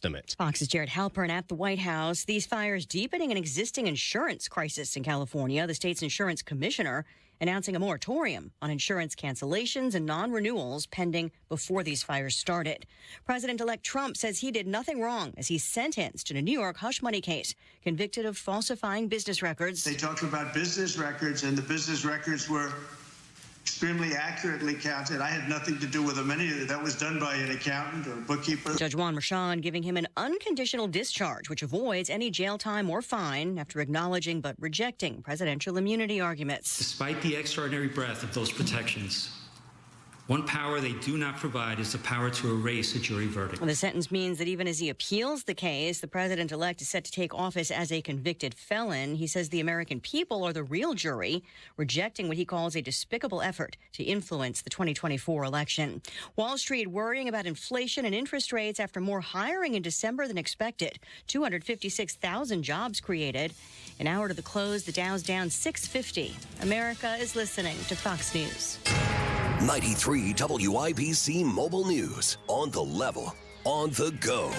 estimate. Fox's Jared Halpern at the White House. These fires deepening an existing insurance crisis in California. The state's insurance commissioner announcing a moratorium on insurance cancellations and non-renewals pending before these fires started. President-elect Trump says he did nothing wrong as he's sentenced in a New York hush money case, convicted of falsifying business records. They talked about business records, and the business records were extremely accurately counted. I had nothing to do with them. That was done by an accountant or a bookkeeper. Judge Juan Merchan giving him an unconditional discharge, which avoids any jail time or fine after acknowledging but rejecting presidential immunity arguments. Despite the extraordinary breadth of those protections, one power they do not provide is the power to erase a jury verdict. The sentence means that even as he appeals the case, the president-elect is set to take office as a convicted felon. He says the American people are the real jury, rejecting what he calls a despicable effort to influence the 2024 election. Wall Street worrying about inflation and interest rates after more hiring in December than expected. 256,000 jobs created. An hour to the close, the Dow's down 650. America is listening to Fox News. 93 WIBC Mobile News. On the level, on the go.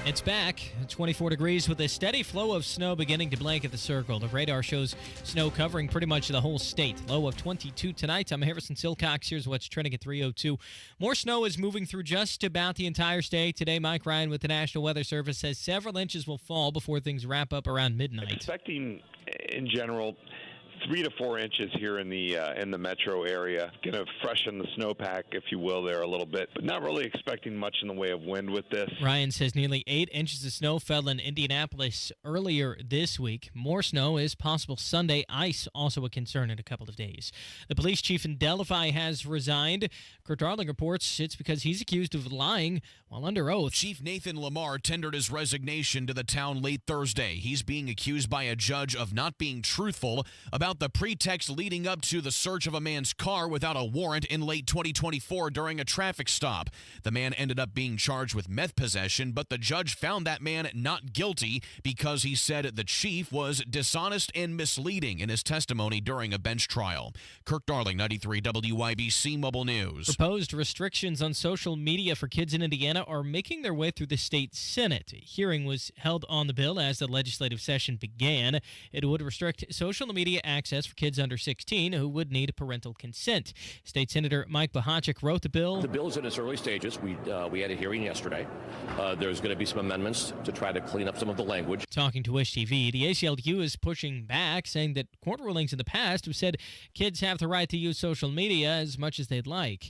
It's back. 24 degrees with a steady flow of snow beginning to blanket the circle. The radar shows snow covering pretty much the whole state. Low of 22 tonight. I'm Harrison Silcox. Here's what's trending at 3:02. More snow is moving through just about the entire state. Today, Mike Ryan with the National Weather Service says several inches will fall before things wrap up around midnight. Expecting, in general, 3 to 4 inches here in the metro area. Going to freshen the snowpack, if you will, there a little bit, but not really expecting much in the way of wind with this. Ryan says nearly 8 inches of snow fell in Indianapolis earlier this week. More snow is possible Sunday. Ice also a concern in a couple of days. The police chief in Delphi has resigned. Kurt Darling reports it's because he's accused of lying while under oath. Chief Nathan Lamar tendered his resignation to the town late Thursday. He's being accused by a judge of not being truthful about the pretext leading up to the search of a man's car without a warrant in late 2024 during a traffic stop. The man ended up being charged with meth possession, but the judge found that man not guilty because he said the chief was dishonest and misleading in his testimony during a bench trial. Kirk Darling, 93 WIBC Mobile News. Proposed restrictions on social media for kids in Indiana are making their way through the state Senate. A hearing was held on the bill as the legislative session began. It would restrict social media access for kids under 16 who would need parental consent. State Senator Mike Bohachik wrote the bill. The bill is in its early stages. We had a hearing yesterday. There's going to be some amendments to try to clean up some of the language. Talking to Wish TV, the ACLU is pushing back, saying that court rulings in the past have said kids have the right to use social media as much as they'd like.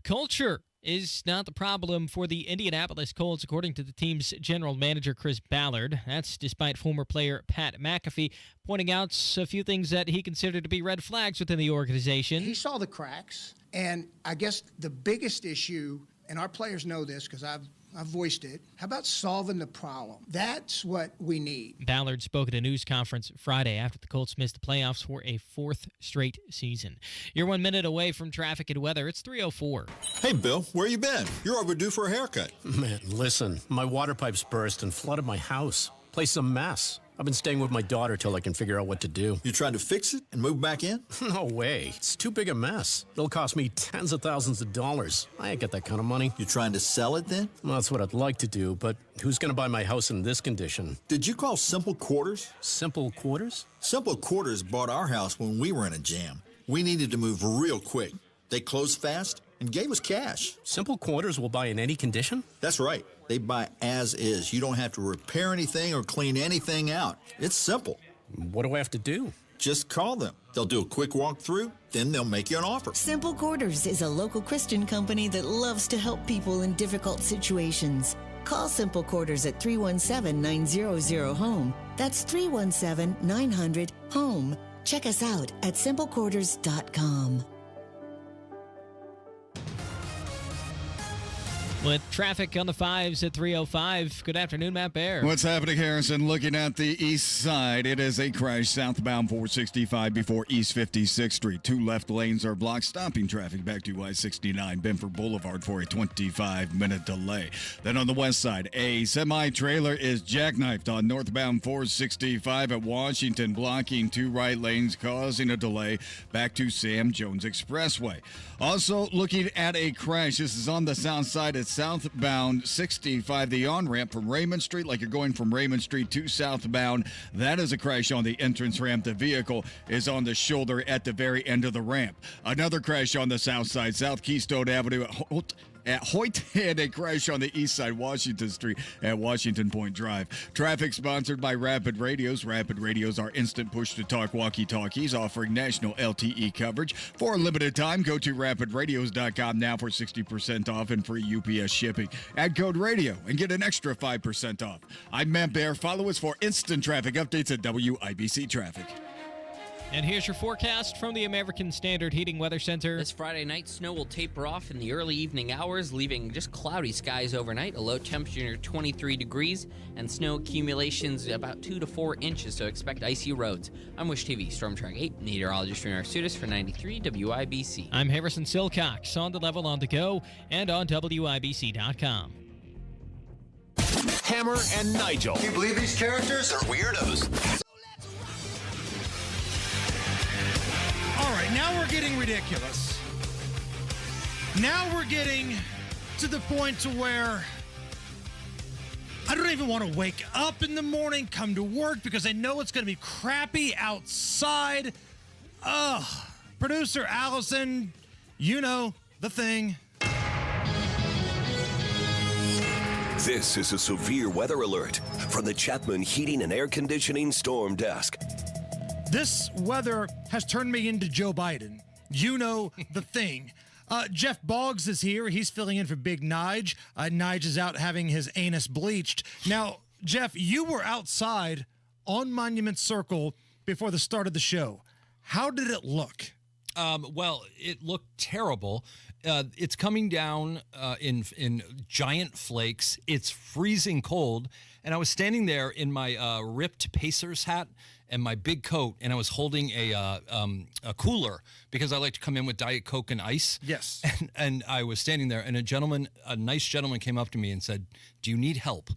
Culture is not the problem for the Indianapolis Colts, according to the team's general manager, Chris Ballard. That's despite former player Pat McAfee pointing out a few things that he considered to be red flags within the organization. He saw the cracks, and I guess the biggest issue, and our players know this because I've voiced it. How about solving the problem? That's what we need. Ballard spoke at a news conference Friday after the Colts missed the playoffs for a 4th straight season. You're 1 minute away from traffic and weather. It's 3:04. Hey, Bill, where you been? You're overdue for a haircut. Man, listen, my water pipes burst and flooded my house. Place a mess. I've been staying with my daughter till I can figure out what to do. You trying to fix it and move back in? No way. It's too big a mess. It'll cost me tens of thousands of dollars. I ain't got that kind of money. You trying to sell it then? Well, that's what I'd like to do, but who's going to buy my house in this condition? Did you call Simple Quarters? Simple Quarters? Simple Quarters bought our house when we were in a jam. We needed to move real quick. They closed fast and gave us cash. Simple Quarters will buy in any condition? That's right. They buy as is. You don't have to repair anything or clean anything out. It's simple. What do I have to do? Just call them. They'll do a quick walkthrough, then they'll make you an offer. Simple Quarters is a local Christian company that loves to help people in difficult situations. Call Simple Quarters at 317-900-HOME. That's 317-900-HOME. Check us out at simplequarters.com. With traffic on the 5s at 3:05. Good afternoon, Matt Baer. What's happening, Harrison? Looking at the east side, it is a crash southbound 465 before East 56th Street. 2 left lanes are blocked, stopping traffic back to I-69 Benford Boulevard for a 25-minute delay. Then on the west side, a semi-trailer is jackknifed on northbound 465 at Washington, blocking 2 right lanes, causing a delay back to Sam Jones Expressway. Also looking at a crash. This is on the south side at southbound 65, the on-ramp from Raymond Street, like you're going from Raymond Street to southbound. That is a crash on the entrance ramp. The vehicle is on the shoulder at the very end of the ramp. Another crash on the south side, South Keystone Avenue at Hoyt, and a crash on the east side, Washington Street at Washington Point Drive. Traffic sponsored by Rapid Radios. Rapid Radios are instant push-to-talk walkie-talkies offering national LTE coverage. For a limited time, go to rapidradios.com now for 60% off and free UPS shipping. Add code RADIO and get an extra 5% off. I'm Matt Bear. Follow us for instant traffic updates at WIBC Traffic. And here's your forecast from the American Standard Heating Weather Center. This Friday night, snow will taper off in the early evening hours, leaving just cloudy skies overnight, a low temperature near 23 degrees, and snow accumulations about 2 to 4 inches, so expect icy roads. I'm Wish TV Storm Track 8, meteorologist Renar Sudis for 93 WIBC. I'm Harrison Silcox, on the level, on the go, and on WIBC.com. Hammer and Nigel. Can you believe these characters are weirdos? All right, now we're getting ridiculous. Now we're getting to the point to where I don't even want to wake up in the morning, come to work, because I know it's going to be crappy outside. Ugh. Producer Allison, you know the thing. This is a severe weather alert from the Chapman Heating and Air Conditioning Storm Desk. This weather has turned me into Joe Biden. You know the thing. Jeff Boggs is here. He's filling in for Big Nige. Nige is out having his anus bleached. Now, Jeff, you were outside on Monument Circle before the start of the show. How did it look? Well, it looked terrible. It's coming down in giant flakes. It's freezing cold. And I was standing there in my ripped Pacers hat and my big coat, and I was holding a cooler because I like to come in with Diet Coke and ice. Yes. And I was standing there, and a nice gentleman came up to me and said, "Do you need help?"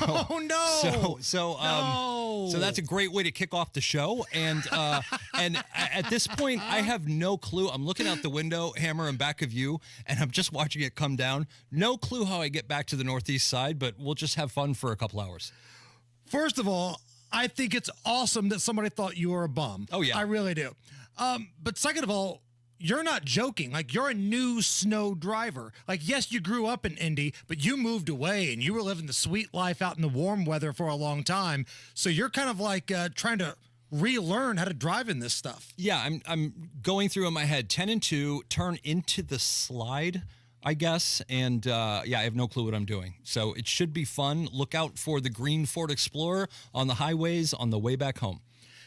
Oh no! So that's a great way to kick off the show. And at this point, I have no clue. I'm looking out the window, Hammer, and back of you, and I'm just watching it come down. No clue how I get back to the northeast side, but we'll just have fun for a couple hours. First of all, I think it's awesome that somebody thought you were a bum. Oh yeah, I really do. But second of all, you're not joking. Like, you're a new snow driver. Like, yes, you grew up in Indy, but you moved away and you were living the sweet life out in the warm weather for a long time. So you're kind of like trying to relearn how to drive in this stuff. Yeah, I'm going through in my head 10 and 2, turn into the slide, I guess. And I have no clue what I'm doing. So it should be fun. Look out for the green Ford Explorer on the highways on the way back home.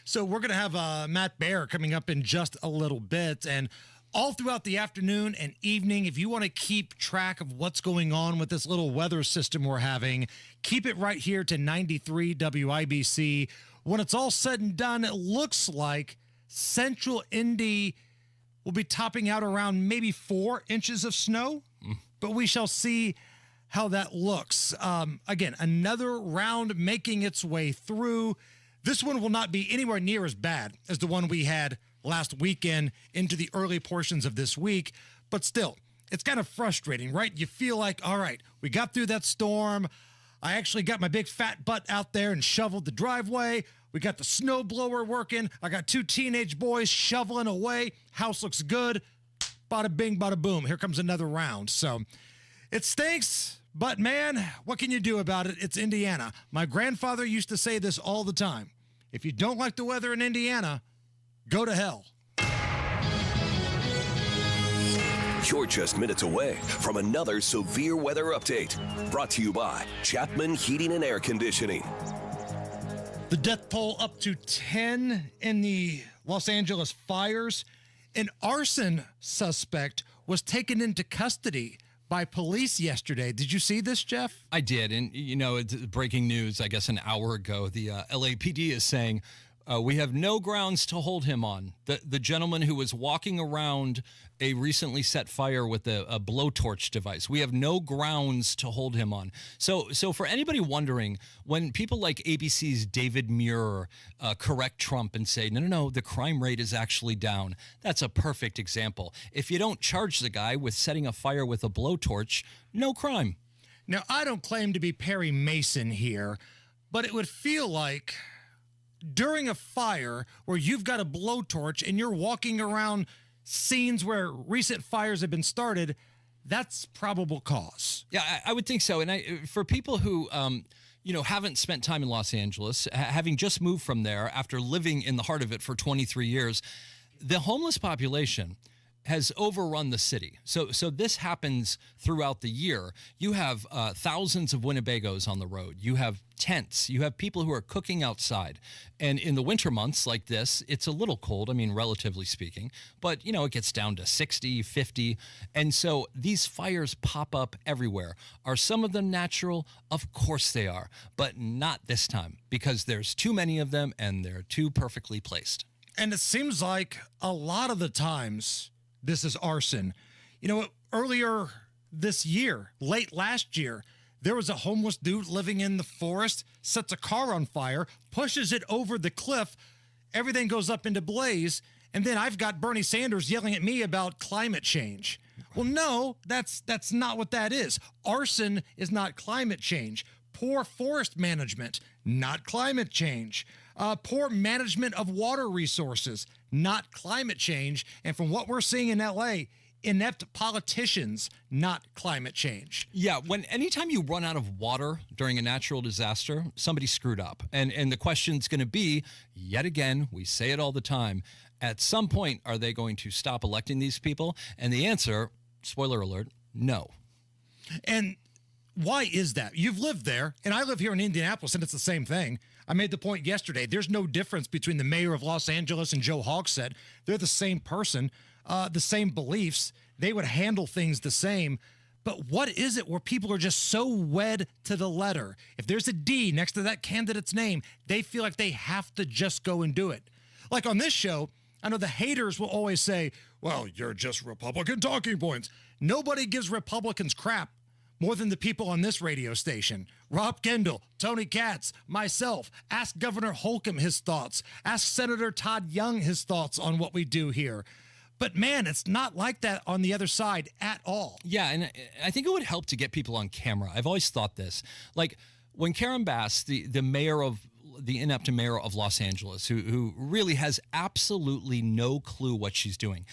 So we're going to have Matt Bear coming up in just a little bit. And all throughout the afternoon and evening, if you want to keep track of what's going on with this little weather system we're having, keep it right here to 93 WIBC. When it's all said and done, it looks like Central Indy will be topping out around maybe 4 inches of snow. But we shall see how that looks. Again, another round making its way through. This one will not be anywhere near as bad as the one we had last weekend into the early portions of this week. But still, it's kind of frustrating, right? You feel like, all right, we got through that storm. I actually got my big fat butt out there and shoveled the driveway. We got the snow blower working. I got 2 teenage boys shoveling away. House looks good. Bada bing, bada boom. Here comes another round. So it stinks. But, man, what can you do about it? It's Indiana. My grandfather used to say this all the time. If you don't like the weather in Indiana, go to hell. You're just minutes away from another severe weather update. Brought to you by Chapman Heating and Air Conditioning. The death toll up to 10 in the Los Angeles fires. An arson suspect was taken into custody by police yesterday. Did you see this, Jeff? I did. And, it's breaking news, I guess, an hour ago. The LAPD is saying We have no grounds to hold him on. The gentleman who was walking around a recently set fire with a blowtorch device. We have no grounds to hold him on. So for anybody wondering, when people like ABC's David Muir correct Trump and say, no, the crime rate is actually down, that's a perfect example. If you don't charge the guy with setting a fire with a blowtorch, no crime. Now, I don't claim to be Perry Mason here, but it would feel like during a fire where you've got a blowtorch and you're walking around scenes where recent fires have been started, that's probable cause. Yeah, I would think so. And for people who, haven't spent time in Los Angeles, having just moved from there after living in the heart of it for 23 years, the homeless population has overrun the city. So this happens throughout the year. You have thousands of Winnebagos on the road. You have tents. You have people who are cooking outside. And in the winter months like this, it's a little cold, relatively speaking. But, it gets down to 60, 50. And so these fires pop up everywhere. Are some of them natural? Of course they are. But not this time, because there's too many of them and they're too perfectly placed. And it seems like a lot of the times this is arson. Earlier this year, late last year, there was a homeless dude living in the forest, sets a car on fire, pushes it over the cliff, everything goes up into blaze, and then I've got Bernie Sanders yelling at me about climate change. Well, no, that's not what that is. Arson is not climate change. Poor forest management, not climate change. Poor management of water resources, not climate change. And from what we're seeing in L.A., inept politicians, not climate change. Yeah, anytime you run out of water during a natural disaster, somebody screwed up. And the question's going to be, yet again, we say it all the time, at some point, are they going to stop electing these people? And the answer, spoiler alert, no. And why is that? You've lived there, and I live here in Indianapolis, and it's the same thing. I made the point yesterday. There's no difference between the mayor of Los Angeles and Joe Hogsett. They're the same person, the same beliefs. They would handle things the same. But what is it where people are just so wed to the letter? If there's a D next to that candidate's name, they feel like they have to just go and do it. Like on this show, I know the haters will always say, well, you're just Republican talking points. Nobody gives Republicans crap more than the people on this radio station. Rob Kendall, Tony Katz, myself. Ask Governor Holcomb his thoughts. Ask Senator Todd Young his thoughts on what we do here. But man, it's not like that on the other side at all. Yeah, and I think it would help to get people on camera. I've always thought this. Like when Karen Bass, the inept mayor of Los Angeles, who really has absolutely no clue what she's doing.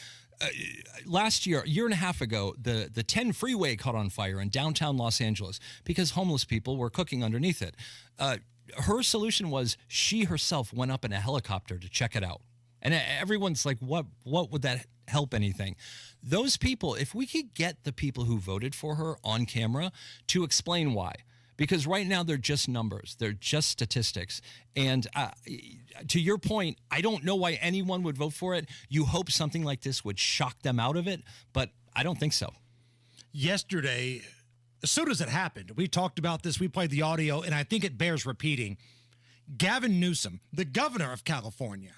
Last year, a year and a half ago, the 10 freeway caught on fire in downtown Los Angeles because homeless people were cooking underneath it. Her solution was she herself went up in a helicopter to check it out. And everyone's like, what would that help anything? Those people, if we could get the people who voted for her on camera to explain why. Because right now they're just numbers. They're just statistics. And to your point, I don't know why anyone would vote for it. You hope something like this would shock them out of it, but I don't think so. Yesterday, as soon as it happened, we talked about this, we played the audio, and I think it bears repeating. Gavin Newsom, the governor of California,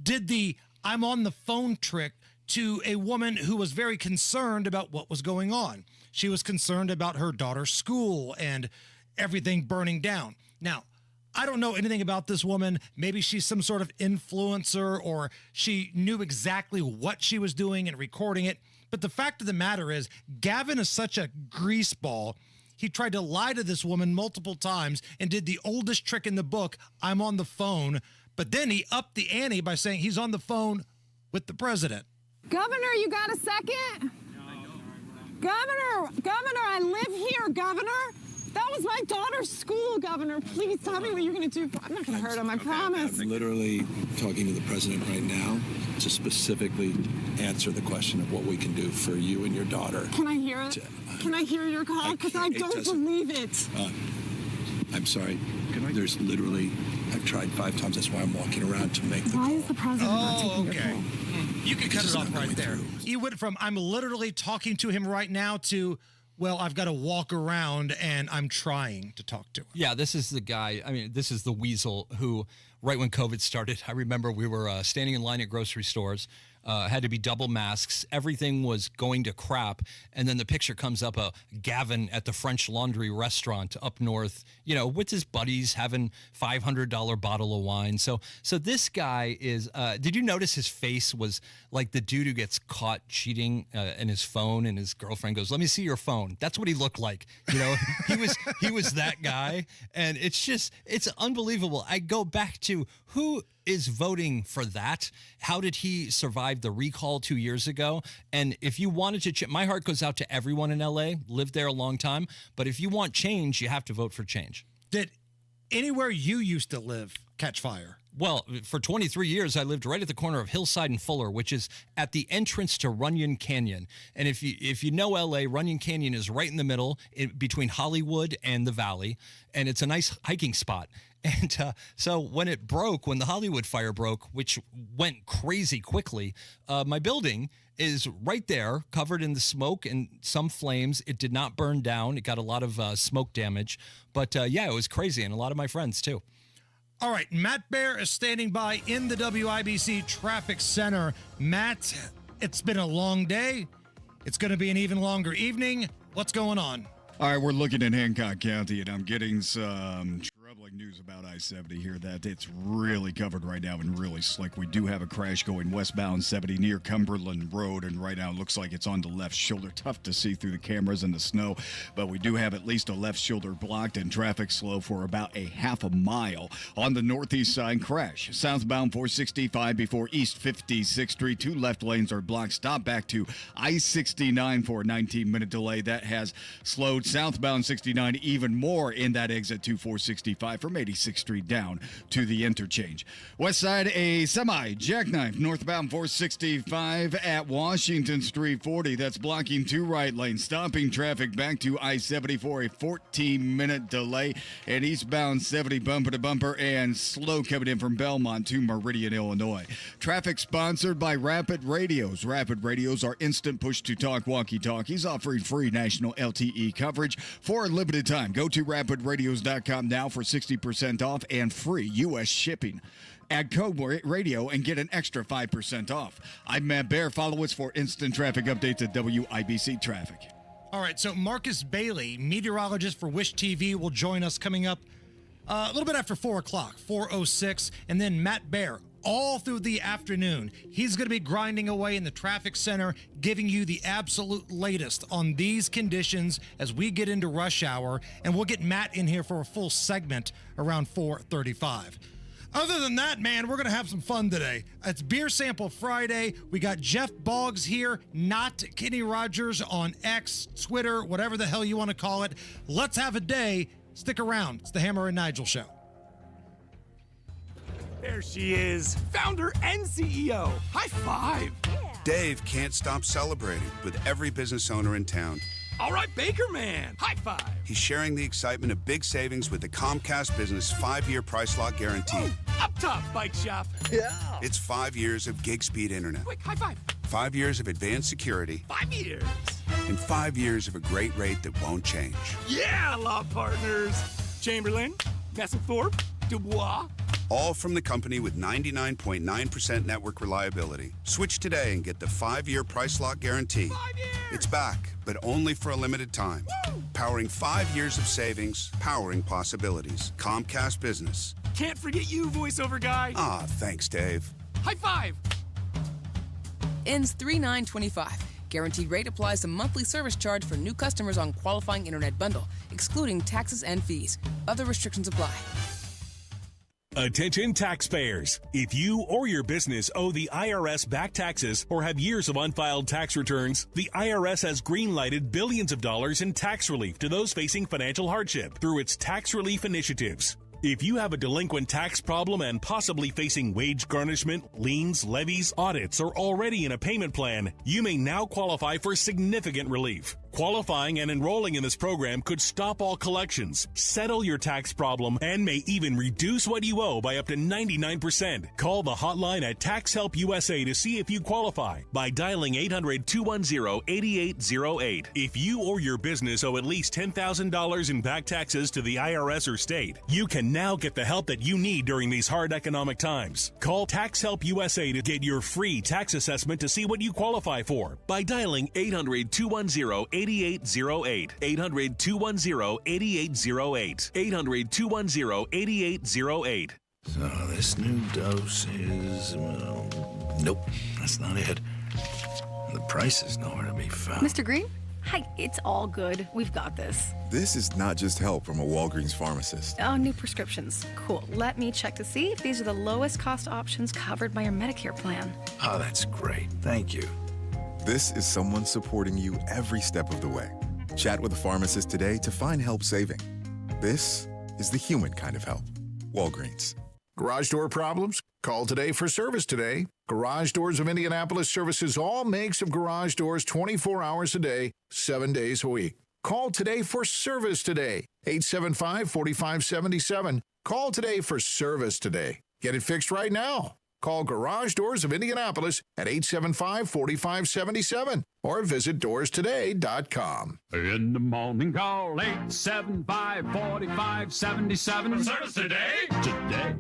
did the I'm on the phone trick to a woman who was very concerned about what was going on. She was concerned about her daughter's school and everything burning down. Now, I don't know anything about this woman. Maybe she's some sort of influencer or she knew exactly what she was doing and recording it. But the fact of the matter is, Gavin is such a greaseball. He tried to lie to this woman multiple times and did the oldest trick in the book, I'm on the phone. But then he upped the ante by saying he's on the phone with the president. Governor, you got a second? Governor, I live here, Governor. That was my daughter's school, Governor. Please tell me what you're going to do. I'm not going to hurt him, I promise. I'm literally talking to the president right now to specifically answer the question of what we can do for you and your daughter. Can I hear it? Can I hear your call? Because I don't believe it. I'm sorry. There's literally, I've tried 5 times. That's why I'm walking around to make the call. Why is the president not taking your call? You can cut it off right there. He went from I'm literally talking to him right now to well, I've got to walk around and I'm trying to talk to him. Yeah, this is the guy. I mean, this is the weasel who, right when COVID started, I remember we were standing in line at grocery stores, had to be double masks. Everything was going to crap. And then the picture comes up of Gavin at the French Laundry restaurant up north, with his buddies having $500 bottle of wine. So this guy is, did you notice his face was like the dude who gets caught cheating in his phone and his girlfriend goes, "Let me see your phone." That's what he looked like. He was that guy. And it's unbelievable. I go back to who is voting for that. How did he survive the recall 2 years ago? And if you wanted to, my heart goes out to everyone in LA, lived there a long time. But if you want change, you have to vote for change. Did anywhere you used to live catch fire? Well, for 23 years, I lived right at the corner of Hillside and Fuller, which is at the entrance to Runyon Canyon. And if you know LA, Runyon Canyon is right in the middle between Hollywood and the Valley. And it's a nice hiking spot. And so when the Hollywood fire broke, which went crazy quickly, my building is right there, covered in the smoke and some flames. It did not burn down. It got a lot of smoke damage. But it was crazy. And a lot of my friends, too. All right, Matt Bear is standing by in the WIBC Traffic Center. Matt, it's been a long day. It's going to be an even longer evening. What's going on? All right, we're looking at Hancock County, and I'm getting some troubling news about I-70 here that it's really covered right now and really slick. We do have a crash going westbound 70 near Cumberland Road, and right now it looks like it's on the left shoulder. Tough to see through the cameras and the snow, but we do have at least a left shoulder blocked and traffic slow for about a half a mile. On the northeast side, crash. Southbound 465 before East 56th Street. 2 left lanes are blocked. Stop back to I-69 for a 19-minute delay. That has slowed southbound 69 even more in that exit to 465 from 86th Street down to the interchange. West side, a semi jackknife northbound 465 at Washington Street 40. That's blocking 2 right lanes, stopping traffic back to I-70 for a 14-minute delay. And eastbound 70 bumper to bumper and slow coming in from Belmont to Meridian, Illinois. Traffic sponsored by Rapid Radios. Rapid Radios are instant push-to-talk walkie-talkies offering free national LTE coverage for a limited time. Go to rapidradios.com now for 60% off and free U.S. shipping. Add code radio and get an extra 5% off. I'm Matt Bear. Follow us for instant traffic updates at WIBC Traffic. All right, so Marcus Bailey, meteorologist for Wish TV, will join us coming up a little bit after 4 o'clock, 4:06, and then Matt Bear, all through the afternoon. He's going to be grinding away in the traffic center, giving you the absolute latest on these conditions as we get into rush hour, and we'll get Matt in here for a full segment around 4:35. Other than that, man, we're going to have some fun today. It's Beer Sample Friday. We got Jeff Boggs here, not Kenny Rogers on X, Twitter, whatever the hell you want to call it. Let's have a day. Stick around. It's the Hammer and Nigel Show. There she is, founder and CEO. High five. Dave can't stop celebrating with every business owner in town. All right, Baker Man, high five. He's sharing the excitement of big savings with the Comcast Business 5-year price lock guarantee. Ooh, up top, bike shop. Yeah. It's 5 years of gig speed internet. Quick, high five. 5 years of advanced security. 5 years. And 5 years of a great rate that won't change. Yeah, law partners. Chamberlain, Messethorpe, Dubois. All from the company with 99.9% network reliability. Switch today and get the 5-year price lock guarantee. 5 years! It's back, but only for a limited time. Woo! Powering 5 years of savings, powering possibilities. Comcast Business. Can't forget you, voiceover guy. Ah, thanks, Dave. High five! Ends 3/9/25. Guaranteed rate applies to monthly service charge for new customers on qualifying internet bundle, excluding taxes and fees. Other restrictions apply. Attention taxpayers. If you or your business owe the IRS back taxes or have years of unfiled tax returns, the IRS has green-lighted billions of dollars in tax relief to those facing financial hardship through its tax relief initiatives. If you have a delinquent tax problem and possibly facing wage garnishment, liens, levies, audits, or already in a payment plan, you may now qualify for significant relief. Qualifying and enrolling in this program could stop all collections, settle your tax problem, and may even reduce what you owe by up to 99%. Call the hotline at Tax Help USA to see if you qualify by dialing 800-210-8808. If you or your business owe at least $10,000 in back taxes to the IRS or state, you can now get the help that you need during these hard economic times. Call Tax Help USA to get your free tax assessment to see what you qualify for by dialing 800-210-8808. 800-210-8808. 800-210-8808. So this new dose is, well, nope, that's not it. The price is nowhere to be found. Mr. Green? Hi, it's all good. We've got this. This is not just help from a Walgreens pharmacist. Oh, new prescriptions. Cool. Let me check to see if these are the lowest cost options covered by your Medicare plan. Oh, that's great. Thank you. This is someone supporting you every step of the way. Chat with a pharmacist today to find help saving. This is the human kind of help. Walgreens. Garage door problems? Call today for service today. Garage Doors of Indianapolis services all makes of garage doors 24 hours a day, 7 days a week. Call today for service today. 875-4577. Call today for service today. Get it fixed right now. Call Garage Doors of Indianapolis at 875-4577 or visit doorstoday.com. In the morning, call 875-4577. Service today? Today.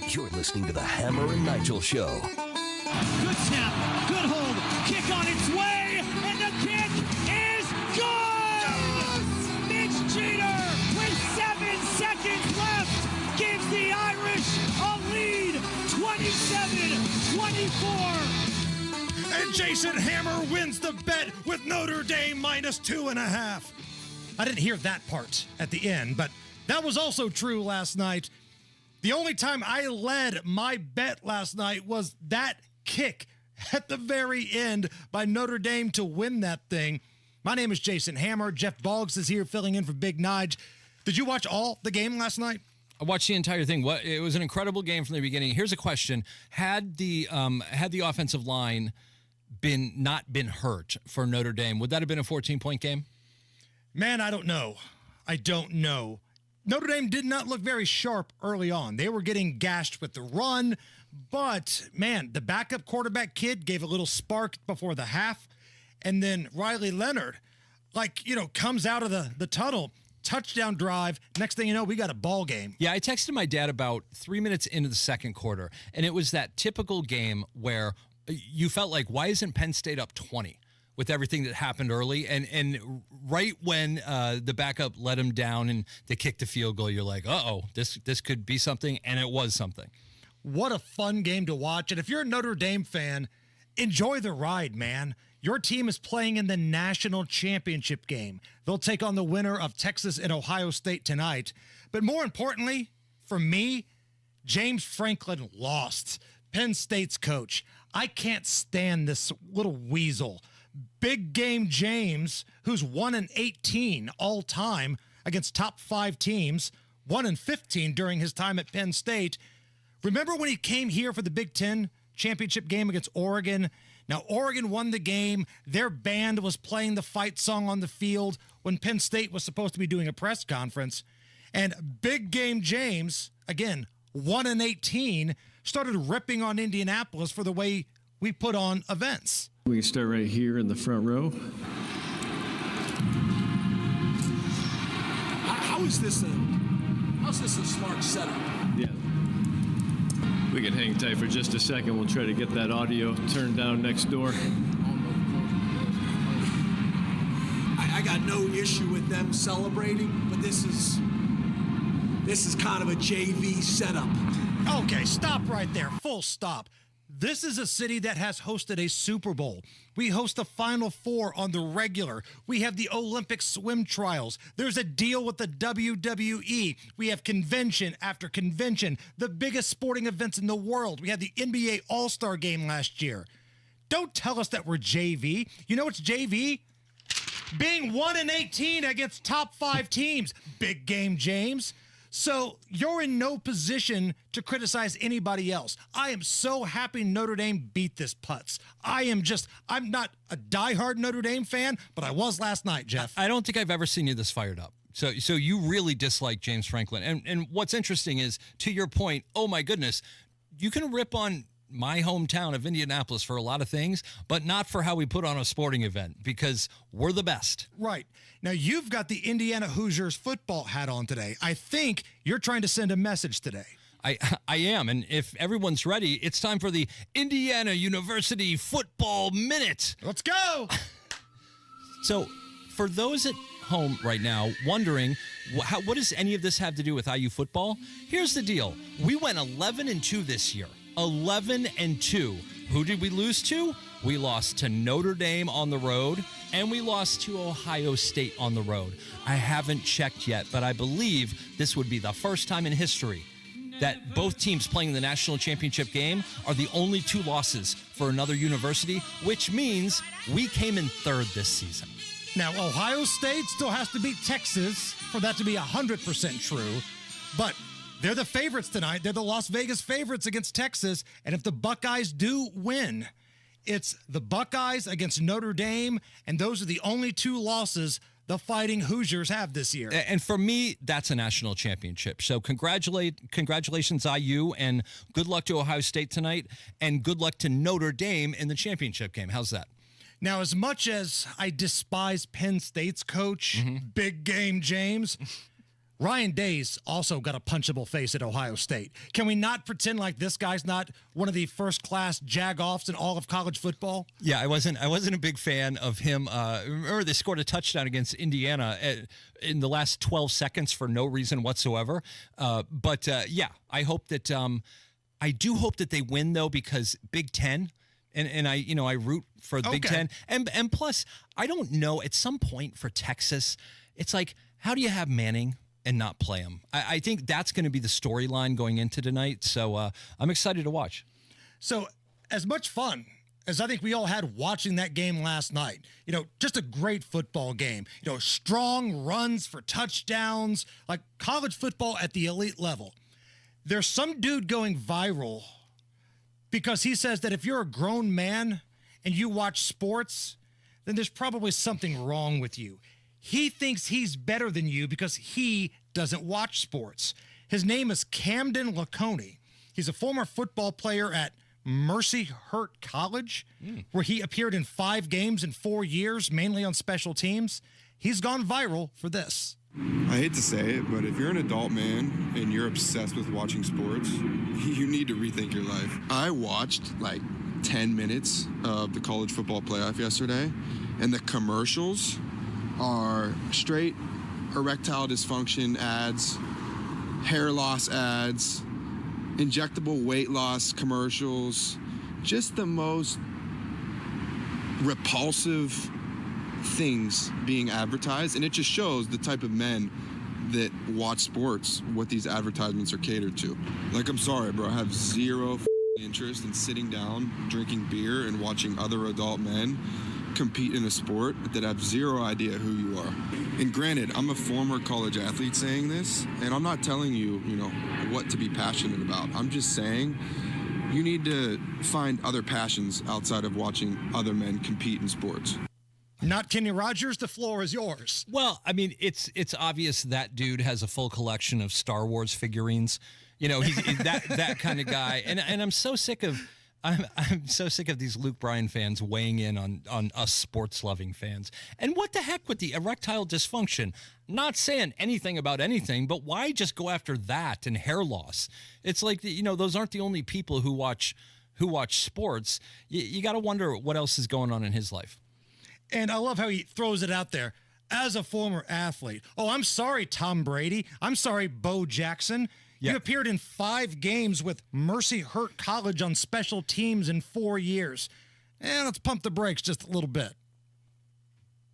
You're listening to the Hammer and Nigel Show. Good snap, good hold, kick on its way, and the kick is good! Mitch Jeter, with 7 seconds left, gives the Irish a lead, 27-24. And Jason Hammer wins the bet with Notre Dame -2.5. I didn't hear that part at the end, but that was also true last night. The only time I led my bet last night was that kick at the very end by Notre Dame to win that thing. My name is Jason Hammer. Jeff Boggs is here filling in for Big Nige. Did you watch all the game last night? I watched the entire thing. It was an incredible game from the beginning. Here's a question: Had the offensive line not been hurt for Notre Dame, would that have been a 14-point game? Man, I don't know. Notre Dame did not look very sharp early on. They were getting gashed with the run, but, man, the backup quarterback kid gave a little spark before the half, and then Riley Leonard, comes out of the tunnel, touchdown drive. Next thing you know, we got a ball game. Yeah, I texted my dad about 3 minutes into the second quarter, and it was that typical game where you felt like, why isn't Penn State up 20? With everything that happened early, and right when the backup let him down and they kicked the field goal, you're like, uh-oh, this could be something, and it was something. What a fun game to watch. And if you're a Notre Dame fan, enjoy the ride, man. Your team is playing in the national championship game. They'll take on the winner of Texas and Ohio State tonight. But more importantly, for me, James Franklin lost. Penn State's coach. I can't stand this little weasel. Big Game James, who's 1-18 all time against top 5 teams, 1-15 during his time at Penn State. Remember when he came here for the Big Ten championship game against Oregon? Now, Oregon won the game. Their band was playing the fight song on the field when Penn State was supposed to be doing a press conference. And Big Game James, again, 1-18, started ripping on Indianapolis for the way we put on events. We can start right here in the front row. How's this a smart setup? Yeah. We can hang tight for just a second. We'll try to get that audio turned down next door. I got no issue with them celebrating, but this is kind of a JV setup. Okay, stop right there. Full stop. This is a city that has hosted a Super Bowl. We host the Final Four on the regular. We have the Olympic swim trials. There's a deal with the WWE. We have convention after convention, the biggest sporting events in the world. We had the NBA All-Star Game last year. Don't tell us that we're JV. You know what's JV? Being 1-18 against top 5 teams. Big Game James. So you're in no position to criticize anybody else. I am so happy Notre Dame beat this putz. I'm not a diehard Notre Dame fan, but I was last night, Jeff. I don't think I've ever seen you this fired up. So you really dislike James Franklin. And what's interesting is, to your point, oh my goodness, you can rip on my hometown of Indianapolis for a lot of things, but not for how we put on a sporting event, because we're the best. Right. Now, you've got the Indiana Hoosiers football hat on today. I think you're trying to send a message today. I am. And if everyone's ready, it's time for the Indiana University Football Minute. Let's go. So for those at home right now wondering, what does any of this have to do with IU football? Here's the deal. We went 11-2 this year. 11-2. Who did we lose to? We lost to Notre Dame on the road, and we lost to Ohio State on the road. I haven't checked yet, but I believe this would be the first time in history that both teams playing in the national championship game are the only two losses for another university, which means we came in third this season. Now, Ohio State still has to beat Texas for that to be 100% true, but they're the favorites tonight. They're the Las Vegas favorites against Texas, and if the Buckeyes do win, it's the Buckeyes against Notre Dame, and those are the only two losses the Fighting Hoosiers have this year. And for me, that's a national championship. So congratulations, IU, and good luck to Ohio State tonight, and good luck to Notre Dame in the championship game. How's that? Now, as much as I despise Penn State's coach, Big Game James, Ryan Day's also got a punchable face at Ohio State. Can we not pretend like this guy's not one of the first-class jag-offs in all of college football? Yeah, I wasn't a big fan of him. Remember, they scored a touchdown against Indiana in the last 12 seconds for no reason whatsoever. But yeah, I hope that I do hope that they win though, because Big Ten. And I root for the Big Ten. And plus, I don't know, at some point for Texas, it's like, how do you have Manning and not play him? I think that's going to be the storyline going into tonight. So I'm excited to watch. So as much fun as I think we all had watching that game last night, just a great football game, strong runs for touchdowns, like college football at the elite level. There's some dude going viral because he says that if you're a grown man and you watch sports, then there's probably something wrong with you. He thinks he's better than you because he doesn't watch sports. His name is Camden Laconey. He's a former football player at Mercyhurst College, where he appeared in 5 games in 4 years, mainly on special teams. He's gone viral for this. I hate to say it, but if you're an adult man and you're obsessed with watching sports, you need to rethink your life. I watched like 10 minutes of the college football playoff yesterday, and the commercials are straight erectile dysfunction ads, hair loss ads, injectable weight loss commercials, just the most repulsive things being advertised, and it just shows the type of men that watch sports, what these advertisements are catered to. Like, I'm sorry, bro, I have zero interest in sitting down, drinking beer, and watching other adult men compete in a sport that have zero idea who you are. And granted, I'm a former college athlete saying this, and I'm not telling you, what to be passionate about. I'm just saying you need to find other passions outside of watching other men compete in sports. Not Kenny Rogers, the floor is yours. Well, I mean, it's obvious that dude has a full collection of Star Wars figurines. He's that kind of guy. And I'm so sick of I'm so sick of these Luke Bryan fans weighing in on us sports loving fans. And what the heck with the erectile dysfunction? Not saying anything about anything, but why just go after that and hair loss? It's like, those aren't the only people who watch sports. You got to wonder what else is going on in his life. And I love how he throws it out there. As a former athlete. Oh, I'm sorry, Tom Brady. I'm sorry, Bo Jackson. You appeared in 5 games with Mercyhurst College on special teams in 4 years. Let's pump the brakes just a little bit.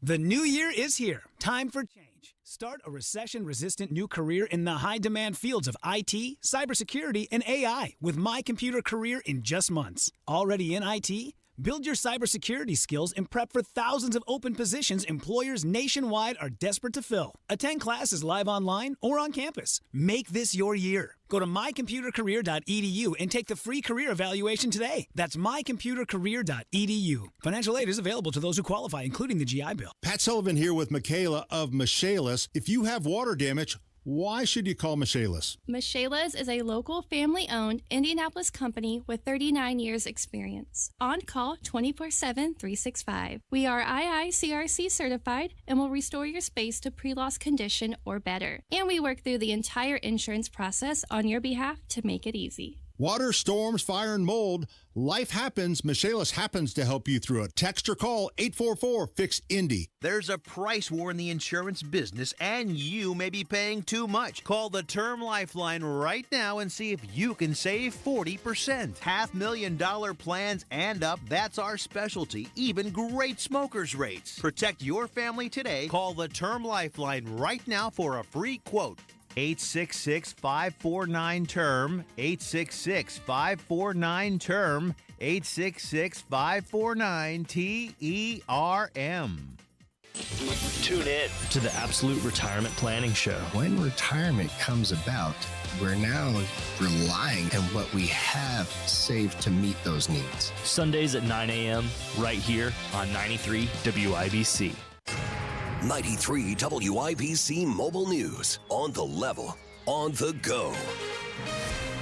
The new year is here. Time for change. Start a recession-resistant new career in the high-demand fields of IT, cybersecurity, and AI with My Computer Career in just months. Already in IT? Build your cybersecurity skills and prep for thousands of open positions employers nationwide are desperate to fill. Attend classes live online or on campus. Make this your year. Go to mycomputercareer.edu and take the free career evaluation today. That's mycomputercareer.edu. Financial aid is available to those who qualify, including the GI Bill. Pat Sullivan here with Michaela of Michaelis. If you have water damage, why should you call Michaelis? Michaelis is a local family-owned Indianapolis company with 39 years experience. On call 24/7, 365. We are IICRC certified and will restore your space to pre-loss condition or better. And we work through the entire insurance process on your behalf to make it easy. Water, storms, fire, and mold. Life happens. Michaelis happens to help you through it. Text or call 844-FIX-INDY. There's a price war in the insurance business, and you may be paying too much. Call the Term Lifeline right now and see if you can save 40%. $500,000 plans and up, that's our specialty. Even great smokers' rates. Protect your family today. Call the Term Lifeline right now for a free quote. 866-549-TERM, 866-549-TERM, 866-549-TERM. Tune in to the Absolute Retirement Planning Show. When retirement comes about, we're now relying on what we have saved to meet those needs. Sundays at 9 a.m. right here on 93 WIBC. 93 WIBC Mobile News. On the level, on the go.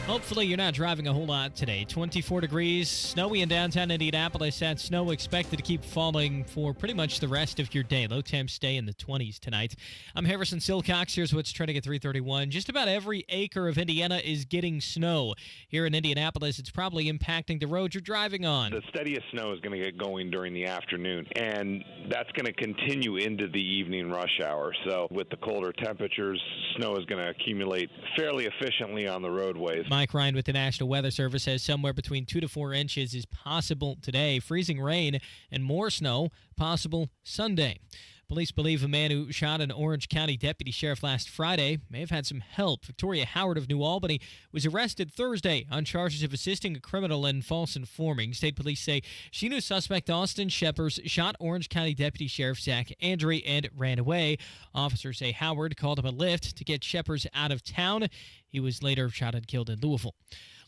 Hopefully you're not driving a whole lot today. 24 degrees, snowy in downtown Indianapolis. That snow expected to keep falling for pretty much the rest of your day. Low temps stay in the 20s tonight. I'm Harrison Silcox. Here's what's trending at 3:31. Just about every acre of Indiana is getting snow. Here in Indianapolis, it's probably impacting the road you're driving on. The steadiest snow is going to get going during the afternoon, and that's going to continue into the evening rush hour. So with the colder temperatures, snow is going to accumulate fairly efficiently on the roadways. Mike Ryan with the National Weather Service says somewhere between 2 to 4 inches is possible today. Freezing rain and more snow possible Sunday. Police believe a man who shot an Orange County deputy sheriff last Friday may have had some help. Victoria Howard of New Albany was arrested Thursday on charges of assisting a criminal and false informing. State police say she knew suspect Austin Sheppers shot Orange County Deputy Sheriff Zach Andre and ran away. Officers say Howard called him a lift to get Sheppers out of town. He was later shot and killed in Louisville.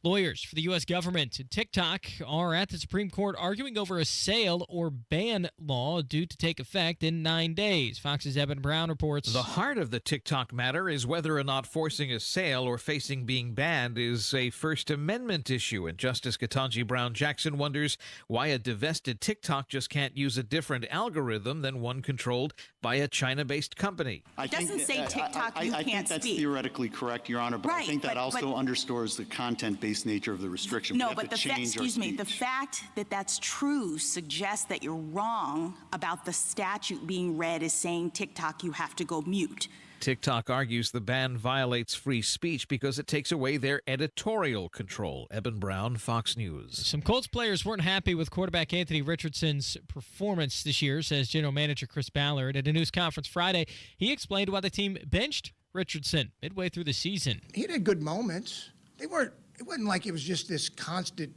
Lawyers for the U.S. government and TikTok are at the Supreme Court arguing over a sale or ban law due to take effect in 9 days. Fox's Eben Brown reports. The heart of the TikTok matter is whether or not forcing a sale or facing being banned is a First Amendment issue. And Justice Ketanji Brown Jackson wonders why a divested TikTok just can't use a different algorithm than one controlled by a China-based company. It doesn't say TikTok you I can't think that's speak. theoretically correct, Your Honor, but I think that also underscores the content-based nature of the restriction. No, but the fact that that's true suggests that you're wrong about the statute being read as saying TikTok you have to go mute. TikTok argues the ban violates free speech because it takes away their editorial control. Eben Brown, Fox News. Some Colts players weren't happy with quarterback Anthony Richardson's performance this year, says general manager Chris Ballard. At a news conference Friday, he explained why the team benched Richardson midway through the season. He had good moments. It wasn't like it was just this constant,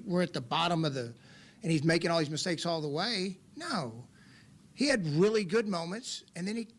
we're at the bottom of and he's making all these mistakes all the way. No. He had really good moments, and then he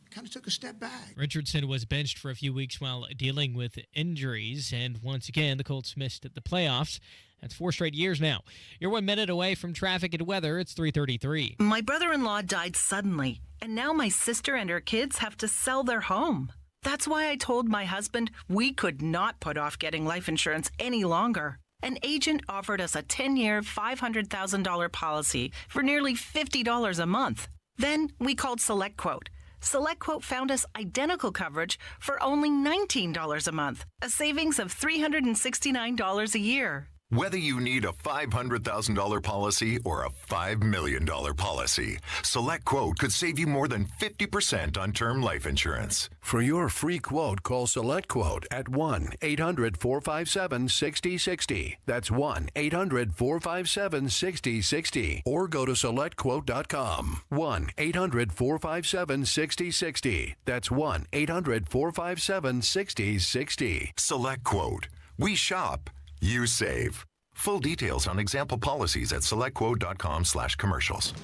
kind of took a step back. Richardson was benched for a few weeks while dealing with injuries, and once again, the Colts missed the playoffs. That's 4 straight years now. You're 1 minute away from traffic and weather. It's 3:33. My brother-in-law died suddenly, and now my sister and her kids have to sell their home. That's why I told my husband we could not put off getting life insurance any longer. An agent offered us a 10-year, $500,000 policy for nearly $50 a month. Then we called SelectQuote. SelectQuote found us identical coverage for only $19 a month, a savings of $369 a year. Whether you need a $500,000 policy or a $5 million policy, SelectQuote could save you more than 50% on term life insurance. For your free quote, call SelectQuote at 1-800-457-6060. That's 1-800-457-6060. Or go to SelectQuote.com. 1-800-457-6060. That's 1-800-457-6060. SelectQuote. We shop. You save. Full details on example policies at selectquote.com/commercials.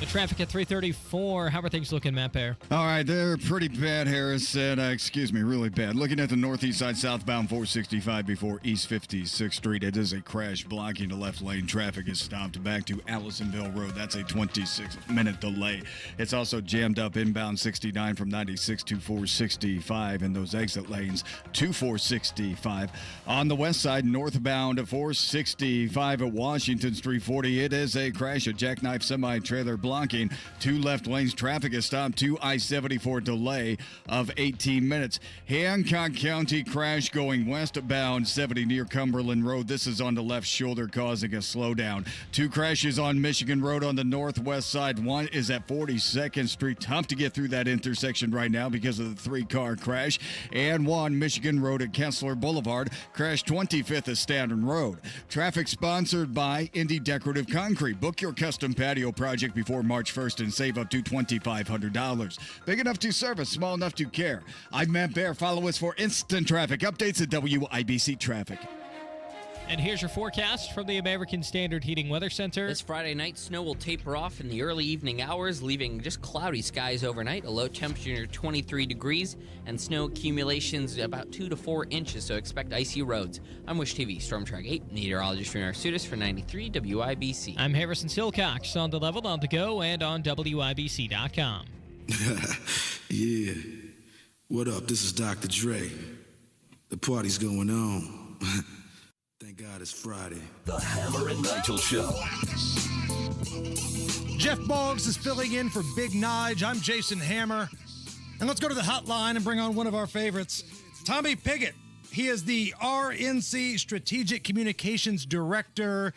The traffic at 334. How are things looking, Matt Bear? All right, they're pretty bad, Harris. Really bad. Looking at the northeast side, southbound 465 before East 56th Street. It is a crash blocking the left lane. Traffic is stopped back to Allisonville Road. That's a 26-minute delay. It's also jammed up inbound 69 from 96 to 465 in those exit lanes to 465. On the west side, northbound 465 at Washington Street 40. It is a crash. A jackknife semi-trailer blocking two left lanes. Traffic is stopped to I-74, delay of 18 minutes. Hancock County crash going westbound 70 near Cumberland Road. This is on the left shoulder, causing a slowdown. Two crashes on Michigan Road on the northwest side. One is at 42nd Street. Tough to get through that intersection right now because of the three-car crash. And one Michigan Road at Kessler Boulevard. Crash 25th at Stanton Road. Traffic sponsored by Indy Decorative Concrete. Book your custom patio project before March 1st and save up to $2,500. Big enough to service, small enough to care. I'm Matt Bear. Follow us for instant traffic updates at WIBC Traffic. And here's your forecast from the American Standard Heating Weather Center. This Friday night, snow will taper off in the early evening hours, leaving just cloudy skies overnight, a low temperature near 23 degrees, and snow accumulations about 2 to 4 inches, so expect icy roads. I'm Wish TV Storm Track 8, meteorologist Renar Sutis for 93 WIBC. I'm Harrison Silcox, on the level, on the go, and on WIBC.com. Yeah. What up? This is Dr. Dre. The party's going on. Thank God it's Friday. The Hammer and Nigel Show. Jeff Boggs is filling in for Big Nige. I'm Jason Hammer. And let's go to the hotline and bring on one of our favorites, Tommy Piggott. He is the RNC Strategic Communications Director.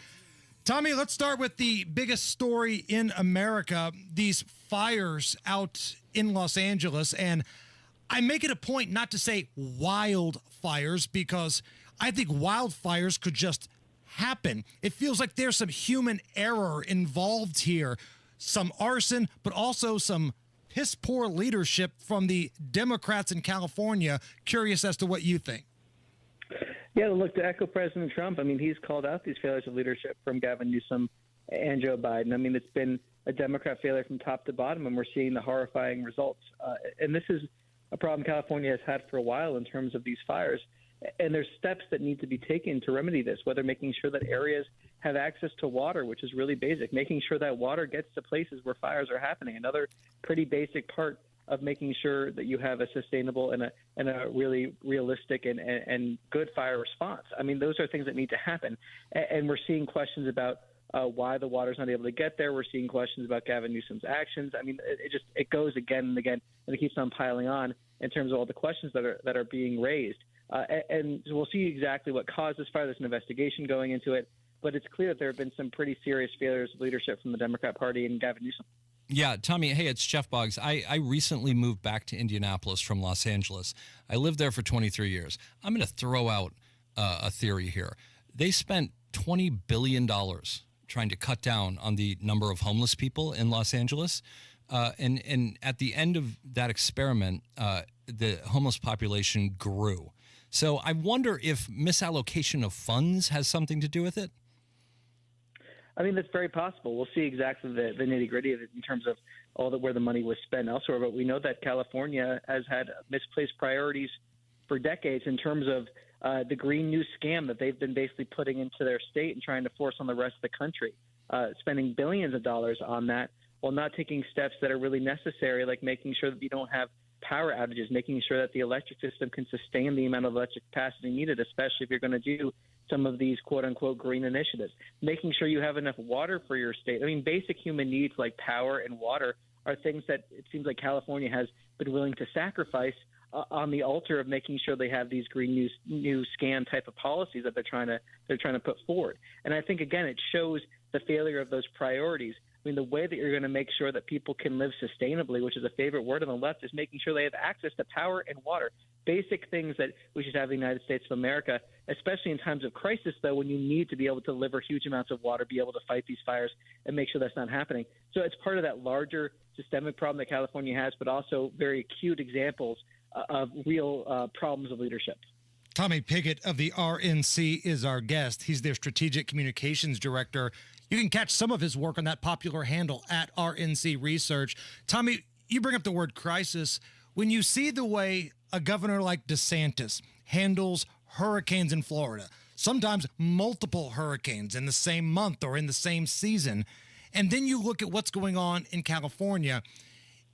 Tommy, let's start with the biggest story in America, these fires out in Los Angeles. And I make it a point not to say wildfires because I think wildfires could just happen. It feels like there's some human error involved here, some arson, but also some piss poor leadership from the Democrats in California. Curious as to what you think. Yeah, look, to echo President Trump, I mean, he's called out these failures of leadership from Gavin Newsom and Joe Biden. I mean, it's been a Democrat failure from top to bottom, and we're seeing the horrifying results. And this is a problem California has had for a while in terms of these fires. And there's steps that need to be taken to remedy this, whether making sure that areas have access to water, which is really basic, making sure that water gets to places where fires are happening. Another pretty basic part of making sure that you have a sustainable and a really realistic and good fire response. I mean, those are things that need to happen. And we're seeing questions about why the water's not able to get there. We're seeing questions about Gavin Newsom's actions. I mean, it goes again and again, and it keeps on piling on in terms of all the questions that are being raised. And we'll see exactly what caused this fire. There's an investigation going into it, but it's clear that there have been some pretty serious failures of leadership from the Democrat Party and Gavin Newsom. Yeah, Tommy, hey, it's Jeff Boggs. I recently moved back to Indianapolis from Los Angeles. I lived there for 23 years. I'm going to throw out a theory here. They spent $20 billion trying to cut down on the number of homeless people in Los Angeles. And at the end of that experiment, the homeless population grew. So I wonder if misallocation of funds has something to do with it. I mean, that's very possible. We'll see exactly the nitty-gritty of it in terms of where the money was spent elsewhere. But we know that California has had misplaced priorities for decades in terms of the Green New Scam that they've been basically putting into their state and trying to force on the rest of the country, spending billions of dollars on that while not taking steps that are really necessary, like making sure that you don't have power outages, making sure that the electric system can sustain the amount of electric capacity needed, especially if you're going to do some of these quote-unquote green initiatives, making sure you have enough water for your state. I mean, basic human needs like power and water are things that it seems like California has been willing to sacrifice on the altar of making sure they have these green new scam type of policies that they're trying to put forward. And I think, again, it shows the failure of those priorities. I mean, the way that you're going to make sure that people can live sustainably, which is a favorite word on the left, is making sure they have access to power and water. Basic things that we should have in the United States of America, especially in times of crisis, though, when you need to be able to deliver huge amounts of water, be able to fight these fires and make sure that's not happening. So it's part of that larger systemic problem that California has, but also very acute examples of real problems of leadership. Tommy Piggott of the RNC is our guest. He's their strategic communications director. You can catch some of his work on that popular handle at RNC Research. Tommy, you bring up the word crisis. When you see the way a governor like DeSantis handles hurricanes in Florida, sometimes multiple hurricanes in the same month or in the same season, and then you look at what's going on in California,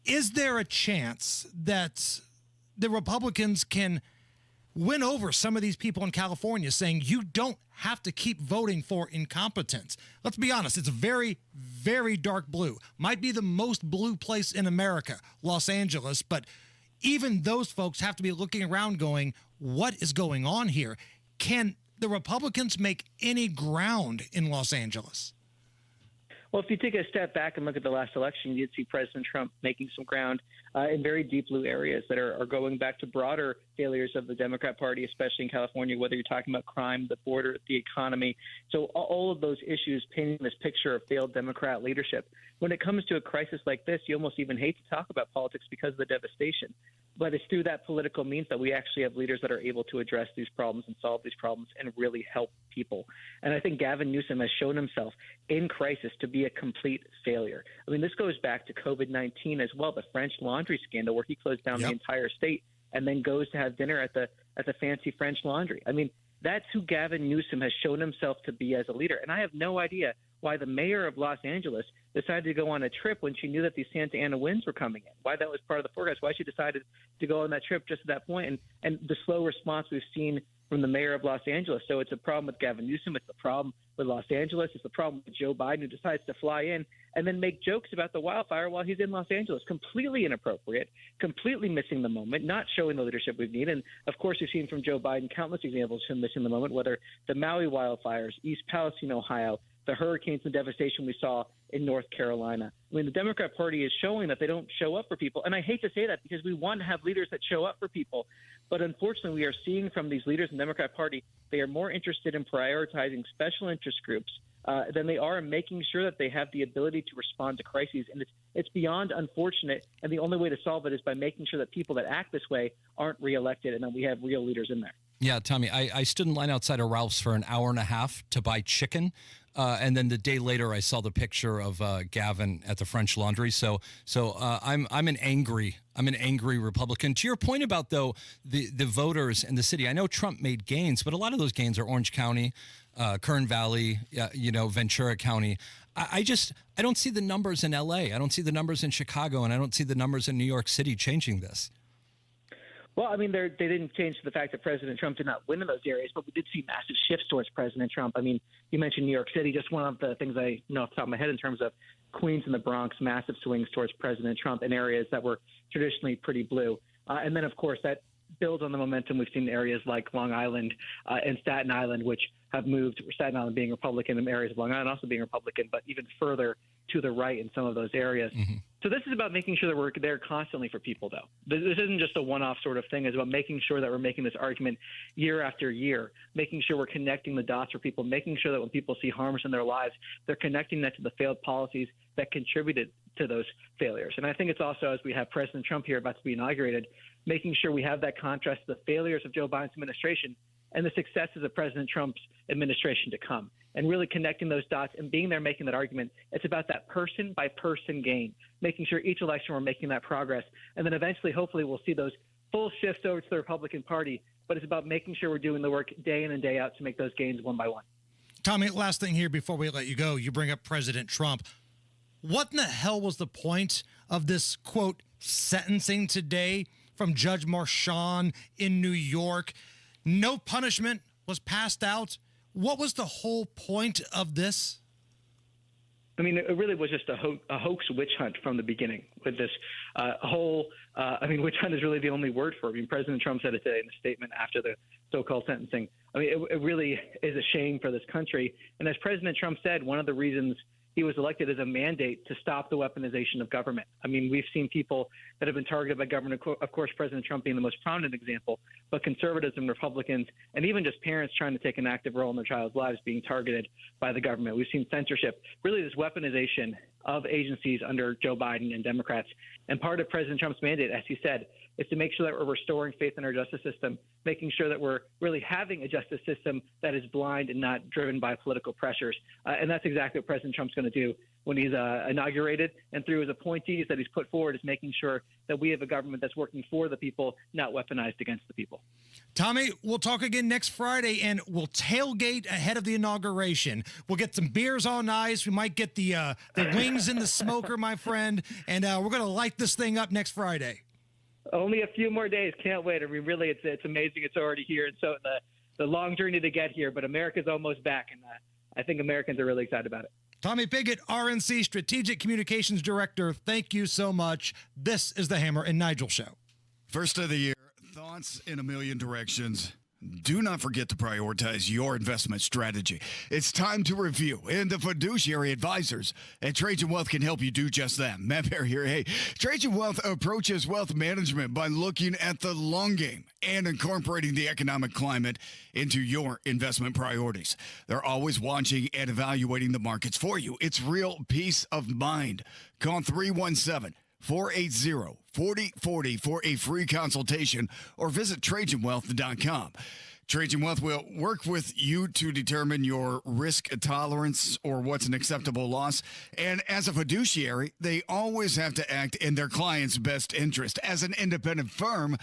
is there a chance that the Republicans can win over some of these people in California, saying you don't have to keep voting for incompetence? Let's be honest, it's very, very dark blue. Might be the most blue place in America, Los Angeles, but even those folks have to be looking around going, what is going on here? Can the Republicans make any ground in Los Angeles? Well, if you take a step back and look at the last election, you did see President Trump making some ground in very deep blue areas that are going back to broader failures of the Democrat Party, especially in California, whether you're talking about crime, the border, the economy. So all of those issues painting this picture of failed Democrat leadership. When it comes to a crisis like this, you almost even hate to talk about politics because of the devastation. But it's through that political means that we actually have leaders that are able to address these problems and solve these problems and really help people. And I think Gavin Newsom has shown himself in crisis to be a complete failure. I mean, this goes back to COVID-19 as well, the French Laundry scandal where he closed down the entire state and then goes to have dinner at the fancy French Laundry. I mean, that's who Gavin Newsom has shown himself to be as a leader. And I have no idea why the mayor of Los Angeles decided to go on a trip when she knew that these Santa Ana winds were coming in, why that was part of the forecast, why she decided to go on that trip just at that point, and the slow response we've seen from the mayor of Los Angeles. So it's a problem with Gavin Newsom. It's a problem with Los Angeles. It's a problem with Joe Biden, who decides to fly in and then make jokes about the wildfire while he's in Los Angeles. Completely inappropriate, completely missing the moment, not showing the leadership we need. And, of course, we've seen from Joe Biden countless examples of him missing the moment, whether the Maui wildfires, East Palestine, Ohio, the hurricanes and devastation we saw in North Carolina. I mean, the Democrat Party is showing that they don't show up for people. And I hate to say that because we want to have leaders that show up for people. But unfortunately, we are seeing from these leaders in the Democrat Party, they are more interested in prioritizing special interest groups than they are in making sure that they have the ability to respond to crises. And it's beyond unfortunate. And the only way to solve it is by making sure that people that act this way aren't reelected and that we have real leaders in there. Yeah, Tommy, I stood in line outside of Ralph's for an hour and a half to buy chicken. And then the day later, I saw the picture of Gavin at the French Laundry. So I'm an angry Republican. To your point about though the voters in the city, I know Trump made gains, but a lot of those gains are Orange County, Kern Valley, Ventura County. I don't see the numbers in L.A. I don't see the numbers in Chicago, and I don't see the numbers in New York City changing this. Well, I mean, they didn't change the fact that President Trump did not win in those areas, but we did see massive shifts towards President Trump. I mean, you mentioned New York City, just one of the things I know off the top of my head in terms of Queens and the Bronx, massive swings towards President Trump in areas that were traditionally pretty blue. And then, of course, that builds on the momentum we've seen in areas like Long Island and Staten Island, which have moved, Staten Island being Republican in areas of Long Island also being Republican, but even further to the right in some of those areas. Mm-hmm. So this is about making sure that we're there constantly for people, though. This isn't just a one-off sort of thing. It's about making sure that we're making this argument year after year, making sure we're connecting the dots for people, making sure that when people see harms in their lives, they're connecting that to the failed policies that contributed to those failures. And I think it's also, as we have President Trump here about to be inaugurated, making sure we have that contrast to the failures of Joe Biden's administration and the successes of President Trump's administration to come, and really connecting those dots and being there making that argument. It's about that person-by-person gain, making sure each election we're making that progress, and then eventually, hopefully, we'll see those full shifts over to the Republican Party, but it's about making sure we're doing the work day in and day out to make those gains one by one. Tommy, last thing here before we let you go, you bring up President Trump. What in the hell was the point of this, quote, sentencing today from Judge Marchand in New York? No punishment was passed out. What was the whole point of this? I mean, it really was just a hoax witch hunt from the beginning with this witch hunt is really the only word for it. I mean, President Trump said it today in a statement after the so-called sentencing. I mean, it really is a shame for this country. And as President Trump said, one of the reasons he was elected as a mandate to stop the weaponization of government. I mean, we've seen people that have been targeted by government, of course, President Trump being the most prominent example, but conservatives and Republicans, and even just parents trying to take an active role in their child's lives being targeted by the government. We've seen censorship, really this weaponization of agencies under Joe Biden and Democrats. And part of President Trump's mandate, as he said, is to make sure that we're restoring faith in our justice system, making sure that we're really having a justice system that is blind and not driven by political pressures. And that's exactly what President Trump's going to do when he's inaugurated, and through his appointees that he's put forward, is making sure that we have a government that's working for the people, not weaponized against the people. Tommy, we'll talk again next Friday, and we'll tailgate ahead of the inauguration. We'll get some beers on ice. We might get the wings in the smoker, my friend, and we're going to light this thing up next Friday. Only a few more days. Can't wait. I mean, really, it's amazing. It's already here. And so the long journey to get here, but America's almost back, and I think Americans are really excited about it. Tommy Pigott, RNC Strategic Communications Director, thank you so much. This is the Hammer and Nigel Show. First of the year, thoughts in a million directions. Do not forget to prioritize your investment strategy. It's time to review, and the fiduciary advisors at Trajan Wealth can help you do just that. Matt Bear here. Hey, Trajan Wealth approaches wealth management by looking at the long game and incorporating the economic climate into your investment priorities. They're always watching and evaluating the markets for you. It's real peace of mind. Call 317-480-4040 for a free consultation, or visit TrajanWealth.com. Trajan Wealth will work with you to determine your risk tolerance or what's an acceptable loss. And as a fiduciary, they always have to act in their client's best interest. As an independent firm,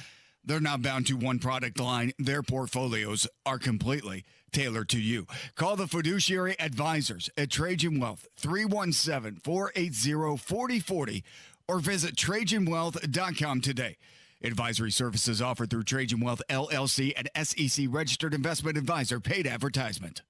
they're not bound to one product line. Their portfolios are completely tailored to you. Call the fiduciary advisors at Trajan Wealth, 317-480-4040, or visit TrajanWealth.com today. Advisory services offered through Trajan Wealth, LLC, an SEC-registered investment advisor. Paid advertisement.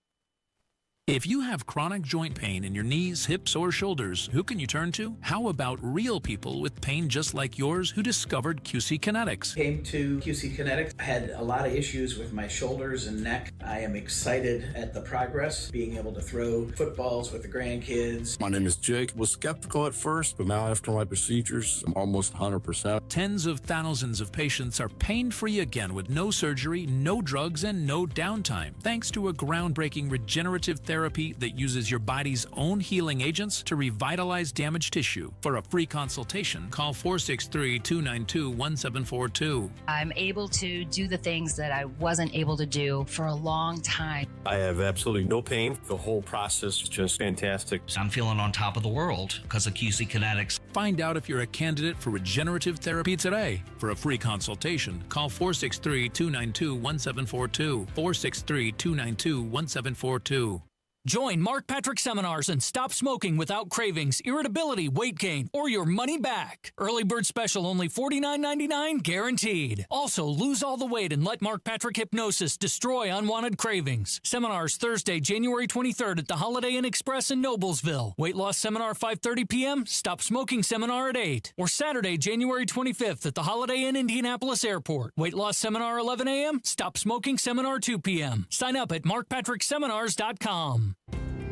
If you have chronic joint pain in your knees, hips, or shoulders, who can you turn to? How about real people with pain just like yours who discovered QC Kinetics? Came to QC Kinetics. I had a lot of issues with my shoulders and neck. I am excited at the progress, being able to throw footballs with the grandkids. My name is Jake. Was skeptical at first, but now after my procedures, I'm almost 100%. Tens of thousands of patients are pain-free again with no surgery, no drugs, and no downtime, thanks to a groundbreaking regenerative therapy that uses your body's own healing agents to revitalize damaged tissue. For a free consultation, call 463-292-1742. I'm able to do the things that I wasn't able to do for a long time. I have absolutely no pain. The whole process is just fantastic. I'm feeling on top of the world because of QC Kinetics. Find out if you're a candidate for regenerative therapy today. For a free consultation, call 463-292-1742. 463-292-1742. Join Mark Patrick seminars and stop smoking without cravings, irritability, weight gain, or your money back. Early bird special only $49.99 guaranteed. Also, lose all the weight and let Mark Patrick hypnosis destroy unwanted cravings. Seminars Thursday, January 23rd at the Holiday Inn Express in Noblesville. Weight loss seminar 5:30 p.m., stop smoking seminar at 8. Or Saturday, January 25th at the Holiday Inn Indianapolis Airport. Weight loss seminar 11 a.m., stop smoking seminar 2 p.m. Sign up at markpatrickseminars.com.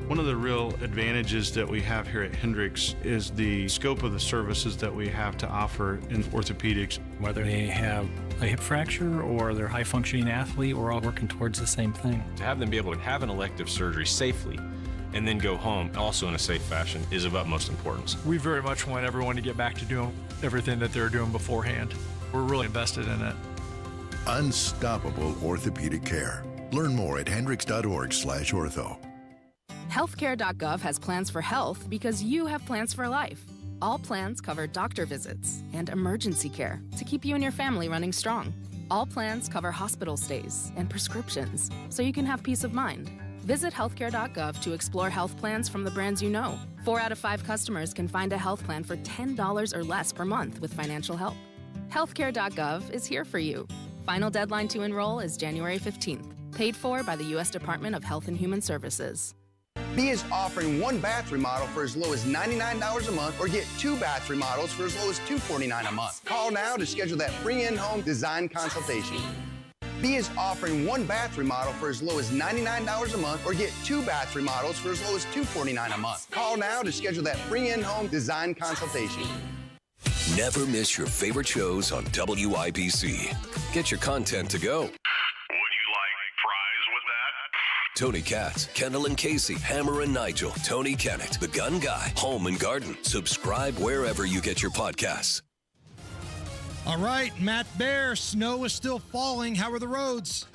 One of the real advantages that we have here at Hendricks is the scope of the services that we have to offer in orthopedics. Whether they have a hip fracture or they're a high-functioning athlete, we're all working towards the same thing. To have them be able to have an elective surgery safely and then go home also in a safe fashion is of utmost importance. We very much want everyone to get back to doing everything that they were doing beforehand. We're really invested in it. Unstoppable orthopedic care. Learn more at hendricks.org/ortho. Healthcare.gov has plans for health because you have plans for life. All plans cover doctor visits and emergency care to keep you and your family running strong. All plans cover hospital stays and prescriptions so you can have peace of mind. Visit healthcare.gov to explore health plans from the brands you know. 4 out of 5 customers can find a health plan for $10 or less per month with financial help. Healthcare.gov is here for you. Final deadline to enroll is January 15th. Paid for by the U.S. Department of Health and Human Services. B is offering 1 bath remodel for as low as $99 a month, or get 2 bath remodels for as low as $249 a month. Call now to schedule that free in-home design consultation. B is offering 1 bath remodel for as low as $99 a month, or get 2 bath remodels for as low as $249 a month. Call now to schedule that free in-home design consultation. Never miss your favorite shows on WIBC. Get your content to go. Tony Katz, Kendall and Casey, Hammer and Nigel, Tony Kennett, The Gun Guy, Home and Garden. Subscribe wherever you get your podcasts. All right, Matt Bear, snow is still falling. How are the roads?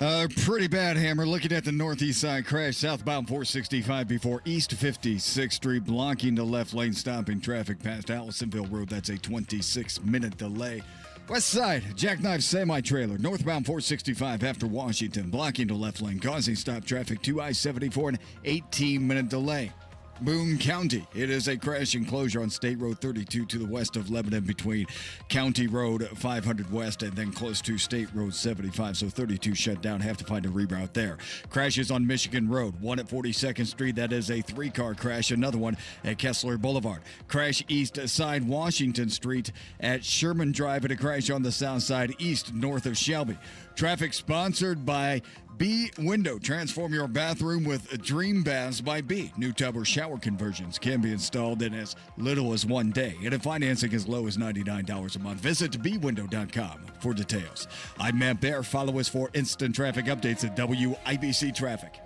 Pretty bad, Hammer. Looking at the northeast side crash, southbound 465 before East 56th Street, blocking the left lane, stopping traffic past Allisonville Road. That's a 26-minute delay. West side, jackknife semi-trailer, northbound 465 after Washington, blocking the left lane, causing stop traffic to I-74, an 18-minute delay. Boone County, it is a crash enclosure on State Road 32 to the west of Lebanon between County Road 500 West and then close to State Road 75. So 32 shut down. Have to find a reroute there. Crashes on Michigan Road, one at 42nd Street. That is a 3-car crash. Another one at Kessler Boulevard. Crash east side Washington Street at Sherman Drive, and a crash on the south side east north of Shelby. Traffic sponsored by B Window. Transform your bathroom with Dream Baths by B. New tub or shower conversions can be installed in as little as 1 day, and if financing as low as $99 a month. Visit bwindow.com for details. I'm Matt Bear. Follow us for instant traffic updates at WIBC Traffic.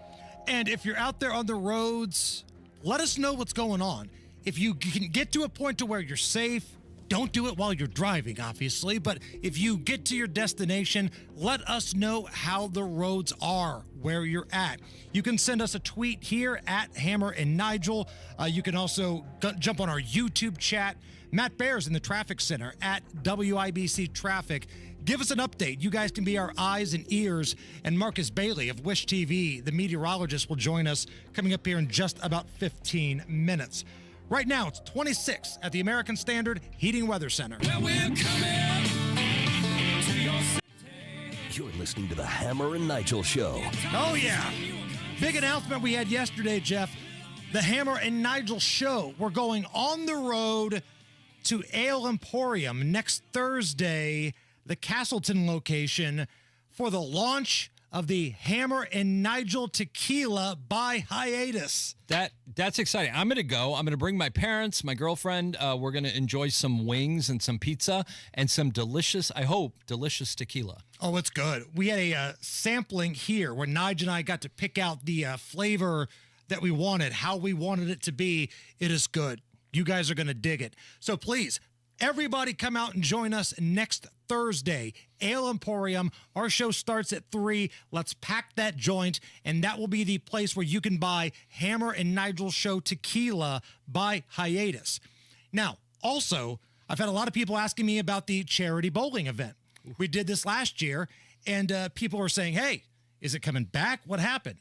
And if you're out there on the roads, let us know what's going on. If you can get to a point to where you're safe, don't do it while you're driving, obviously, but if you get to your destination, let us know how the roads are, where you're at. You can send us a tweet here at Hammer and Nigel. You can also jump on our YouTube chat. Matt Bear's in the traffic center at WIBC Traffic. Give us an update. You guys can be our eyes and ears. And Marcus Bailey of Wish TV, the meteorologist, will join us coming up here in just about 15 minutes. Right now, it's 26 at the American Standard Heating Weather Center. Well, you're listening to the Hammer and Nigel Show. Oh, yeah. Big announcement we had yesterday, Jeff. The Hammer and Nigel Show. We're going on the road to Ale Emporium next Thursday, the Castleton location, for the launch of the Hammer and Nigel Tequila by Hiatus. That's exciting. I'm going to go. I'm going to bring my parents, my girlfriend. We're going to enjoy some wings and some pizza and some delicious, I hope, delicious tequila. Oh, it's good. We had a sampling here where Nigel and I got to pick out the flavor that we wanted, how we wanted it to be. It is good. You guys are going to dig it. So please, everybody come out and join us next Thursday, Ale Emporium. Our show starts at 3. Let's pack that joint, and that will be the place where you can buy Hammer and Nigel Show Tequila by Hiatus. Now, also, I've had a lot of people asking me about the charity bowling event. We did this last year, and people were saying, hey, is it coming back? What happened?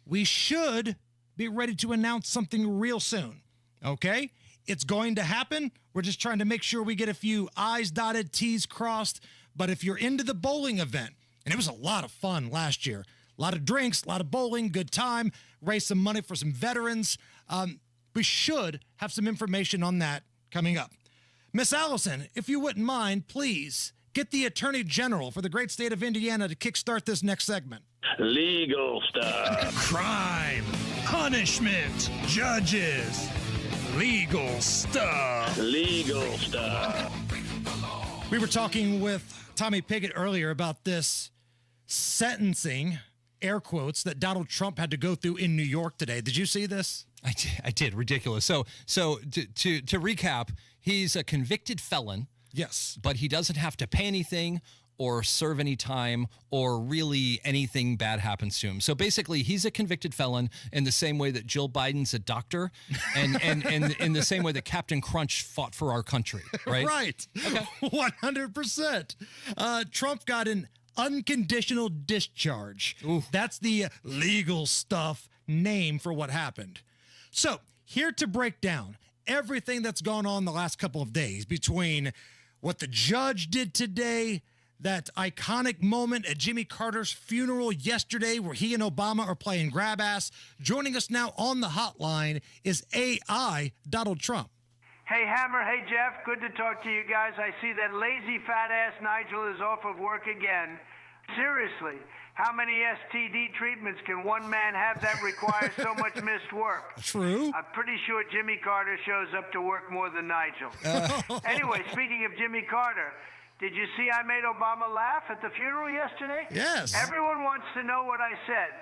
We should be ready to announce something real soon, okay? It's going to happen. We're just trying to make sure we get a few I's dotted, T's crossed. But if you're into the bowling event, and it was a lot of fun last year, a lot of drinks, a lot of bowling, good time, raise some money for some veterans. We should have some information on that coming up. Miss Allison, if you wouldn't mind, please get the Attorney General for the great state of Indiana to kickstart this next segment. Legal stuff. Crime, punishment, judges. Legal stuff. Legal stuff. We were talking with Tommy Pickett earlier about this sentencing, air quotes, that Donald Trump had to go through in New York today. Did you see this? I did. Ridiculous. So to recap, he's a convicted felon. Yes. But he doesn't have to pay anything or serve any time or really anything bad happens to him. So basically, he's a convicted felon in the same way that Jill Biden's a doctor and in the same way that Captain Crunch fought for our country, right? Right. Okay. 100%. Trump got an unconditional discharge. Ooh. That's the legal stuff name for what happened. So here to break down everything that's gone on the last couple of days between what the judge did today, that iconic moment at Jimmy Carter's funeral yesterday where he and Obama are playing grab ass. Joining us now on the hotline is AI Donald Trump. Hey, Hammer. Hey, Jeff. Good to talk to you guys. I see that lazy fat ass Nigel is off of work again. Seriously, how many STD treatments can one man have that requires so much missed work? True. I'm pretty sure Jimmy Carter shows up to work more than Nigel. Anyway, speaking of Jimmy Carter, did you see I made Obama laugh at the funeral yesterday? Yes. Everyone wants to know what I said.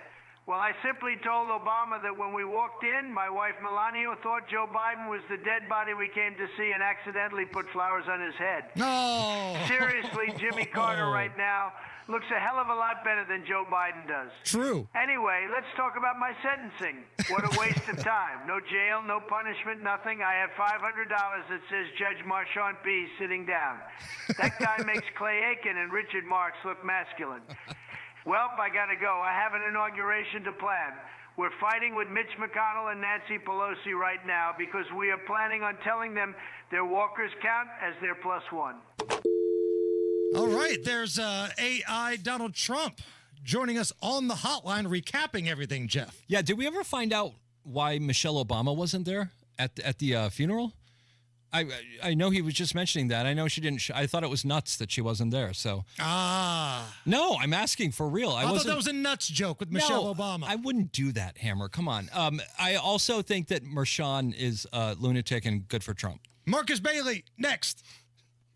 Well, I simply told Obama that when we walked in, my wife Melania thought Joe Biden was the dead body we came to see and accidentally put flowers on his head. No! Seriously, Jimmy Carter right now looks a hell of a lot better than Joe Biden does. True. Anyway, let's talk about my sentencing. What a waste of time. No jail, no punishment, nothing. I have $500 that says Judge Marshawn P. sitting down. That guy makes Clay Aiken and Richard Marx look masculine. Well, I gotta go. I have an inauguration to plan. We're fighting with Mitch McConnell and Nancy Pelosi right now because we are planning on telling them their walkers count as their +1. All right, there's AI Donald Trump joining us on the hotline, recapping everything, Jeff. Yeah, did we ever find out why Michelle Obama wasn't there at the funeral? I know he was just mentioning that. I know she didn't. I thought it was nuts that she wasn't there. So no, I'm asking for real. I thought that was a nuts joke with Michelle Obama. I wouldn't do that, Hammer. Come on. I also think that Marshawn is a lunatic and good for Trump. Marcus Bailey next.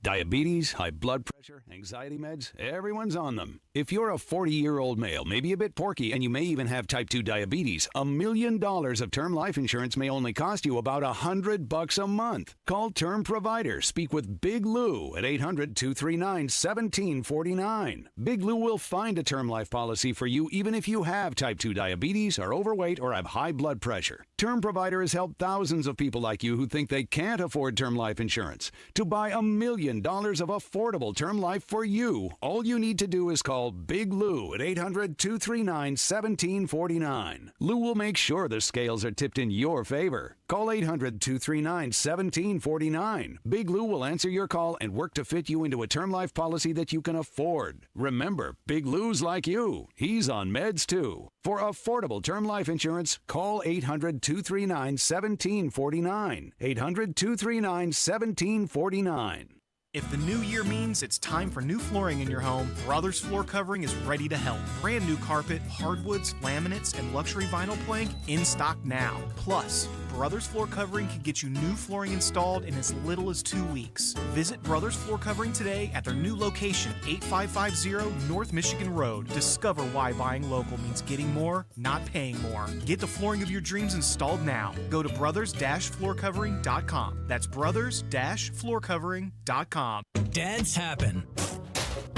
Diabetes, high blood pressure, anxiety meds, everyone's on them. If you're a 40-year-old male, maybe a bit porky, and you may even have type 2 diabetes, $1 million of term life insurance may only cost you about $100 a month. Call Term Provider. Speak with Big Lou at 800-239-1749. Big Lou will find a term life policy for you even if you have type 2 diabetes, are overweight, or have high blood pressure. Term Provider has helped thousands of people like you who think they can't afford term life insurance to buy $1 million of affordable term life for you. All you need to do is call Big Lou at 800-239-1749. Lou will make sure the scales are tipped in your favor. Call 800-239-1749. Big Lou will answer your call and work to fit you into a term life policy that you can afford. Remember, Big Lou's like you. He's on meds too. For affordable term life insurance, call 800-239-1749. 800-239-1749. If the new year means it's time for new flooring in your home, Brothers Floor Covering is ready to help. Brand new carpet, hardwoods, laminates, and luxury vinyl plank in stock now. Plus, Brothers Floor Covering can get you new flooring installed in as little as 2 weeks. Visit Brothers Floor Covering today at their new location, 8550 North Michigan Road. Discover why buying local means getting more, not paying more. Get the flooring of your dreams installed now. Go to brothers-floorcovering.com. That's brothers-floorcovering.com. Dads happen.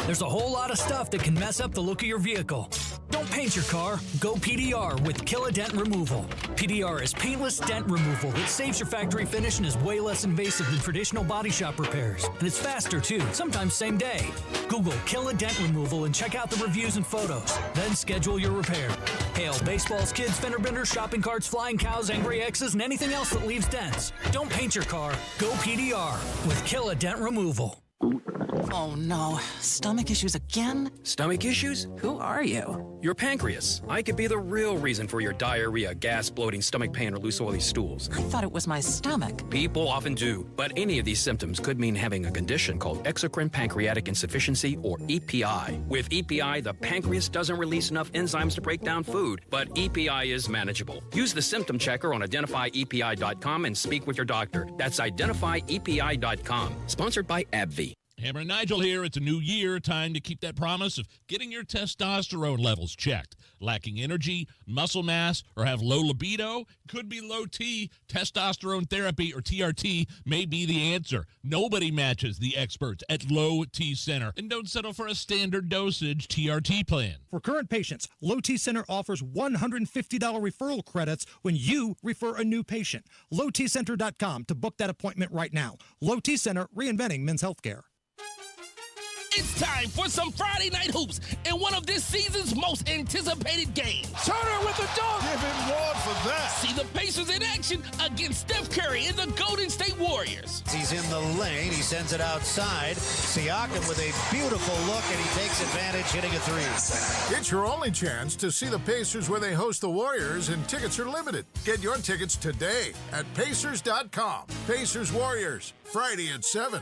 There's a whole lot of stuff that can mess up the look of your vehicle. Don't paint your car. Go PDR with Kill a Dent Removal. PDR is paintless dent removal that saves your factory finish and is way less invasive than traditional body shop repairs. And it's faster too, sometimes same day. Google Kill a Dent Removal and check out the reviews and photos. Then schedule your repair. Hail baseballs, kids, fender benders, shopping carts, flying cows, angry X's, and anything else that leaves dents. Don't paint your car. Go PDR with Kill a Dent Removal. Oh no, stomach issues again? Stomach issues? Who are you? Your pancreas. I could be the real reason for your diarrhea, gas, bloating, stomach pain, or loose oily stools. I thought it was my stomach. People often do, but any of these symptoms could mean having a condition called exocrine pancreatic insufficiency, or EPI. With EPI, the pancreas doesn't release enough enzymes to break down food, but EPI is manageable. Use the symptom checker on identifyepi.com and speak with your doctor. That's identifyepi.com. Sponsored by AbbVie. Hammer and Nigel here. It's a new year. Time to keep that promise of getting your testosterone levels checked. Lacking energy, muscle mass, or have low libido? Could be low T. Testosterone therapy, or TRT, may be the answer. Nobody matches the experts at Low T Center. And don't settle for a standard dosage TRT plan. For current patients, Low T Center offers $150 referral credits when you refer a new patient. LowTCenter.com to book that appointment right now. Low T Center, reinventing men's healthcare. It's time for some Friday night hoops in one of this season's most anticipated games. Turner with the dunk. Give him one for that. See the Pacers in action against Steph Curry and the Golden State Warriors. He's in the lane. He sends it outside. Siakam with a beautiful look, and he takes advantage, hitting a three. It's your only chance to see the Pacers where they host the Warriors, and tickets are limited. Get your tickets today at Pacers.com. Pacers Warriors, Friday at 7.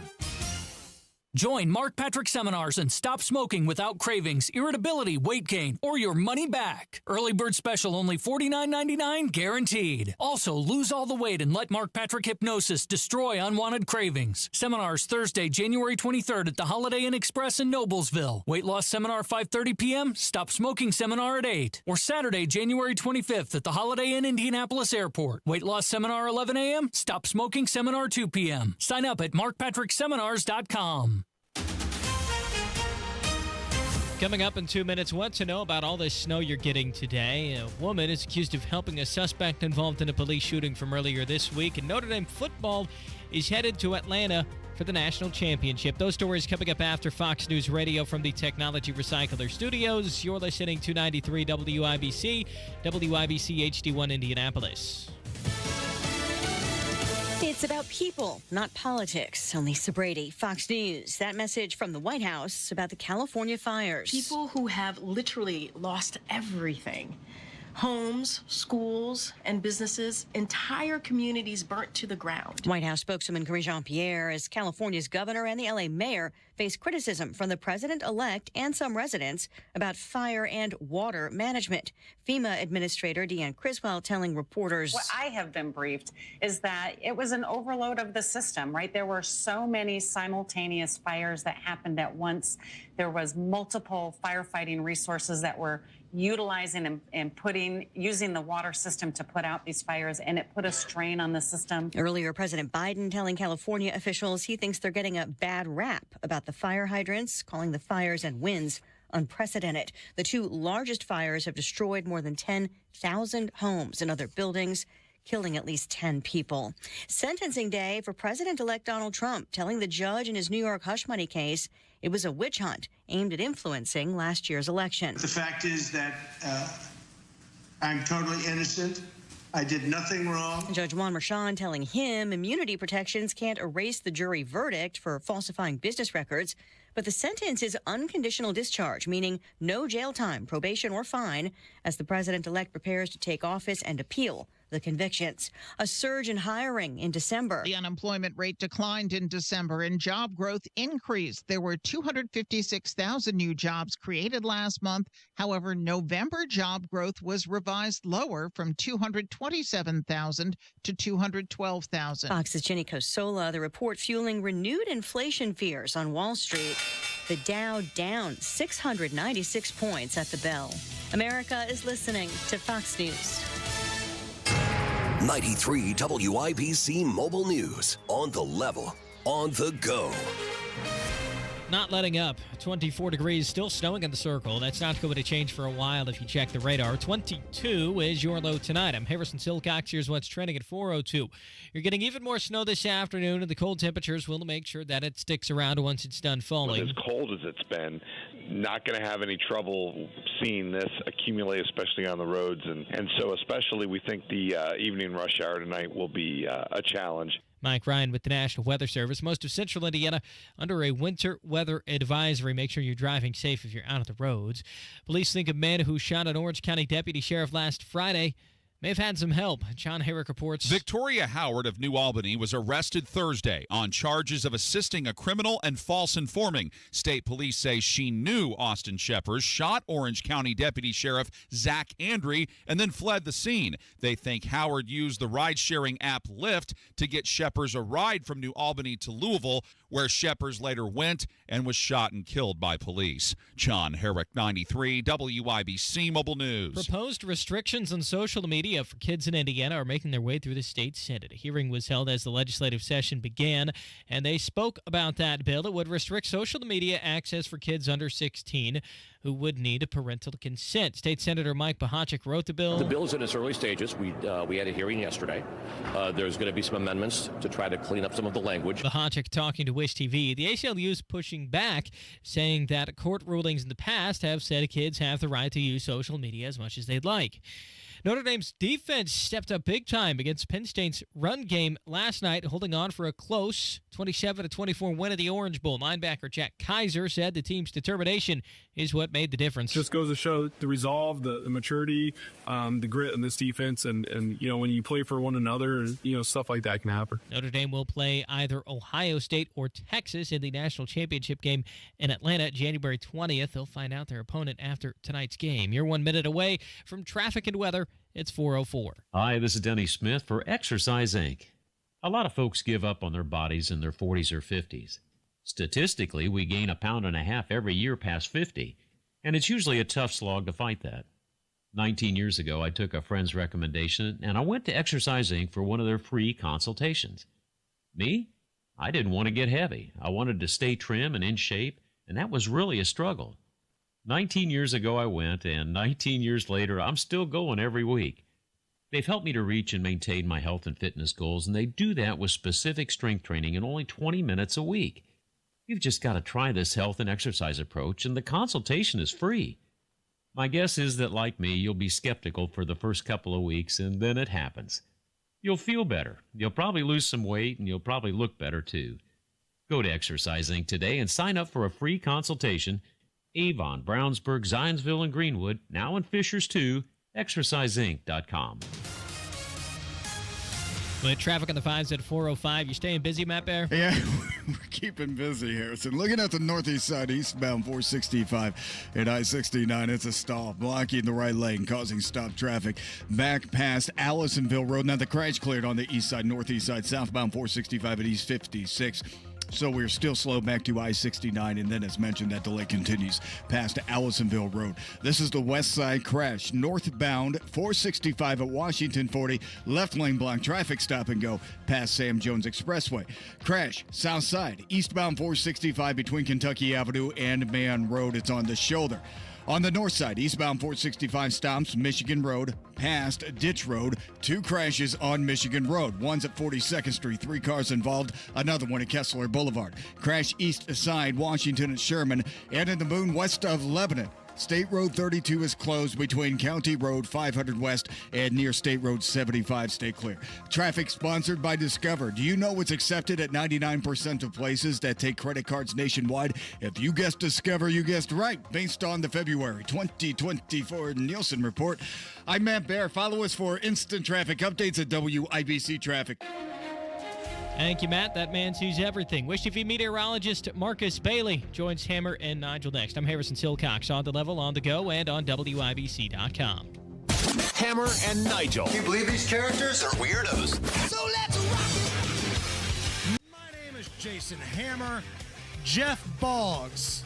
Join Mark Patrick Seminars and stop smoking without cravings, irritability, weight gain, or your money back. Early bird special only $49.99 guaranteed. Also, lose all the weight and let Mark Patrick Hypnosis destroy unwanted cravings. Seminars Thursday, January 23rd at the Holiday Inn Express in Noblesville. Weight loss seminar 5:30 p.m., stop smoking seminar at 8. Or Saturday, January 25th at the Holiday Inn Indianapolis Airport. Weight loss seminar 11 a.m., stop smoking seminar 2 p.m. Sign up at markpatrickseminars.com. Coming up in 2 minutes, what to know about all this snow you're getting today. A woman is accused of helping a suspect involved in a police shooting from earlier this week. And Notre Dame football is headed to Atlanta for the national championship. Those stories coming up after Fox News Radio from the Technology Recycler Studios. You're listening to 93 WIBC, WIBC HD1 Indianapolis. It's about people, not politics. I'm Lisa Brady, Fox News. That message from the White House about the California fires. People who have literally lost everything. Homes, schools, and businesses, entire communities burnt to the ground. White House spokeswoman Karine Jean-Pierre, as California's governor and the LA mayor face criticism from the president-elect and some residents about fire and water management. FEMA Administrator Deanne Criswell telling reporters, what I have been briefed is that it was an overload of the system, right? There were so many simultaneous fires that happened at once. There was multiple firefighting resources that were utilizing and using the water system to put out these fires, and it put a strain on the system. Earlier, President Biden telling California officials he thinks they're getting a bad rap about the fire hydrants, calling the fires and winds unprecedented. The two largest fires have destroyed more than 10,000 homes and other buildings, killing at least 10 people. Sentencing day for President-elect Donald Trump, telling the judge in his New York hush money case it was a witch hunt aimed at influencing last year's election. The fact is that I'm totally innocent. I did nothing wrong. Judge Juan Merchan telling him immunity protections can't erase the jury verdict for falsifying business records, but the sentence is unconditional discharge, meaning no jail time, probation, or fine, as the president-elect prepares to take office and appeal the convictions. A surge in hiring in December. The unemployment rate declined in December and job growth increased. There were 256,000 new jobs created last month. However, November job growth was revised lower from 227,000 to 212,000. Fox's Jenny Cosola, the report fueling renewed inflation fears on Wall Street. The Dow down 696 points at the bell. America is listening to Fox News. 93 WIBC Mobile News. On the level, on the go. Not letting up. 24 degrees, still snowing in the circle. That's not going to change for a while if you check the radar. 22 is your low tonight. I'm Harrison Silcox. Here's what's trending at 4:02. You're getting even more snow this afternoon, and the cold temperatures will make sure that it sticks around once it's done falling. As cold as it's been, not going to have any trouble seeing this accumulate, especially on the roads. And so especially we think the evening rush hour tonight will be a challenge. Mike Ryan with the National Weather Service. Most of central Indiana under a winter weather advisory. Make sure you're driving safe if you're out on the roads. Police think a man who shot an Orange County deputy sheriff last Friday may have had some help. John Herrick reports. Victoria Howard of New Albany was arrested Thursday on charges of assisting a criminal and false informing. State police say she knew Austin Sheppers shot Orange County Deputy Sheriff Zach Andre and then fled the scene. They think Howard used the ride-sharing app Lyft to get Sheppers a ride from New Albany to Louisville, where Sheppers later went and was shot and killed by police. John Herrick, 93 WIBC Mobile News. Proposed restrictions on social media for kids in Indiana are making their way through the state Senate. A hearing was held as the legislative session began, and they spoke about that bill. It would restrict social media access for kids under 16 who would need parental consent. State Senator Mike Bahachik wrote the bill. The bill is in its early stages. We had a hearing yesterday. There's going to be some amendments to try to clean up some of the language. Bahachik talking to Wish TV. The ACLU is pushing back, saying that court rulings in the past have said kids have the right to use social media as much as they'd like. Notre Dame's defense stepped up big time against Penn State's run game last night, holding on for a close 27-24 win at the Orange Bowl. Linebacker Jack Kaiser said the team's determination is what made the difference. Just goes to show the resolve, the maturity, the grit in this defense, and when you play for one another, stuff like that can happen. Notre Dame will play either Ohio State or Texas in the national championship game in Atlanta January 20th. They'll find out their opponent after tonight's game. You're 1 minute away from traffic and weather. It's 4:04. Hi, this is Denny Smith for Exercise Inc. A lot of folks give up on their bodies in their 40s or 50s. Statistically, we gain 1.5 pounds every year past 50, and it's usually a tough slog to fight that. 19 years ago, I took a friend's recommendation, and I went to Exercise Inc. for one of their free consultations. Me? I didn't want to get heavy. I wanted to stay trim and in shape, and that was really a struggle. 19 years ago I went, and 19 years later I'm still going every week. They've helped me to reach and maintain my health and fitness goals, and they do that with specific strength training in only 20 minutes a week. You've just got to try this health and exercise approach, and the consultation is free. My guess is that, like me, you'll be skeptical for the first couple of weeks, and then it happens. You'll feel better. You'll probably lose some weight, and you'll probably look better, too. Go to Exercise Inc. today and sign up for a free consultation. Avon, Brownsburg, Zionsville, and Greenwood, now in Fishers, too. ExerciseInc.com. With traffic on the 5s at 4:05, you staying busy, Matt Bear? Yeah, we're keeping busy, Harrison. Looking at the northeast side, eastbound 465 at I-69, it's a stall, blocking the right lane, causing stop traffic back past Allisonville Road. Now the crash cleared on the east side, northeast side, southbound 465 at East 56. So we're still slow back to I-69, and then as mentioned, that delay continues past Allisonville Road. This is the west side crash. Northbound 465 at Washington 40, left lane block, traffic stop and go past Sam Jones Expressway. Crash, south side, eastbound 465 between Kentucky Avenue and Man Road. It's on the shoulder. On the north side, eastbound 465 stops Michigan Road past Ditch Road. 2 crashes on Michigan Road. One's at 42nd Street. 3 cars involved. Another one at Kessler Boulevard. Crash east side, Washington and Sherman. And in the Moon west of Lebanon. State Road 32 is closed between County Road 500 West and near State Road 75. Stay clear. Traffic sponsored by Discover. Do you know what's accepted at 99% of places that take credit cards nationwide? If you guessed Discover, you guessed right, based on the February 2024 Nielsen report. I'm Matt Bear. Follow us for instant traffic updates at WIBC Traffic. Thank you, Matt. That man sees everything. Wish TV meteorologist Marcus Bailey joins Hammer and Nigel next. I'm Harrison Silcox, on the level, on the go, and on WIBC.com. Hammer and Nigel. Can you believe these characters are weirdos? So let's rock! My name is Jason Hammer. Jeff Boggs,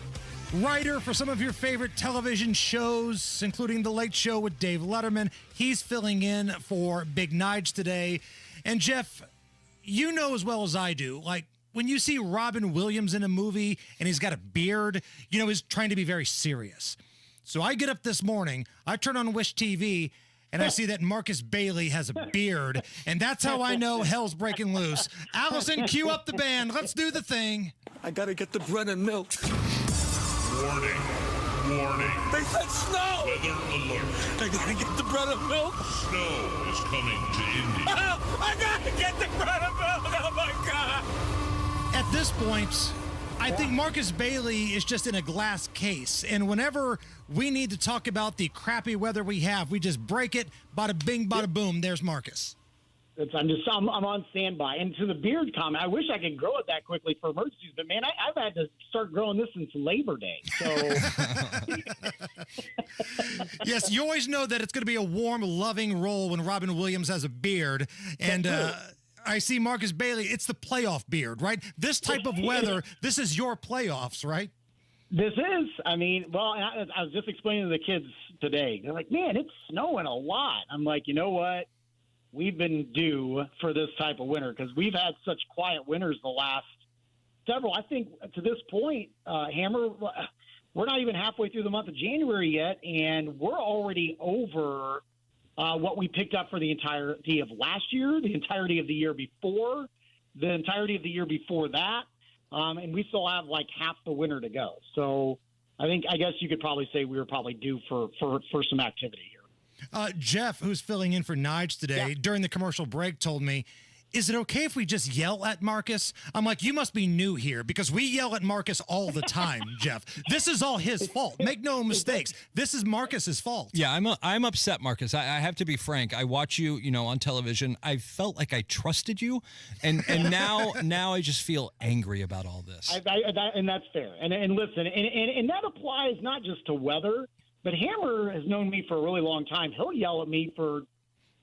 writer for some of your favorite television shows, including The Late Show with Dave Letterman. He's filling in for Big Nige today. And Jeff, you know as well as I do, like when you see Robin Williams in a movie and he's got a beard, you know he's trying to be very serious. So I get up this morning, I turn on Wish TV, and I see that Marcus Bailey has a beard, and that's how I know hell's breaking loose. Allison, cue up the band. Let's do the thing. I gotta get the bread and milk. Warning. Warning. They said snow! Weather alert. I gotta get the bread and milk. Snow is coming to Indy. Oh, I gotta get the bread and milk! Oh, my God! At this point, I think Marcus Bailey is just in a glass case. And whenever we need to talk about the crappy weather we have, we just break it, bada bing, bada boom, there's Marcus. I'm on standby. And to the beard comment, I wish I could grow it that quickly for emergencies, but man, I've had to start growing this since Labor Day. So yes, you always know that it's going to be a warm, loving role when Robin Williams has a beard. And I see Marcus Bailey, it's the playoff beard, right? This type of weather, this is your playoffs, right? this is. I mean, well, I was just explaining to the kids today. They're like, man, it's snowing a lot. I'm like, you know what? We've been due for this type of winter because we've had such quiet winters the last several. I think to this point, Hammer, we're not even halfway through the month of January yet, and we're already over what we picked up for the entirety of last year, the entirety of the year before, the entirety of the year before that, and we still have like half the winter to go. So I guess you could probably say we were probably due for some activity here. Jeff, who's filling in for Nige today, during the commercial break told me, is it okay if we just yell at Marcus? I'm like, you must be new here because we yell at Marcus all the time, Jeff. This is all his fault. Make no mistakes. This is Marcus's fault. Yeah, I'm upset, Marcus. I have to be frank. I watch you, on television. I felt like I trusted you, and now I just feel angry about all this. And that's fair. And listen, and that applies not just to weather, but Hammer has known me for a really long time. He'll yell at me for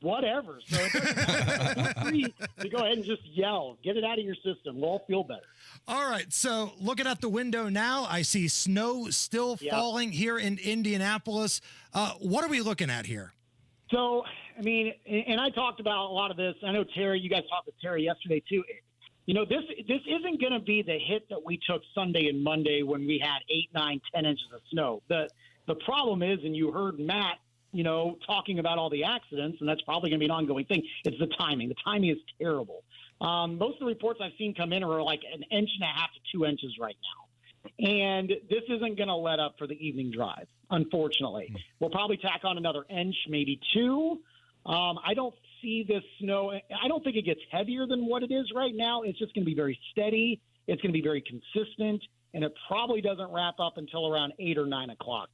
whatever. So it's free to go ahead and just yell. Get it out of your system. We'll all feel better. All right. So looking out the window now, I see snow still falling here in Indianapolis. What are we looking at here? So, I mean, and I talked about a lot of this. I know Terry, you guys talked with Terry yesterday too. This isn't going to be the hit that we took Sunday and Monday when we had 8, 9, 10 inches of snow. The problem is, and you heard Matt, talking about all the accidents, and that's probably going to be an ongoing thing. It's the timing. The timing is terrible. Most of the reports I've seen come in are like 1.5 to 2 inches right now. And this isn't going to let up for the evening drive, unfortunately. We'll probably tack on another inch, maybe 2. I don't see this snow. I don't think it gets heavier than what it is right now. It's just going to be very steady. It's going to be very consistent, and it probably doesn't wrap up until around 8 or 9 o'clock.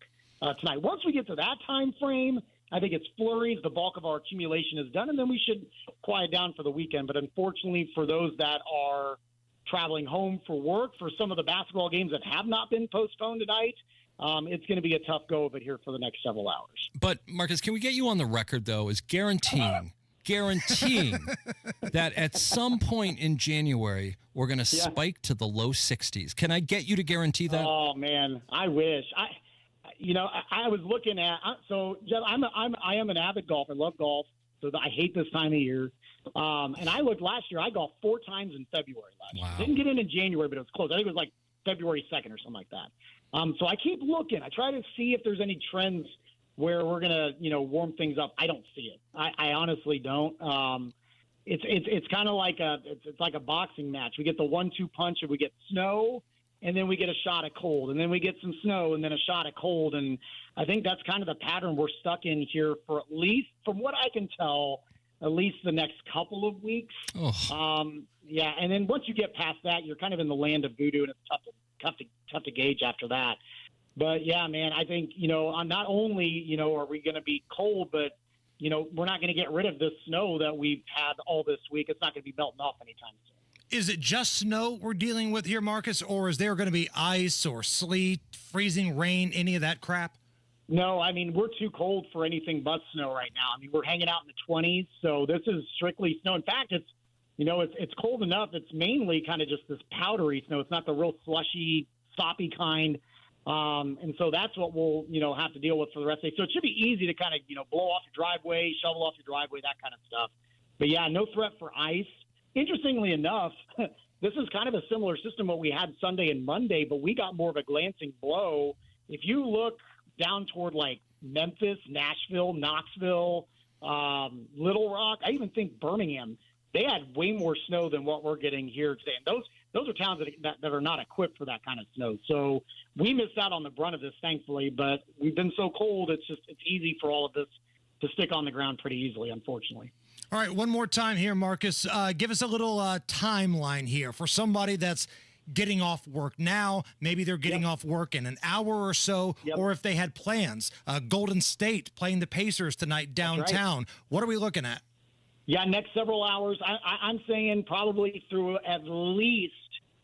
Tonight. Once we get to that time frame, I think it's flurries. The bulk of our accumulation is done, and then we should quiet down for the weekend. But unfortunately, for those that are traveling home for work, for some of the basketball games that have not been postponed tonight, it's going to be a tough go of it here for the next several hours. But, Marcus, can we get you on the record, though, as guaranteeing that at some point in January, we're going to spike to the low 60s? Can I get you to guarantee that? Oh, man, I wish. I was looking at Jeff, I am an avid golfer. I love golf, so I hate this time of year. And I looked last year. I golfed 4 times in February last year. Didn't get in January, but it was close. I think it was like February 2nd or something like that. So I keep looking. I try to see if there's any trends where we're gonna warm things up. I don't see it. I honestly don't. It's kind of like it's like a boxing match. We get the 1-2 punch, and we get snow. And then we get a shot of cold, and then we get some snow, and then a shot of cold. And I think that's kind of the pattern we're stuck in here for at least, from what I can tell, at least the next couple of weeks. Yeah, and then once you get past that, you're kind of in the land of voodoo, and it's tough to gauge after that. But, yeah, man, I think, not only, are we going to be cold, but, we're not going to get rid of this snow that we've had all this week. It's not going to be melting off anytime soon. Is it just snow we're dealing with here, Marcus, or is there going to be ice or sleet, freezing rain, any of that crap? No, I mean, we're too cold for anything but snow right now. I mean, we're hanging out in the 20s, so this is strictly snow. In fact, it's cold enough. It's mainly kind of just this powdery snow. It's not the real slushy, soppy kind. And so that's what we'll, have to deal with for the rest of the day. So it should be easy to kind of, blow off your driveway, shovel off your driveway, that kind of stuff. But, yeah, no threat for ice. Interestingly enough, this is kind of a similar system what we had Sunday and Monday, but we got more of a glancing blow. If you look down toward like Memphis, Nashville, Knoxville, Little Rock, I even think Birmingham, they had way more snow than what we're getting here today. And those are towns that are not equipped for that kind of snow. So we missed out on the brunt of this, thankfully, but we've been so cold, it's easy for all of this to stick on the ground pretty easily, unfortunately. All right, one more time here, Marcus. Give us a little timeline here for somebody that's getting off work now. Maybe they're getting off work in an hour or so, or if they had plans. Golden State playing the Pacers tonight downtown. Right. What are we looking at? Yeah, next several hours. I'm saying probably through at least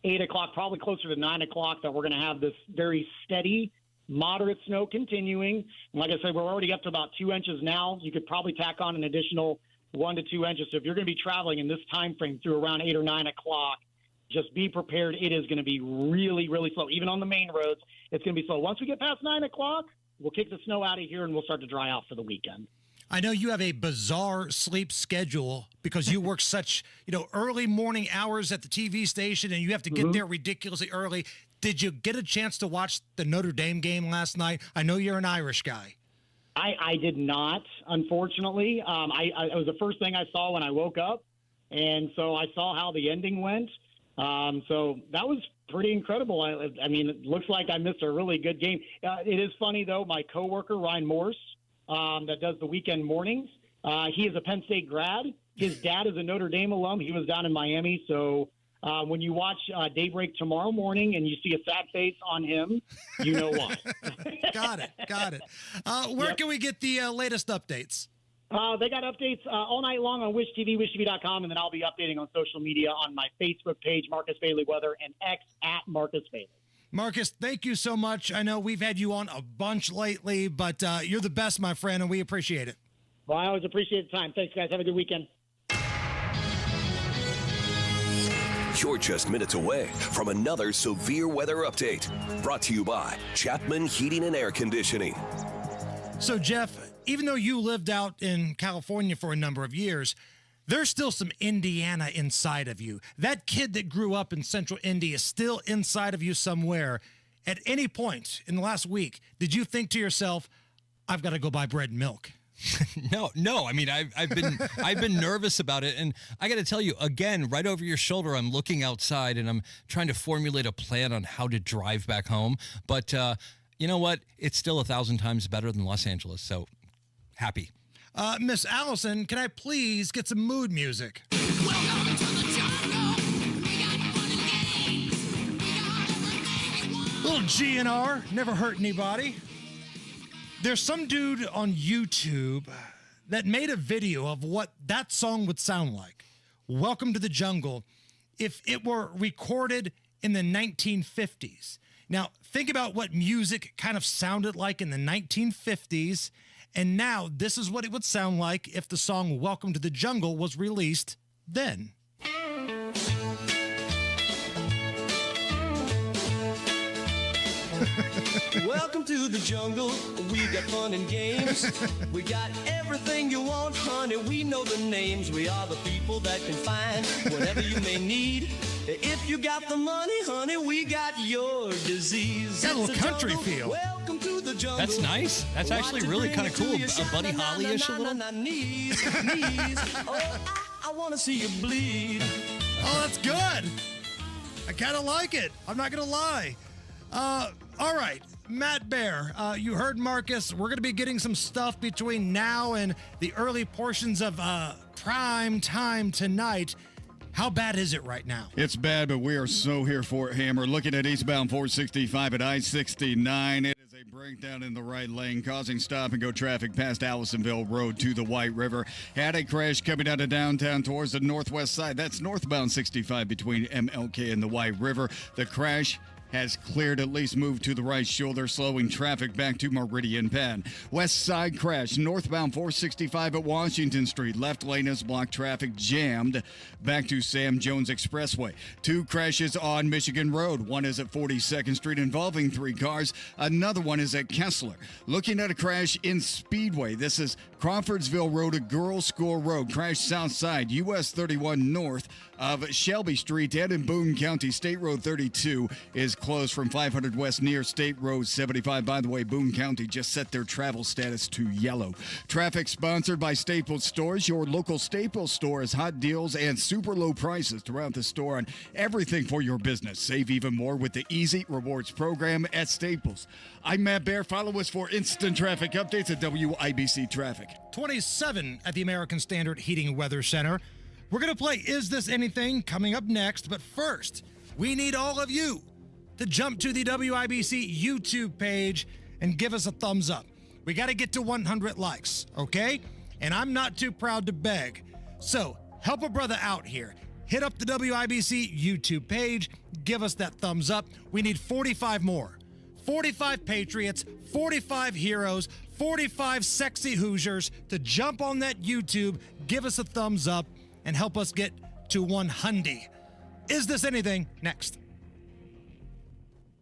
8 o'clock, probably closer to 9 o'clock, that we're going to have this very steady, moderate snow continuing. And like I said, we're already up to about 2 inches now. You could probably tack on an additional 1 to 2 inches. So if you're going to be traveling in this time frame through around 8 or 9 o'clock, just be prepared. It is going to be really, really slow. Even on the main roads, it's going to be slow. Once we get past 9 o'clock, we'll kick the snow out of here and we'll start to dry out for the weekend. I know you have a bizarre sleep schedule because you work such, early morning hours at the TV station and you have to get there ridiculously early. Did you get a chance to watch the Notre Dame game last night? I know you're an Irish guy. I did not, unfortunately. It was the first thing I saw when I woke up, and so I saw how the ending went. So that was pretty incredible. I mean, it looks like I missed a really good game. It is funny, though. My coworker, Ryan Morse, that does the weekend mornings. He is a Penn State grad. His dad is a Notre Dame alum. He was down in Miami. So when you watch Daybreak tomorrow morning and you see a sad face on him, you know why. Got it. Where can we get the latest updates? They got updates all night long on WishTV, WishTV.com, and then I'll be updating on social media on my Facebook page, Marcus Bailey Weather, and X at Marcus Bailey. Marcus, thank you so much. I know we've had you on a bunch lately, but you're the best, my friend, and we appreciate it. Well, I always appreciate the time. Thanks, guys. Have a good weekend. You're just minutes away from another severe weather update. Brought to you by Chapman Heating and Air Conditioning. So, Jeff, even though you lived out in California for a number of years, there's still some Indiana inside of you. That kid that grew up in central Indy is still inside of you somewhere. At any point in the last week, did you think to yourself, I've got to go buy bread and milk? No. I mean, I've been nervous about it, and I got to tell you again, right over your shoulder, I'm looking outside and I'm trying to formulate a plan on how to drive back home. But you know what? It's still 1,000 times better than Los Angeles. So happy. Miss Allison, can I please get some mood music? Welcome to the jungle. We got fun and games. We got everything you want. Little GNR, never hurt anybody. There's some dude on YouTube that made a video of what that song would sound like. Welcome to the Jungle, if it were recorded in the 1950s. Now, think about what music kind of sounded like in the 1950s, and now this is what it would sound like if the song Welcome to the Jungle was released then. Welcome to the jungle. We got fun and games. We got everything you want, honey. We know the names. We are the people that can find whatever you may need. If you got the money, honey, we got your disease. Got a little country feel. Welcome to the jungle. That's nice. That's actually really kind of cool. A Buddy Holly-ish a little. Knees. Oh, I want to see you bleed. Oh, that's good. I kind of like it. I'm not going to lie. All right, Matt Bear, you heard Marcus. We're going to be getting some stuff between now and the early portions of prime time tonight. How bad is it right now? It's bad, but we are so here for it, Hammer. Looking at eastbound 465 at I-69. It is a breakdown in the right lane, causing stop-and-go traffic past Allisonville Road to the White River. Had a crash coming out of downtown towards the northwest side. That's northbound 65 between MLK and the White River. The crash has cleared, at least moved to the right shoulder, slowing traffic back to Meridian Penn. West side crash, northbound 465 at Washington Street. Left lane is blocked, traffic jammed back to Sam Jones Expressway. 2 crashes on Michigan Road. One is at 42nd Street involving 3 cars. Another one is at Kessler. Looking at a crash in Speedway. This is Crawfordsville Road to Girls School Road. Crash south side, US 31 north of Shelby Street, and in Boone County. State Road 32 is closed from 500 west near State Road 75. By the way, Boone County just set their travel status to yellow. Traffic sponsored by Staples Stores. Your local Staples store has hot deals and super low prices throughout the store on everything for your business. Save even more with the Easy Rewards program at Staples. I'm Matt Bear. Follow us for instant traffic updates at WIBC Traffic. 27 at the American Standard Heating Weather Center. We're going to play Is This Anything coming up next, but first, we need all of you to jump to the WIBC YouTube page and give us a thumbs up. We got to get to 100 likes, okay? And I'm not too proud to beg. So help a brother out here. Hit up the WIBC YouTube page, give us that thumbs up. We need 45 more. 45 patriots, 45 heroes, 45 sexy Hoosiers to jump on that YouTube, give us a thumbs up, and help us get to 100. Is This Anything? Next.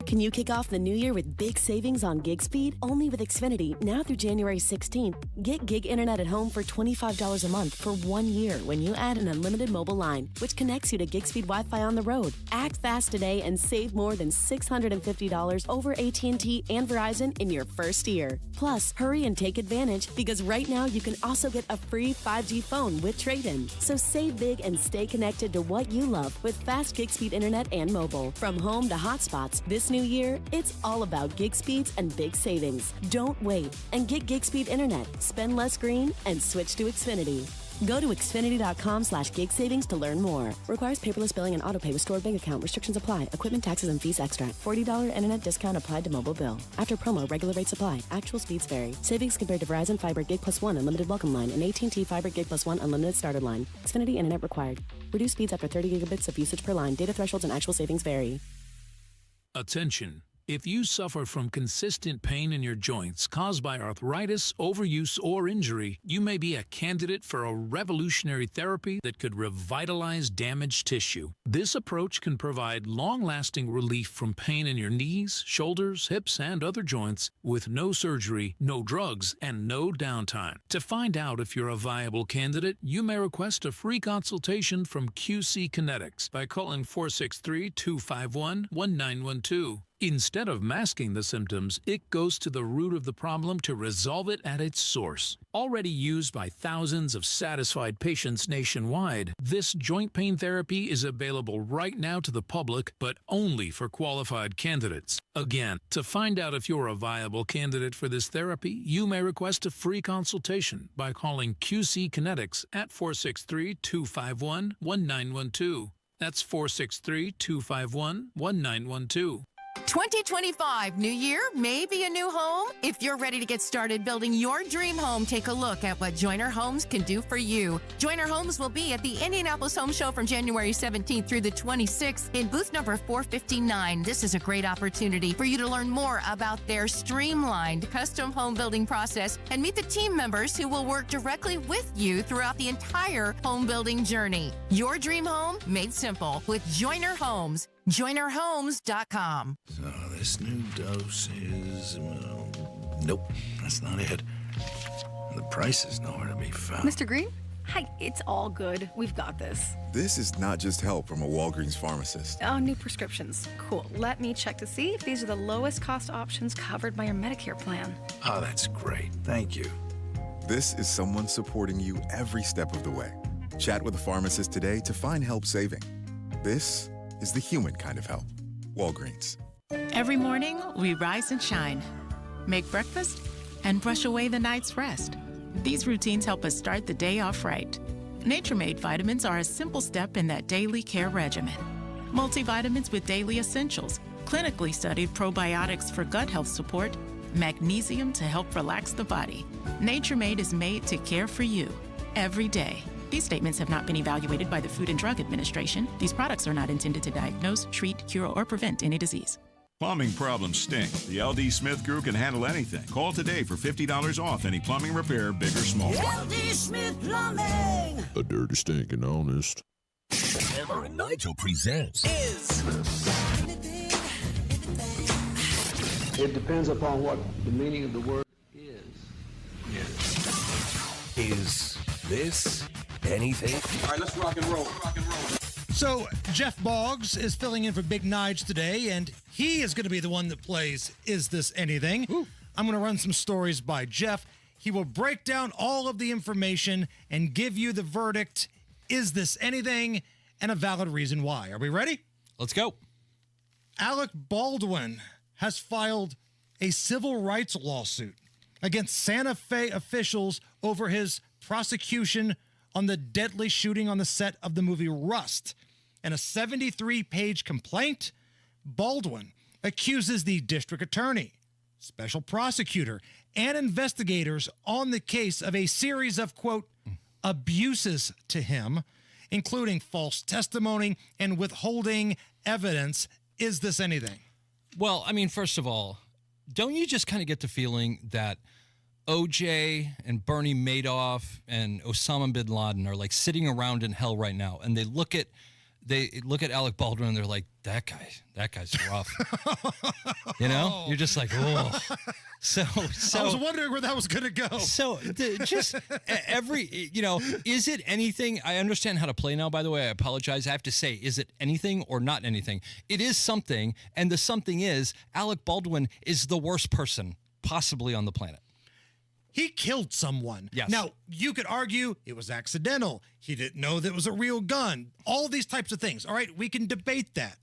Can you kick off the new year with big savings on gig speed? Only with Xfinity, now through January 16th. Get gig internet at home for $25 a month for 1 year when you add an unlimited mobile line, which connects you to gig speed Wi-Fi on the road. Act fast today and save more than $650 over AT&T and Verizon in your first year. Plus, hurry and take advantage because right now you can also get a free 5G phone with trade-in. So save big and stay connected to what you love with fast gig speed internet and mobile. From home to hotspots, this new year, it's all about gig speeds and big savings. Don't wait and get gig speed internet. Spend less green and switch to Xfinity. Go to Xfinity.com/gig savings to learn more. Requires paperless billing and autopay with stored bank account. Restrictions apply. Equipment, taxes, and fees extra. $40 internet discount applied to mobile bill. After promo, regular rates apply. Actual speeds vary. Savings compared to Verizon Fiber Gig Plus 1 Unlimited Welcome Line and AT&T Fiber Gig Plus 1 Unlimited Starter Line. Xfinity internet required. Reduced speeds after 30 gigabits of usage per line. Data thresholds and actual savings vary. Attention. If you suffer from consistent pain in your joints caused by arthritis, overuse, or injury, you may be a candidate for a revolutionary therapy that could revitalize damaged tissue. This approach can provide long-lasting relief from pain in your knees, shoulders, hips, and other joints with no surgery, no drugs, and no downtime. To find out if you're a viable candidate, you may request a free consultation from QC Kinetics by calling 463-251-1912. Instead of masking the symptoms, it goes to the root of the problem to resolve it at its source. Already used by thousands of satisfied patients nationwide, this joint pain therapy is available right now to the public, but only for qualified candidates. Again, to find out if you're a viable candidate for this therapy, you may request a free consultation by calling QC Kinetics at 463-251-1912. That's 463-251-1912. 2025, new year, maybe a new home? If you're ready to get started building your dream home, take a look at what Joyner Homes can do for you. Joyner Homes will be at the Indianapolis Home Show from January 17th through the 26th in booth number 459. This is a great opportunity for you to learn more about their streamlined custom home building process and meet the team members who will work directly with you throughout the entire home building journey. Your dream home made simple with Joyner Homes. JoynerHomes.com. So this new dose is... nope, that's not it. The price is nowhere to be found. Mr. Green? Hi, it's all good. We've got this. This is not just help from a Walgreens pharmacist. Oh, new prescriptions. Cool. Let me check to see if these are the lowest cost options covered by your Medicare plan. Oh, that's great. Thank you. This is someone supporting you every step of the way. Chat with a pharmacist today to find help saving. This is the human kind of help. Walgreens. Every morning, we rise and shine, make breakfast, and brush away the night's rest. These routines help us start the day off right. Nature-Made vitamins are a simple step in that daily care regimen. Multivitamins with daily essentials, clinically studied probiotics for gut health support, magnesium to help relax the body. Nature-Made is made to care for you every day. These statements have not been evaluated by the Food and Drug Administration. These products are not intended to diagnose, treat, cure, or prevent any disease. Plumbing problems stink. The LD Smith Crew can handle anything. Call today for $50 off any plumbing repair, big or small. LD Smith Plumbing. A dirty, stinking honest. Hammer and Nigel presents It depends upon what the meaning of the word is. Is this anything? All right, let's rock and roll. So, Jeff Boggs is filling in for Big Nige today, and he is going to be the one that plays Is This Anything? Ooh. I'm going to run some stories by Jeff. He will break down all of the information and give you the verdict, is this anything, and a valid reason why. Are we ready? Let's go. Alec Baldwin has filed a civil rights lawsuit against Santa Fe officials over his prosecution on the deadly shooting on the set of the movie Rust. In a 73-page complaint, Baldwin accuses the district attorney, special prosecutor, and investigators on the case of a series of, quote, abuses to him, including false testimony and withholding evidence. Is this anything? Well, I mean, first of all, don't you just kind of get the feeling that OJ and Bernie Madoff and Osama bin Laden are like sitting around in hell right now, and they look at Alec Baldwin and they're like, that guy's rough. You know, you're just like, oh. So I was wondering where that was going to go. So just every, is it anything? I understand how to play now, by the way. I apologize. I have to say, is it anything or not anything? It is something, and the something is Alec Baldwin is the worst person possibly on the planet. He killed someone. Yes. Now, you could argue it was accidental. He didn't know that it was a real gun. All these types of things. All right, we can debate that.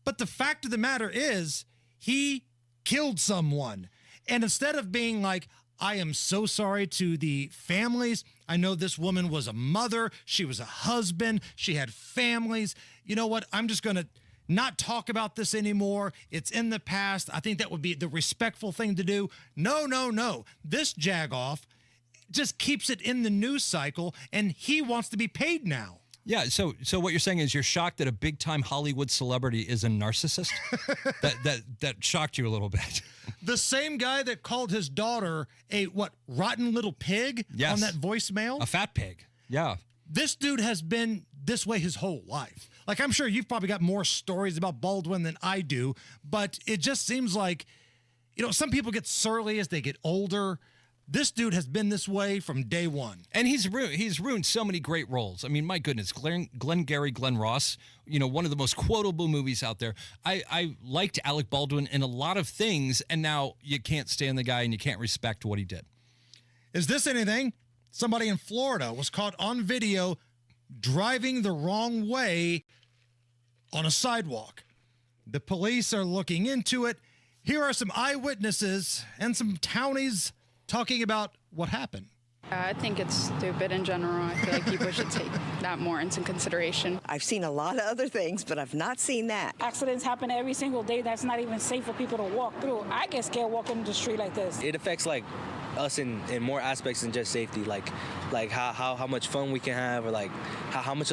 But the fact of the matter is, he killed someone. And instead of being like, I am so sorry to the families. I know this woman was a mother. She was a husband. She had families. You know what? I'm just going to not talk about this anymore. It's in the past. I think that would be the respectful thing to do. No. This jagoff just keeps it in the news cycle, and he wants to be paid now. Yeah, so what you're saying is you're shocked that a big-time Hollywood celebrity is a narcissist? that shocked you a little bit. The same guy that called his daughter a, rotten little pig on that voicemail? A fat pig, yeah. This dude has been this way his whole life. Like, I'm sure you've probably got more stories about Baldwin than I do, but it just seems like, some people get surly as they get older. This dude has been this way from day one. And he's ruined so many great roles. I mean, my goodness, Glenn Ross, one of the most quotable movies out there. I liked Alec Baldwin in a lot of things, and now you can't stand the guy and you can't respect what he did. Is this anything? Somebody in Florida was caught on video driving the wrong way on a sidewalk. The police are looking into it. Here are some eyewitnesses and some townies talking about what happened. I think it's stupid in general. I feel like people should take that more into consideration. I've seen a lot of other things, but I've not seen that. Accidents happen every single day. That's not even safe for people to walk through. I get scared walking the street like this. It affects us in more aspects than just safety, like how much fun we can have, or how much.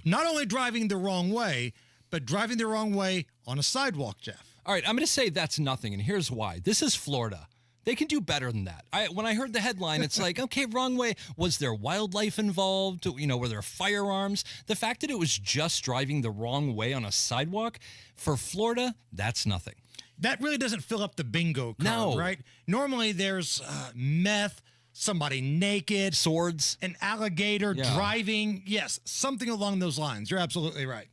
Not only driving the wrong way, but driving the wrong way on a sidewalk, Jeff. All right, I'm going to say that's nothing, and here's why. This is Florida. They can do better than that. When I heard the headline, it's like, okay, wrong way. Was there wildlife involved? Were there firearms? The fact that it was just driving the wrong way on a sidewalk, for Florida, that's nothing. That really doesn't fill up the bingo card, right? Normally there's meth, somebody naked. Swords. An alligator driving. Yes, something along those lines. You're absolutely right.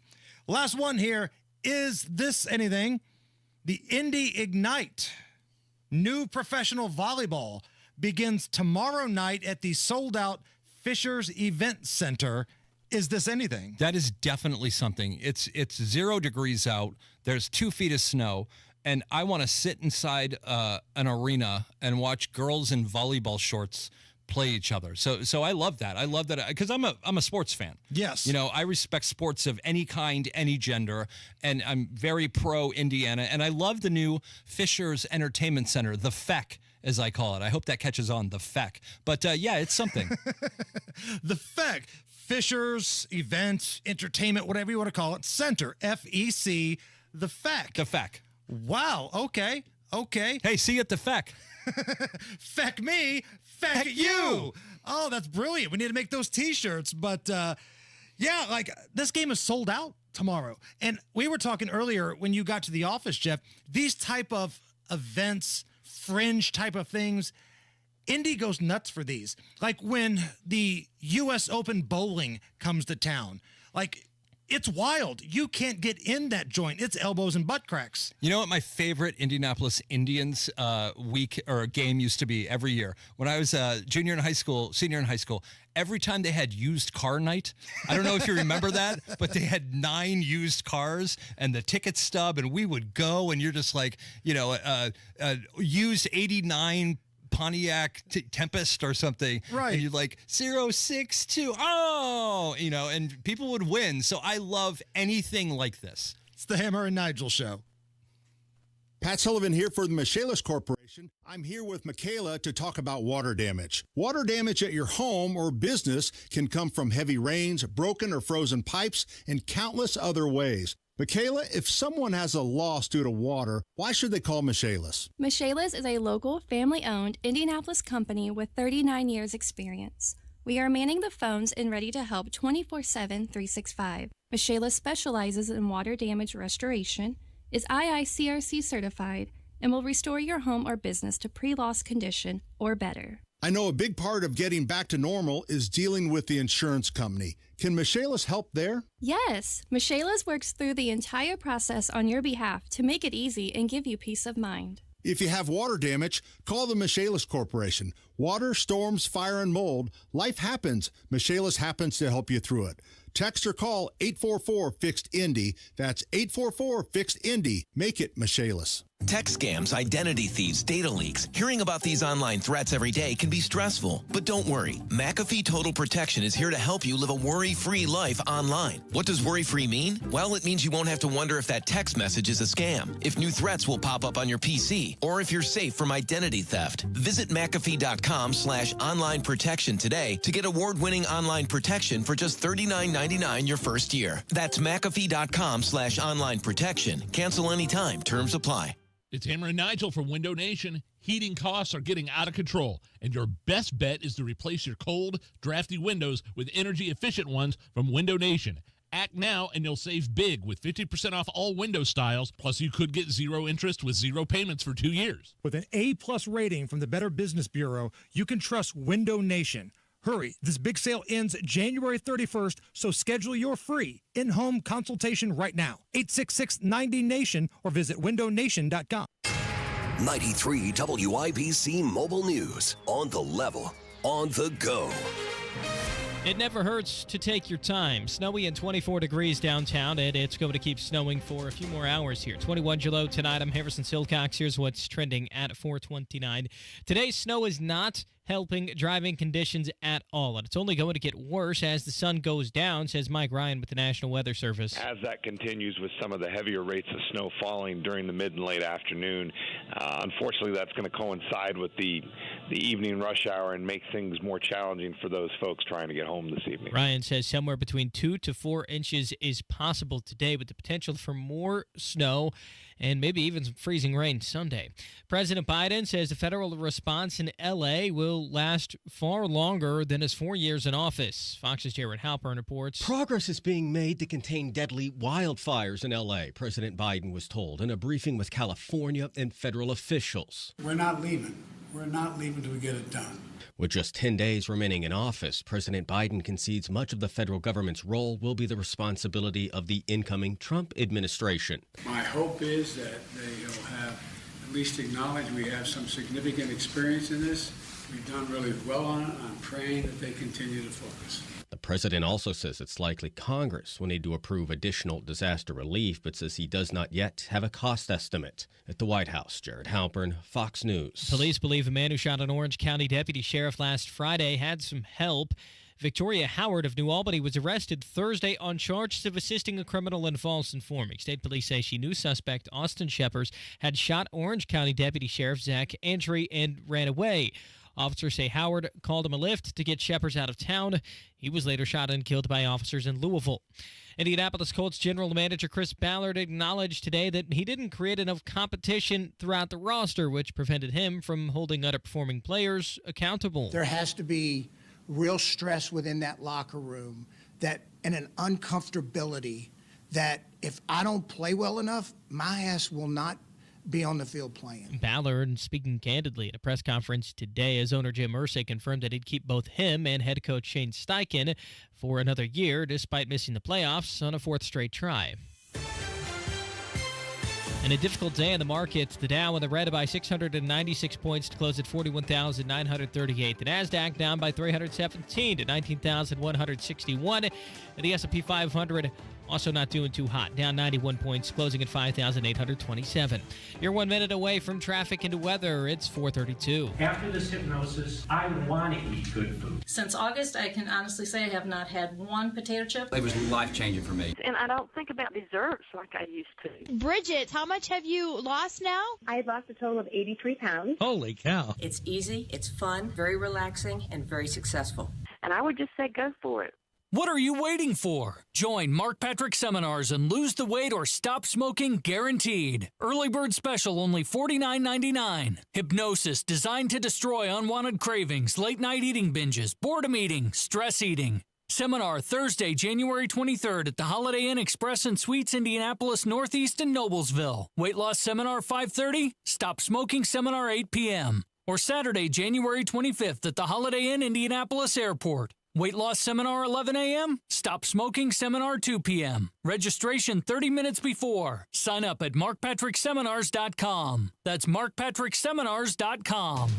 Last one here. Is this anything? The Indy Ignite new professional volleyball begins tomorrow night at the sold-out Fishers Event Center. Is this anything? That is definitely something. It's 0 degrees out. There's 2 feet of snow, and I want to sit inside an arena and watch girls in volleyball shorts play each other. So I love that. I love that because I'm a sports fan. Yes. I respect sports of any kind, any gender, and I'm very pro Indiana. And I love the new Fishers Entertainment Center, the FEC, as I call it. I hope that catches on, the FEC. But yeah, it's something. The FEC, Fishers Event Entertainment, whatever you want to call it, Center, FEC, the FEC. The FEC. Wow. Okay. Hey, see you at the FEC. Feck me, feck you. Oh, that's brilliant. We need to make those T-shirts. But this game is sold out tomorrow. And we were talking earlier when you got to the office, Jeff, these type of events, fringe type of things, Indy goes nuts for these. Like when the U.S. Open bowling comes to town, it's wild. You can't get in that joint. It's elbows and butt cracks. You know what my favorite Indianapolis Indians week or game used to be every year? When I was senior in high school, every time they had used car night, I don't know if you remember that, but they had 9 used cars and the ticket stub, and we would go, and you're just like, used 89 Pontiac Tempest or something, right? And you're like 062, and people would win. So I love anything like this. It's the Hammer and Nigel show. Pat Sullivan here for the Michaelis Corporation. I'm here with Michaela to talk about water damage. Water damage at your home or business can come from heavy rains, broken or frozen pipes, and countless other ways. Michaela, if someone has a loss due to water, why should they call Michaelis? Michaelis is a local, family-owned Indianapolis company with 39 years experience. We are manning the phones and ready to help 24/7, 365. Michaelis specializes in water damage restoration, is IICRC certified, and will restore your home or business to pre-loss condition or better. I know a big part of getting back to normal is dealing with the insurance company. Can Michaelis help there? Yes, Michaelis works through the entire process on your behalf to make it easy and give you peace of mind. If you have water damage, call the Michaelis Corporation. Water, storms, fire, and mold, life happens. Michaelis happens to help you through it. Text or call 844-FIXED-INDY. That's 844-FIXED-INDY. Make it Michaelis. Tech scams, identity thieves, data leaks. Hearing about these online threats every day can be stressful. But don't worry. McAfee Total Protection is here to help you live a worry-free life online. What does worry-free mean? Well, it means you won't have to wonder if that text message is a scam, if new threats will pop up on your PC, or if you're safe from identity theft. Visit McAfee.com/online protection today to get award-winning online protection for just $39.99 your first year. That's McAfee.com/online protection. Cancel anytime. Terms apply. It's Hammer and Nigel from Window Nation. Heating costs are getting out of control, and your best bet is to replace your cold, drafty windows with energy-efficient ones from Window Nation. Act now, and you'll save big with 50% off all window styles, plus you could get zero interest with zero payments for 2 years. With an A+ rating from the Better Business Bureau, you can trust Window Nation. Hurry, this big sale ends January 31st, so schedule your free in-home consultation right now. 866-90-NATION or visit windownation.com. 93 WIBC Mobile News. On the level, on the go. It never hurts to take your time. Snowy and 24 degrees downtown, and it's going to keep snowing for a few more hours here. 21 July tonight. I'm Harrison Silcox. Here's what's trending at 4:29. Today's snow is not helping driving conditions at all, and it's only going to get worse as the sun goes down, says Mike Ryan with the National Weather Service. As that continues with some of the heavier rates of snow falling during the mid and late afternoon, unfortunately that's going to coincide with the evening rush hour and make things more challenging for those folks trying to get home this evening. Ryan says somewhere between 2 to 4 inches is possible today, with the potential for more snow and maybe even some freezing rain Sunday. President Biden says the federal response in L.A. will last far longer than his 4 years in office. Fox's Jared Halpern reports. Progress is being made to contain deadly wildfires in L.A., President Biden was told in a briefing with California and federal officials. We're not leaving. We're not leaving till we get it done. With just 10 days remaining in office, President Biden concedes much of the federal government's role will be the responsibility of the incoming Trump administration. My hope is that they'll have at least acknowledged we have some significant experience in this. We've done really well on it. I'm praying that they continue to focus. The president also says it's likely Congress will need to approve additional disaster relief, but says he does not yet have a cost estimate. At the White House, Jared Halpern, Fox News. Police believe a man who shot an Orange County deputy sheriff last Friday had some help. Victoria Howard of New Albany was arrested Thursday on charges of assisting a criminal and false informing. State police say she knew suspect Austin Sheppers had shot Orange County Deputy Sheriff Zach Entry and ran away. Officers say Howard called him a lift to get Sheppers out of town. He was later shot and killed by officers in Louisville. Indianapolis Colts general manager Chris Ballard acknowledged today that he didn't create enough competition throughout the roster, which prevented him from holding underperforming players accountable. There has to be real stress within that locker room and an uncomfortability that if I don't play well enough, my ass will not be on the field playing. Ballard, speaking candidly at a press conference today, as owner Jim Irsay confirmed that he'd keep both him and head coach Shane Steichen for another year, despite missing the playoffs on a fourth straight try. And a difficult day in the markets. The Dow in the red by 696 points to close at 41,938. The Nasdaq down by 317 to 19,161. And the S&P 500 also not doing too hot, down 91 points, closing at 5,827. You're 1 minute away from traffic and weather. It's 4:32. After this hypnosis, I want to eat good food. Since August, I can honestly say I have not had one potato chip. It was life-changing for me. And I don't think about desserts like I used to. Bridget, how much have you lost now? I lost a total of 83 pounds. Holy cow. It's easy, it's fun, very relaxing, and very successful. And I would just say go for it. What are you waiting for? Join Mark Patrick Seminars and lose the weight or stop smoking guaranteed. Early bird special only $49.99. Hypnosis designed to destroy unwanted cravings, late night eating binges, boredom eating, stress eating. Seminar Thursday, January 23rd at the Holiday Inn Express and Suites, Indianapolis Northeast and Noblesville. Weight loss seminar 5:30, stop smoking seminar 8 p.m. Or Saturday, January 25th at the Holiday Inn Indianapolis Airport. Weight loss seminar 11 a.m., stop smoking seminar 2 p.m. Registration 30 minutes before. Sign up at markpatrickseminars.com. That's markpatrickseminars.com.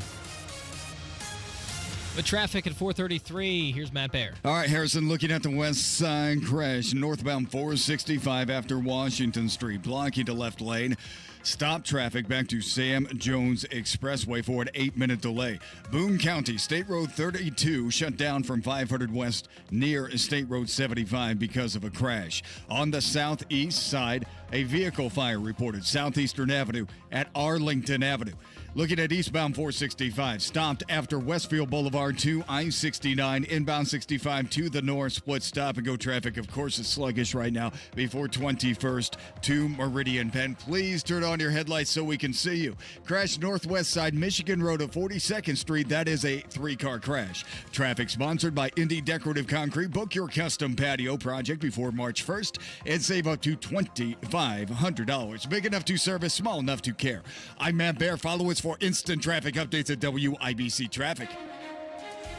With traffic at 433, here's Matt Baer. All right, Harrison, looking at the west side crash, northbound 465 after Washington Street, blocking the left lane. Stop traffic back to Sam Jones Expressway for an 8-minute delay. Boone County, State Road 32 shut down from 500 west near State Road 75 because of a crash. On the southeast side, a vehicle fire reported Southeastern Avenue at Arlington Avenue. Looking at eastbound 465, stopped after Westfield Boulevard to I-69, inbound 65 to the north, split stop and go traffic. Of course, is sluggish right now before 21st to Meridian Penn. Please turn on your headlights so we can see you. Crash northwest side, Michigan Road at 42nd Street. That is a 3-car crash. Traffic sponsored by Indy Decorative Concrete. Book your custom patio project before March 1st and save up to $2,500. Big enough to service, small enough to care. I'm Matt Baer. Follow us for instant traffic updates at WIBC Traffic.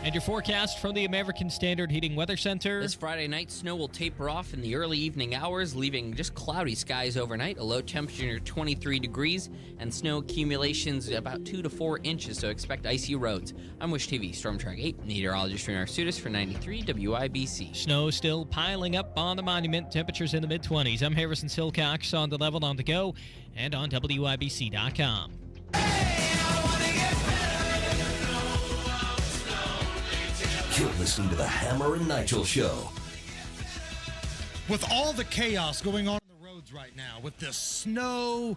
And your forecast from the American Standard Heating Weather Center. This Friday night, snow will taper off in the early evening hours, leaving just cloudy skies overnight, a low temperature near 23 degrees, and snow accumulations about 2 to 4 inches, so expect icy roads. I'm Wish TV Storm Track 8, meteorologist Renar Sutis for 93 WIBC. Snow still piling up on the monument, temperatures in the mid-20s. I'm Harrison Silcox on the level on the go and on WIBC.com. You're listening to the Hammer and Nigel Show. With all the chaos going on the roads right now, with the snow,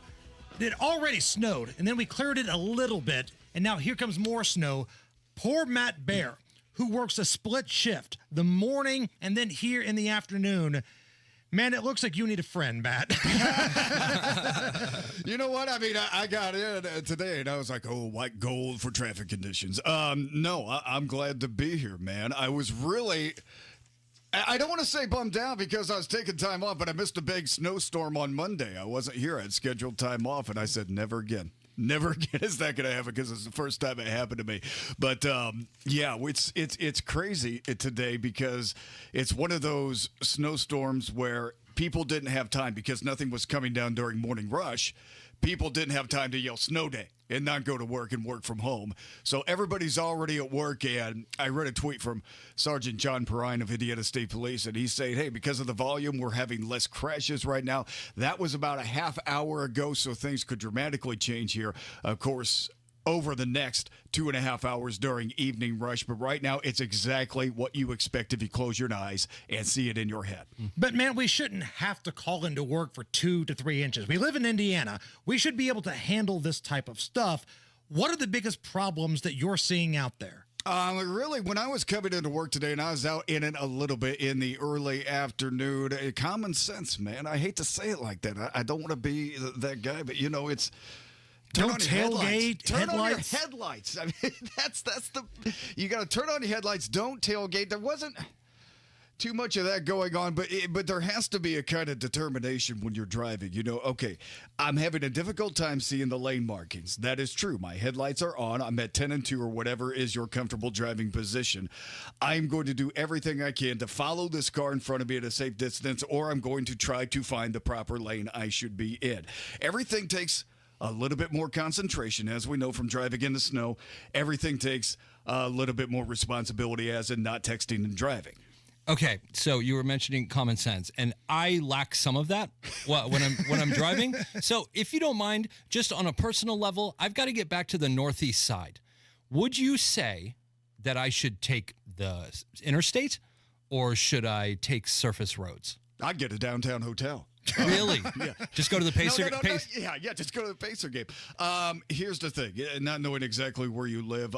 it already snowed, and then we cleared it a little bit, and now here comes more snow. Poor Matt Baer, who works a split shift, the morning and then here in the afternoon. Man, it looks like you need a friend, Matt. You know what? I mean, I got in today, and I was like, oh, white gold for traffic conditions. No, I'm glad to be here, man. I was really... I don't want to say bummed out because I was taking time off, but I missed a big snowstorm on Monday. I wasn't here. I had scheduled time off, and I said, never again. Never again is that going to happen because it's the first time it happened to me. But, yeah, it's crazy today because it's one of those snowstorms where people didn't have time because nothing was coming down during morning rush. People didn't have time to yell snow day and not go to work and work from home. So everybody's already at work, and I read a tweet from Sergeant John Perrine of Indiana State Police, and he's saying, hey, because of the volume, we're having less crashes right now. That was about a half hour ago, so things could dramatically change here, of course, over the next 2.5 hours during evening rush. But right now, it's exactly what you expect if you close your eyes and see it in your head. But, man, we shouldn't have to call into work for 2 to 3 inches. We live in Indiana. We should be able to handle this type of stuff. What are the biggest problems that you're seeing out there? Really, when I was coming into work today and I was out in it a little bit in the early afternoon, common sense, man. I hate to say it like that. I don't want to be that guy, but, you know, it's... Don't tailgate. Turn on your headlights. I mean, that's the. You got to turn on your headlights. Don't tailgate. There wasn't too much of that going on, but there has to be a kind of determination when you're driving. You know, okay, I'm having a difficult time seeing the lane markings. That is true. My headlights are on. I'm at 10 and 2 or whatever is your comfortable driving position. I'm going to do everything I can to follow this car in front of me at a safe distance, or I'm going to try to find the proper lane I should be in. Everything takes a little bit more concentration, as we know from driving in the snow. Everything takes a little bit more responsibility, as in not texting and driving. Okay, so you were mentioning common sense, and I lack some of that when I'm driving. So if you don't mind, just on a personal level, I've got to get back to the northeast side. Would you say that I should take the interstate, or should I take surface roads? I'd get a downtown hotel. Really? Yeah. Just go to the Pacer game? Yeah, just go to the Pacer game. Here's the thing, not knowing exactly where you live.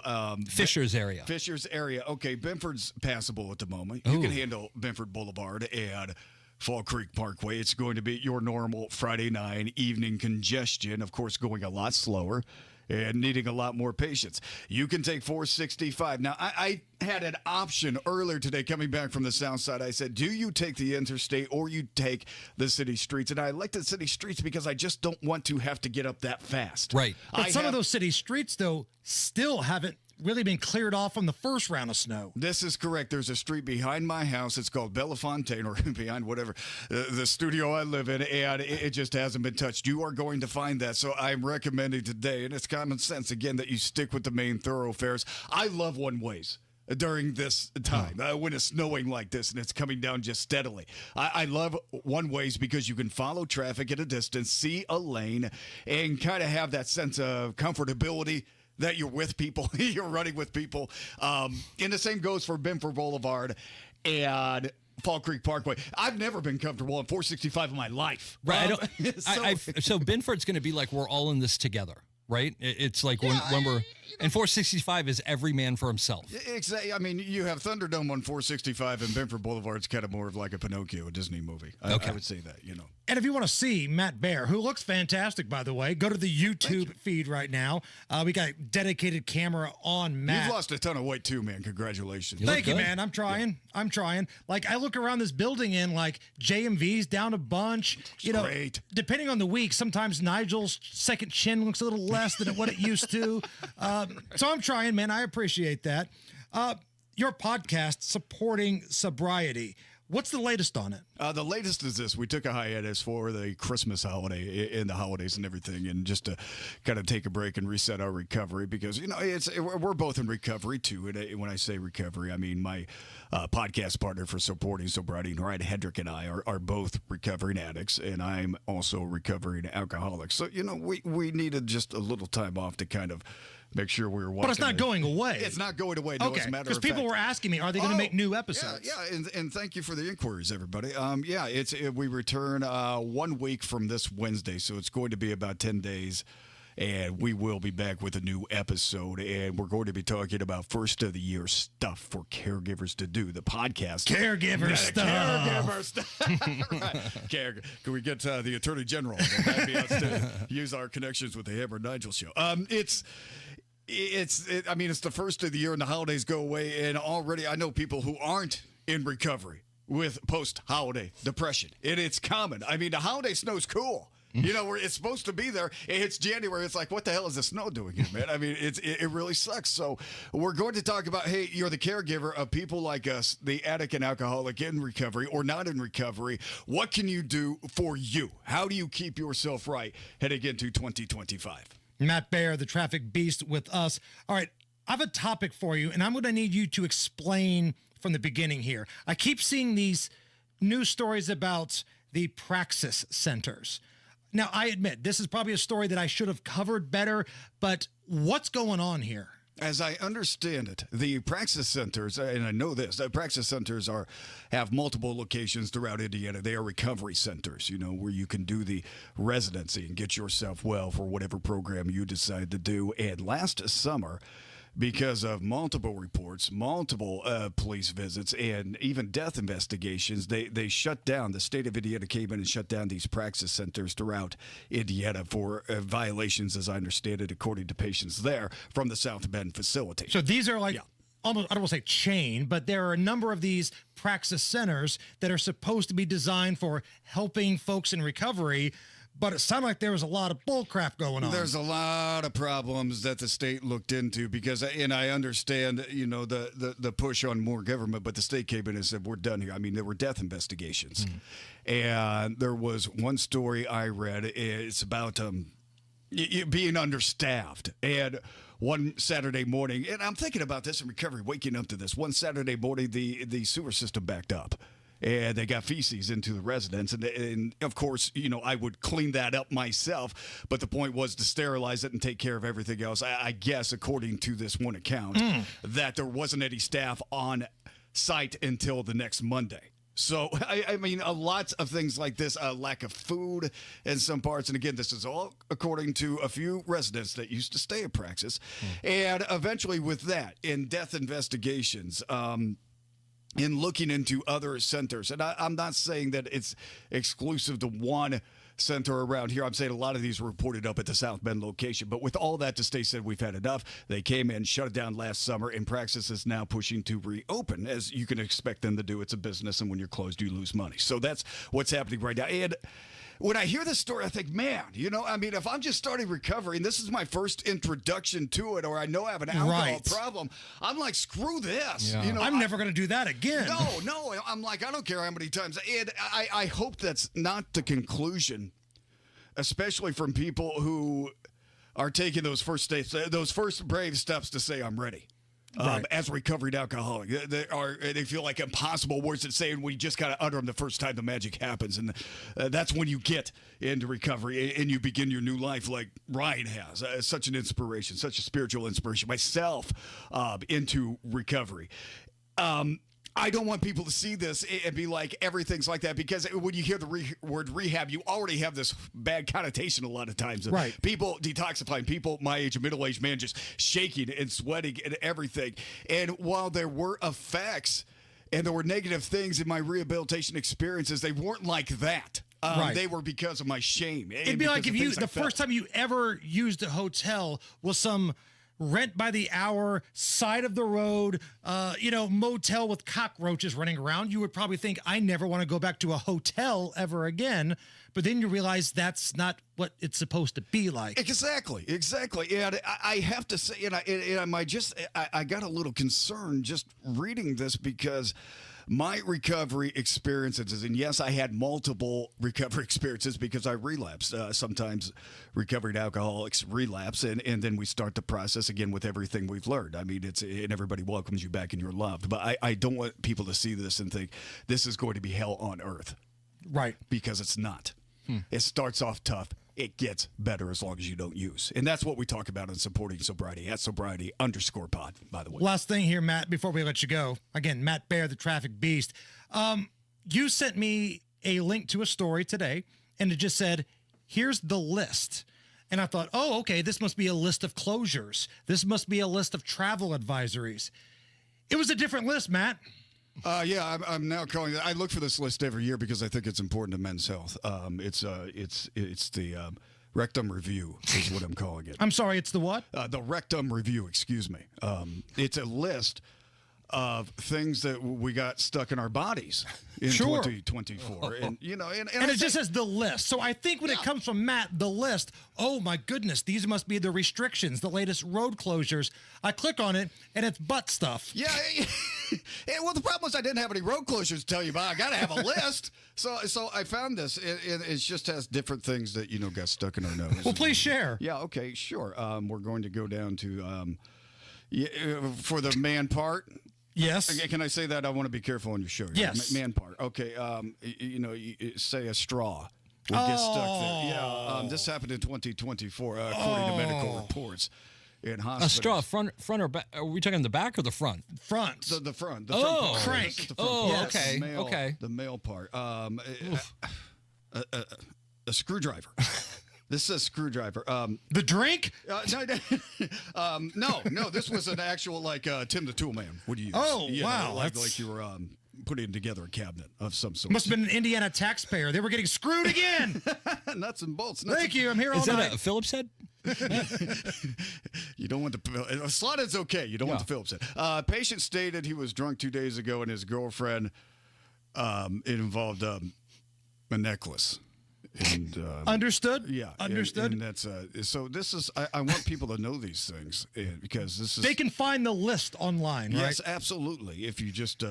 Fishers area. Fishers area. Okay, Benford's passable at the moment. You can handle Benford Boulevard and Fall Creek Parkway. It's going to be your normal Friday night evening congestion, of course, going a lot slower and needing a lot more patience. You can take 465. Now, I had an option earlier today coming back from the south side. I said, do you take the interstate or you take the city streets? And I elected city streets because I just don't want to have to get up that fast. Right. But some of those city streets, though, still haven't really been cleared off from the first round of snow. This is correct. There's a street behind my house. It's called Bellefontaine, or behind whatever, the studio I live in, and it just hasn't been touched. You are going to find that, so I'm recommending today, and it's common sense, again, that you stick with the main thoroughfares. I love one-ways. during this time when it's snowing like this and it's coming down just steadily. I love one ways because you can follow traffic at a distance, see a lane, and kind of have that sense of comfortability that you're with people, you're running with people. And the same goes for Benford Boulevard and Fall Creek Parkway. I've never been comfortable on 465 in my life. Right. So Benford's going to be like we're all in this together, right? It's like when we're... And 465 is every man for himself. Exactly. I mean, you have Thunderdome on 465, and Benford Boulevard's kind of more of like a Pinocchio, a Disney movie. I would say that, And if you want to see Matt Baer, who looks fantastic, by the way, go to the YouTube feed right now. We got a dedicated camera on Matt. You've lost a ton of weight too, man. Congratulations. Thank you, man. I'm trying. Yeah. I'm trying. Like, I look around this building and, like, JMV's down a bunch. Great. Depending on the week, sometimes Nigel's second chin looks a little less than what it used to. So I'm trying, man. I appreciate that. Your podcast, Supporting Sobriety. What's the latest on it? The latest is this. We took a hiatus for the Christmas holiday and the holidays and everything, and just to kind of take a break and reset our recovery because, we're both in recovery, too. And when I say recovery, I mean my podcast partner for Supporting Sobriety, Ryan Hedrick, and I are both recovering addicts, and I'm also a recovering alcoholic. So, we needed just a little time off to kind of make sure we were watching. But it's not going away. It's not going away. No, as a matter of fact. Because people were asking me, are they going to make new episodes? Yeah, and thank you for the inquiries, everybody. We return 1 week from this Wednesday, so it's going to be about 10 days, and we will be back with a new episode, and we're going to be talking about first of the year stuff for caregivers to do. The podcast. Caregiver stuff. Caregiver stuff. Right. Can we get the Attorney General? That'd be us to use our connections with the Hammer and Nigel show. It's the first of the year and the holidays go away, and already I know people who aren't in recovery with post-holiday depression. It's common. I mean, the holiday snow's cool. Where it's supposed to be there. It's January. It's like, what the hell is the snow doing here, man? I mean, it really sucks. So we're going to talk about, hey, you're the caregiver of people like us, the addict and alcoholic in recovery or not in recovery. What can you do for you? How do you keep yourself right heading into 2025? Matt Baer, the traffic beast, with us. All right, I have a topic for you, and I'm going to need you to explain from the beginning here. I keep seeing these news stories about the Praxis centers. Now, I admit, this is probably a story that I should have covered better, but what's going on here? As I understand it, the Praxis centers, and I know this, the Praxis centers have multiple locations throughout Indiana. They are recovery centers, where you can do the residency and get yourself well for whatever program you decide to do. And last summer, because of multiple reports, multiple police visits, and even death investigations, they shut down. The state of Indiana came in and shut down these Praxis centers throughout Indiana for violations, as I understand it, according to patients there from the South Bend facility. So these are like almost, I don't want to say chain, but there are a number of these Praxis centers that are supposed to be designed for helping folks in recovery. But it sounded like there was a lot of bull crap going on. There's a lot of problems that the state looked into because, and I understand, the push on more government, but the state came in and said, we're done here. I mean, there were death investigations. And there was one story I read. It's about being understaffed. And one Saturday morning, and I'm thinking about this in recovery, waking up to this. One Saturday morning, the sewer system backed up. And they got feces into the residence. And of course, I would clean that up myself. But the point was to sterilize it and take care of everything else. I guess, according to this one account, that there wasn't any staff on site until the next Monday. So, I mean, lots of things like this, lack of food in some parts. And again, this is all according to a few residents that used to stay at Praxis. And eventually with that, in death investigations, in looking into other centers. And I'm not saying that it's exclusive to one center around here. I'm saying a lot of these were reported up at the South Bend location. But with all that, the state said we've had enough. They came in, shut it down last summer, and Praxis is now pushing to reopen, as you can expect them to do. It's a business, and when you're closed, you lose money. So that's what's happening right now. And when I hear this story, I think, man, if I'm just starting recovery and this is my first introduction to it, or I know I have an alcohol problem, I'm like, screw this. Yeah. I'm never going to do that again. No. I'm like, I don't care how many times. And I hope that's not the conclusion, especially from people who are taking those first steps, those first brave steps to say, I'm ready. as a recovered alcoholic. They feel like impossible words to say, and we just got to utter them the first time the magic happens. And that's when you get into recovery and you begin your new life like Ryan has. Such an inspiration, such a spiritual inspiration. Myself into recovery. I don't want people to see this and be like, everything's like that, because when you hear the word rehab, you already have this bad connotation a lot of times. Right. People detoxifying, people my age, a middle-aged man, just shaking and sweating and everything. And while there were effects and there were negative things in my rehabilitation experiences, they weren't like that. Right. They were because of my shame. It'd be like if the first time you ever used a hotel was some rent by the hour, side of the road, motel with cockroaches running around. You would probably think, I never want to go back to a hotel ever again. But then you realize that's not what it's supposed to be like. Exactly. And I have to say, I got a little concerned just reading this, because my recovery experiences, and yes, I had multiple recovery experiences because I relapsed. Sometimes recovered alcoholics relapse, and then we start the process again with everything we've learned. I mean, and everybody welcomes you back and you're loved. But I don't want people to see this and think this is going to be hell on earth. Right. Because it's not. It starts off tough. It gets better as long as you don't use. And that's what we talk about in Supporting Sobriety, at sobriety_pod, by the way. Last thing here, Matt, before we let you go. Again, Matt Baer, the traffic beast. You sent me a link to a story today, and it just said, here's the list. And I thought, oh, okay, this must be a list of closures. This must be a list of travel advisories. It was a different list, Matt. I'm now calling it. I look for this list every year because I think it's important to men's health. It's the Rectum Review is what I'm calling it. I'm sorry, it's the what? The Rectum Review, excuse me. It's a list of things that we got stuck in our bodies in 2024. And it just says the list. So I think when it comes from Matt, the list, oh my goodness, these must be the restrictions, the latest road closures. I click on it and it's butt stuff. Yeah. Well, the problem was I didn't have any road closures to tell you about. I got to have a list. So I found this. It just has different things that, got stuck in our nose. Well, please share. Yeah, okay, sure. We're going to go down to, for the man part. Yes. Can I say that? I want to be careful on your show. Yes. Man part. Okay. You say a straw would get stuck there. Yeah. This happened in 2024, according to medical reports in hospitals. A straw, front or back? Are we talking the back or the front? Front. The front. Oh, front crank. The front part. Okay. Okay. The male part. A screwdriver. This says screwdriver. The drink? No. This was an actual Tim the Tool Man would use. Oh, wow! Like you were putting together a cabinet of some sort. Must have been an Indiana taxpayer. They were getting screwed again. Nuts and bolts. Thank you. I'm here all night. Is that a Phillips head? You don't want the slot is okay. You don't want the Phillips head. Patient stated he was drunk 2 days ago, and his girlfriend. It involved a necklace. And understood. Yeah, understood. And that's so. This is. I want people to know these things because this is. They can find the list online. Yes, right? Absolutely. If you just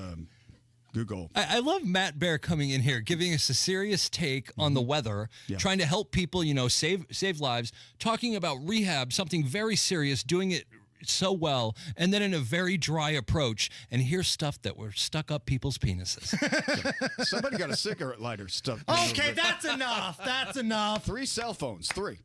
Google. I love Matt Baer coming in here, giving us a serious take on the weather, trying to help people, save lives, talking about rehab, something very serious, doing it so well, and then in a very dry approach. And here's stuff that were stuck up people's penises. Somebody got a cigarette lighter stuck. Okay, that's enough. That's enough. 3 cell phones. 3.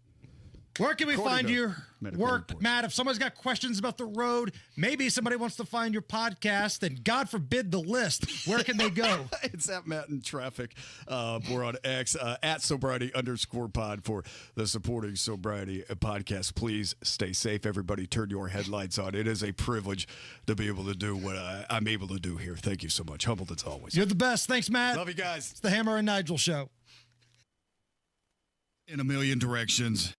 Where can we find your work, Matt? If somebody's got questions about the road, maybe somebody wants to find your podcast, and God forbid the list, where can they go? It's at Matt in Traffic. We're on X, at sobriety_pod for the Supporting Sobriety podcast. Please stay safe, everybody. Turn your headlights on. It is a privilege to be able to do what I'm able to do here. Thank you so much. Humbled as always. You're the best. Thanks, Matt. Love you guys. It's the Hammer and Nigel Show. In a million directions.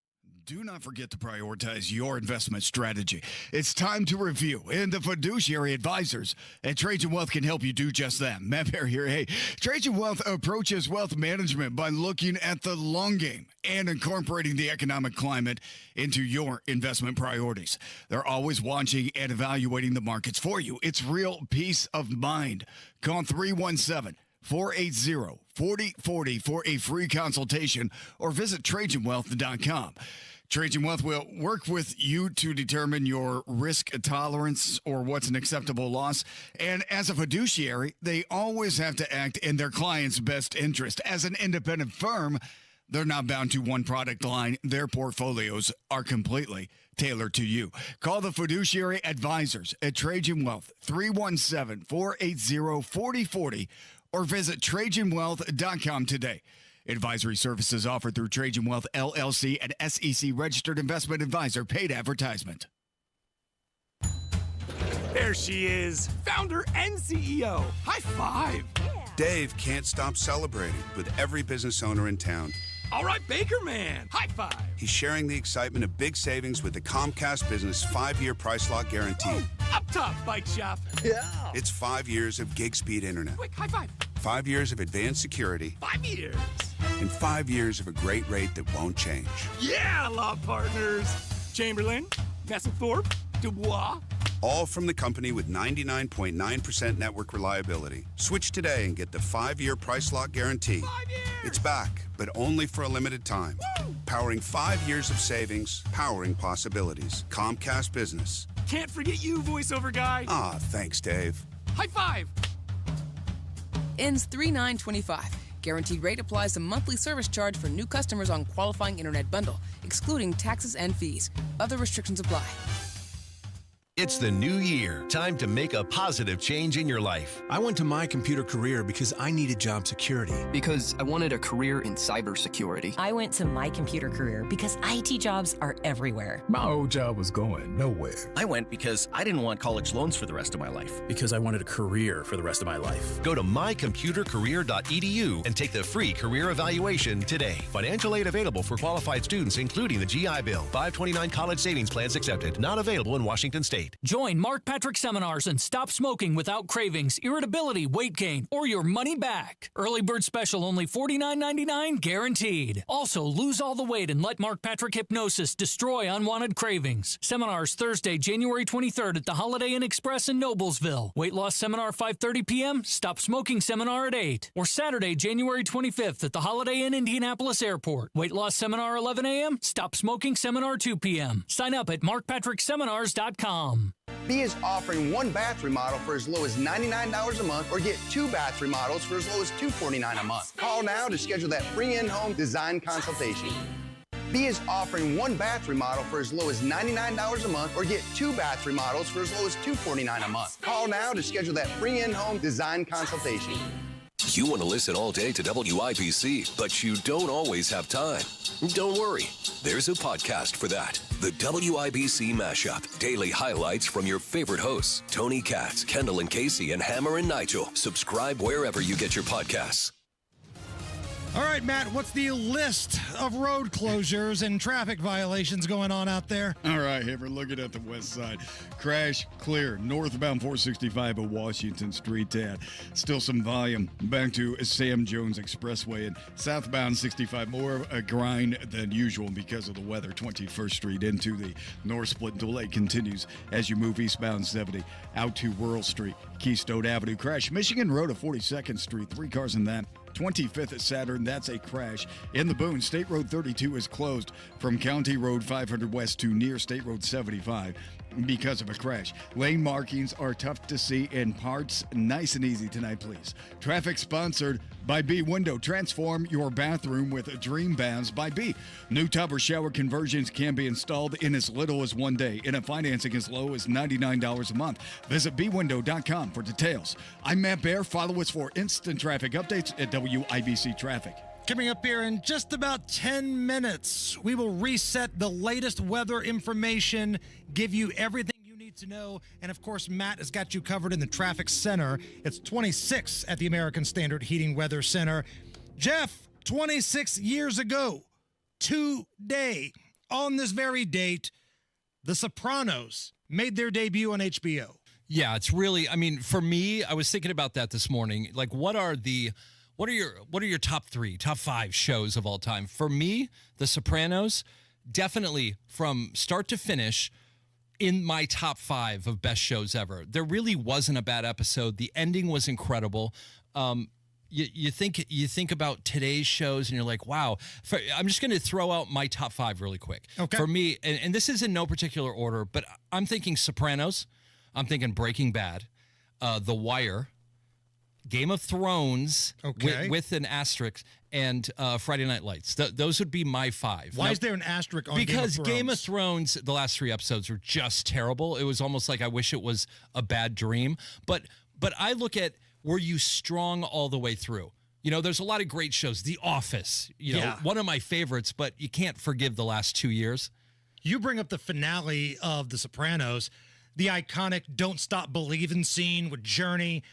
Do not forget to prioritize your investment strategy. It's time to review, and the fiduciary advisors at Trajan Wealth can help you do just that. Matt Baer here. Hey, Trajan Wealth approaches wealth management by looking at the long game and incorporating the economic climate into your investment priorities. They're always watching and evaluating the markets for you. It's real peace of mind. Call 317-480-4040 for a free consultation or visit TrajanWealth.com. Trajan Wealth will work with you to determine your risk tolerance or what's an acceptable loss. And as a fiduciary, they always have to act in their client's best interest. As an independent firm, they're not bound to one product line. Their portfolios are completely tailored to you. Call the fiduciary advisors at Trajan Wealth, 317-480-4040, or visit TrajanWealth.com today. Advisory services offered through Trajan Wealth, LLC, an SEC-registered investment advisor. Paid advertisement. There she is, founder and CEO. High five. Dave can't stop celebrating with every business owner in town. All right, Baker Man. High five. He's sharing the excitement of big savings with the Comcast Business 5-year price lock guarantee. Ooh, up top, bike shop. Yeah. It's 5 years of gig speed internet. Quick, high five. 5 years of advanced security. 5 years. And 5 years of a great rate that won't change. Yeah, law partners. Chamberlain, Messelthorpe, Dubois. All from the company with 99.9% network reliability. Switch today and get the 5-year price lock guarantee. 5 years. It's back, but only for a limited time. Woo! Powering 5 years of savings, powering possibilities. Comcast Business. Can't forget you, voiceover guy. Ah, thanks, Dave. High five. Ends 3/9/25. Guaranteed rate applies to monthly service charge for new customers on qualifying internet bundle, excluding taxes and fees. Other restrictions apply. It's the new year. Time to make a positive change in your life. I went to My Computer Career because I needed job security. Because I wanted a career in cybersecurity. I went to My Computer Career because IT jobs are everywhere. My old job was going nowhere. I went because I didn't want college loans for the rest of my life. Because I wanted a career for the rest of my life. Go to mycomputercareer.edu and take the free career evaluation today. Financial aid available for qualified students, including the GI Bill. 529 college savings plans accepted. Not available in Washington State. Join Mark Patrick seminars and stop smoking without cravings, irritability, weight gain, or your money back. Early bird special only $49.99 guaranteed. Also, lose all the weight and let Mark Patrick hypnosis destroy unwanted cravings. Seminars Thursday, January 23rd at the Holiday Inn Express in Noblesville. Weight loss seminar 5:30 p.m., stop smoking seminar at 8. Or Saturday, January 25th at the Holiday Inn Indianapolis Airport. Weight loss seminar 11 a.m., stop smoking seminar 2 p.m. Sign up at markpatrickseminars.com. B is offering one bath remodel for as low as $99 a month or get 2 bath remodels for as low as $249 a month. Call now to schedule that free in-home design consultation. B is offering one bath remodel for as low as $99 a month or get 2 bath remodels for as low as $249 a month. Call now to schedule that free in-home design consultation. You want to listen all day to WIBC, but you don't always have time. Don't worry. There's a podcast for that. The WIBC Mashup. Daily highlights from your favorite hosts, Tony Katz, Kendall and Casey, and Hammer and Nigel. Subscribe wherever you get your podcasts. All right, Matt, what's the list of road closures and traffic violations going on out there? All right, here we're looking at the west side. Crash clear, northbound 465 of Washington Street. Still some volume back to Sam Jones Expressway, and southbound 65, more of a grind than usual because of the weather. 21st Street into the north split. Delay continues as you move eastbound 70 out to Whirl Street. Keystone Avenue crash. Michigan Road of 42nd Street, 3 cars in that. 25th at Saturn, that's a crash. In the Boone, State Road 32 is closed from County Road 500 West to near State Road 75 because of a crash. Lane markings are tough to see in parts. Nice and easy tonight, please. Traffic sponsored by B Window. Transform your bathroom with Dream Baths by B. New tub or shower conversions can be installed in as little as 1 day, and financing as low as $99 a month. Visit bwindow.com for details. I'm Matt Baer. Follow us for instant traffic updates at WIBC Traffic. Coming up here in just about 10 minutes, we will reset the latest weather information, give you everything you need to know, and of course, Matt has got you covered in the traffic center. It's 26 at the American Standard Heating Weather Center. Jeff, 26 years ago, today, on this very date, The Sopranos made their debut on HBO. Yeah, it's really, I mean, for me, I was thinking about that this morning. Like, what are your top 3, top 5 shows of all time? For me, The Sopranos, definitely from start to finish, in my top 5 of best shows ever. There really wasn't a bad episode. The ending was incredible. you think about today's shows and you're like, wow. I'm just going to throw out my top 5 really quick. Okay. For me, and this is in no particular order, but I'm thinking Sopranos. I'm thinking Breaking Bad, The Wire, Game of Thrones, with an asterisk, and Friday Night Lights. Those would be my 5. Why is there an asterisk on because Game of Thrones, the last 3 episodes were just terrible. It was almost like I wish it was a bad dream. But I look at, were you strong all the way through? You know, there's a lot of great shows. The Office, one of my favorites, but you can't forgive the last 2 years. You bring up the finale of The Sopranos, the iconic Don't Stop Believin' scene with Journey.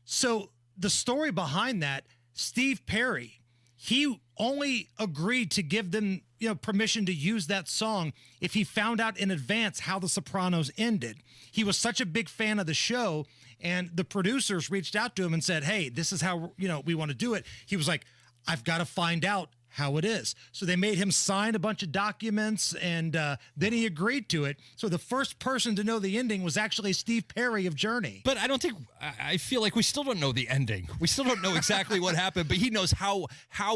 So the story behind that, Steve Perry, he only agreed to give them, permission to use that song if he found out in advance how The Sopranos ended. He was such a big fan of the show, and the producers reached out to him and said, hey, this is how, we want to do it. He was like, I've got to find out how it is. So they made him sign a bunch of documents, and then he agreed to it. So the first person to know the ending was actually Steve Perry of Journey. But I feel like we still don't know the ending. We still don't know exactly what happened, but he knows how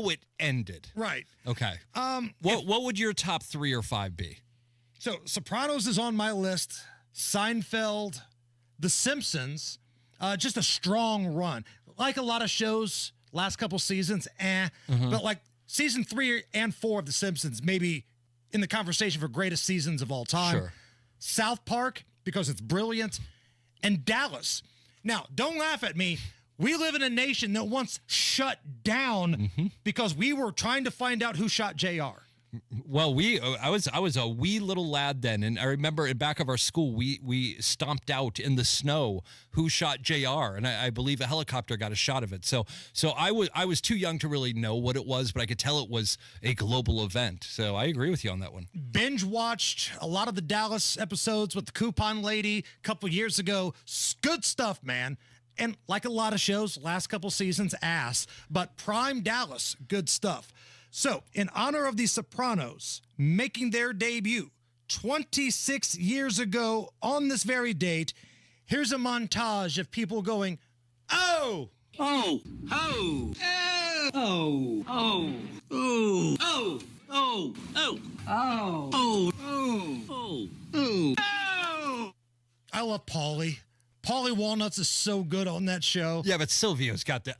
it ended. Right. Okay. What would your top 3 or 5 be? So Sopranos is on my list. Seinfeld, The Simpsons, just a strong run. Like a lot of shows, last couple seasons, but like season 3 and 4 of The Simpsons, maybe in the conversation for greatest seasons of all time. Sure. South Park, because it's brilliant, and Dallas. Now, don't laugh at me. We live in a nation that once shut down because we were trying to find out who shot JR. Well, I was a wee little lad then, and I remember in back of our school, we stomped out in the snow who shot JR, and I believe a helicopter got a shot of it. So I was too young to really know what it was, but I could tell it was a global event. So I agree with you on that one. Binge watched a lot of the Dallas episodes with the coupon lady a couple years ago. Good stuff, man. And like a lot of shows, last couple seasons, but Prime Dallas, good stuff. So, in honor of The Sopranos making their debut 26 years ago on this very date, here's a montage of people going, oh, oh, oh, oh, oh, oh, oh, oh, oh, oh, oh, oh, oh, oh. I love Paulie. Paulie Walnuts is so good on that show. Yeah, but Silvio's got the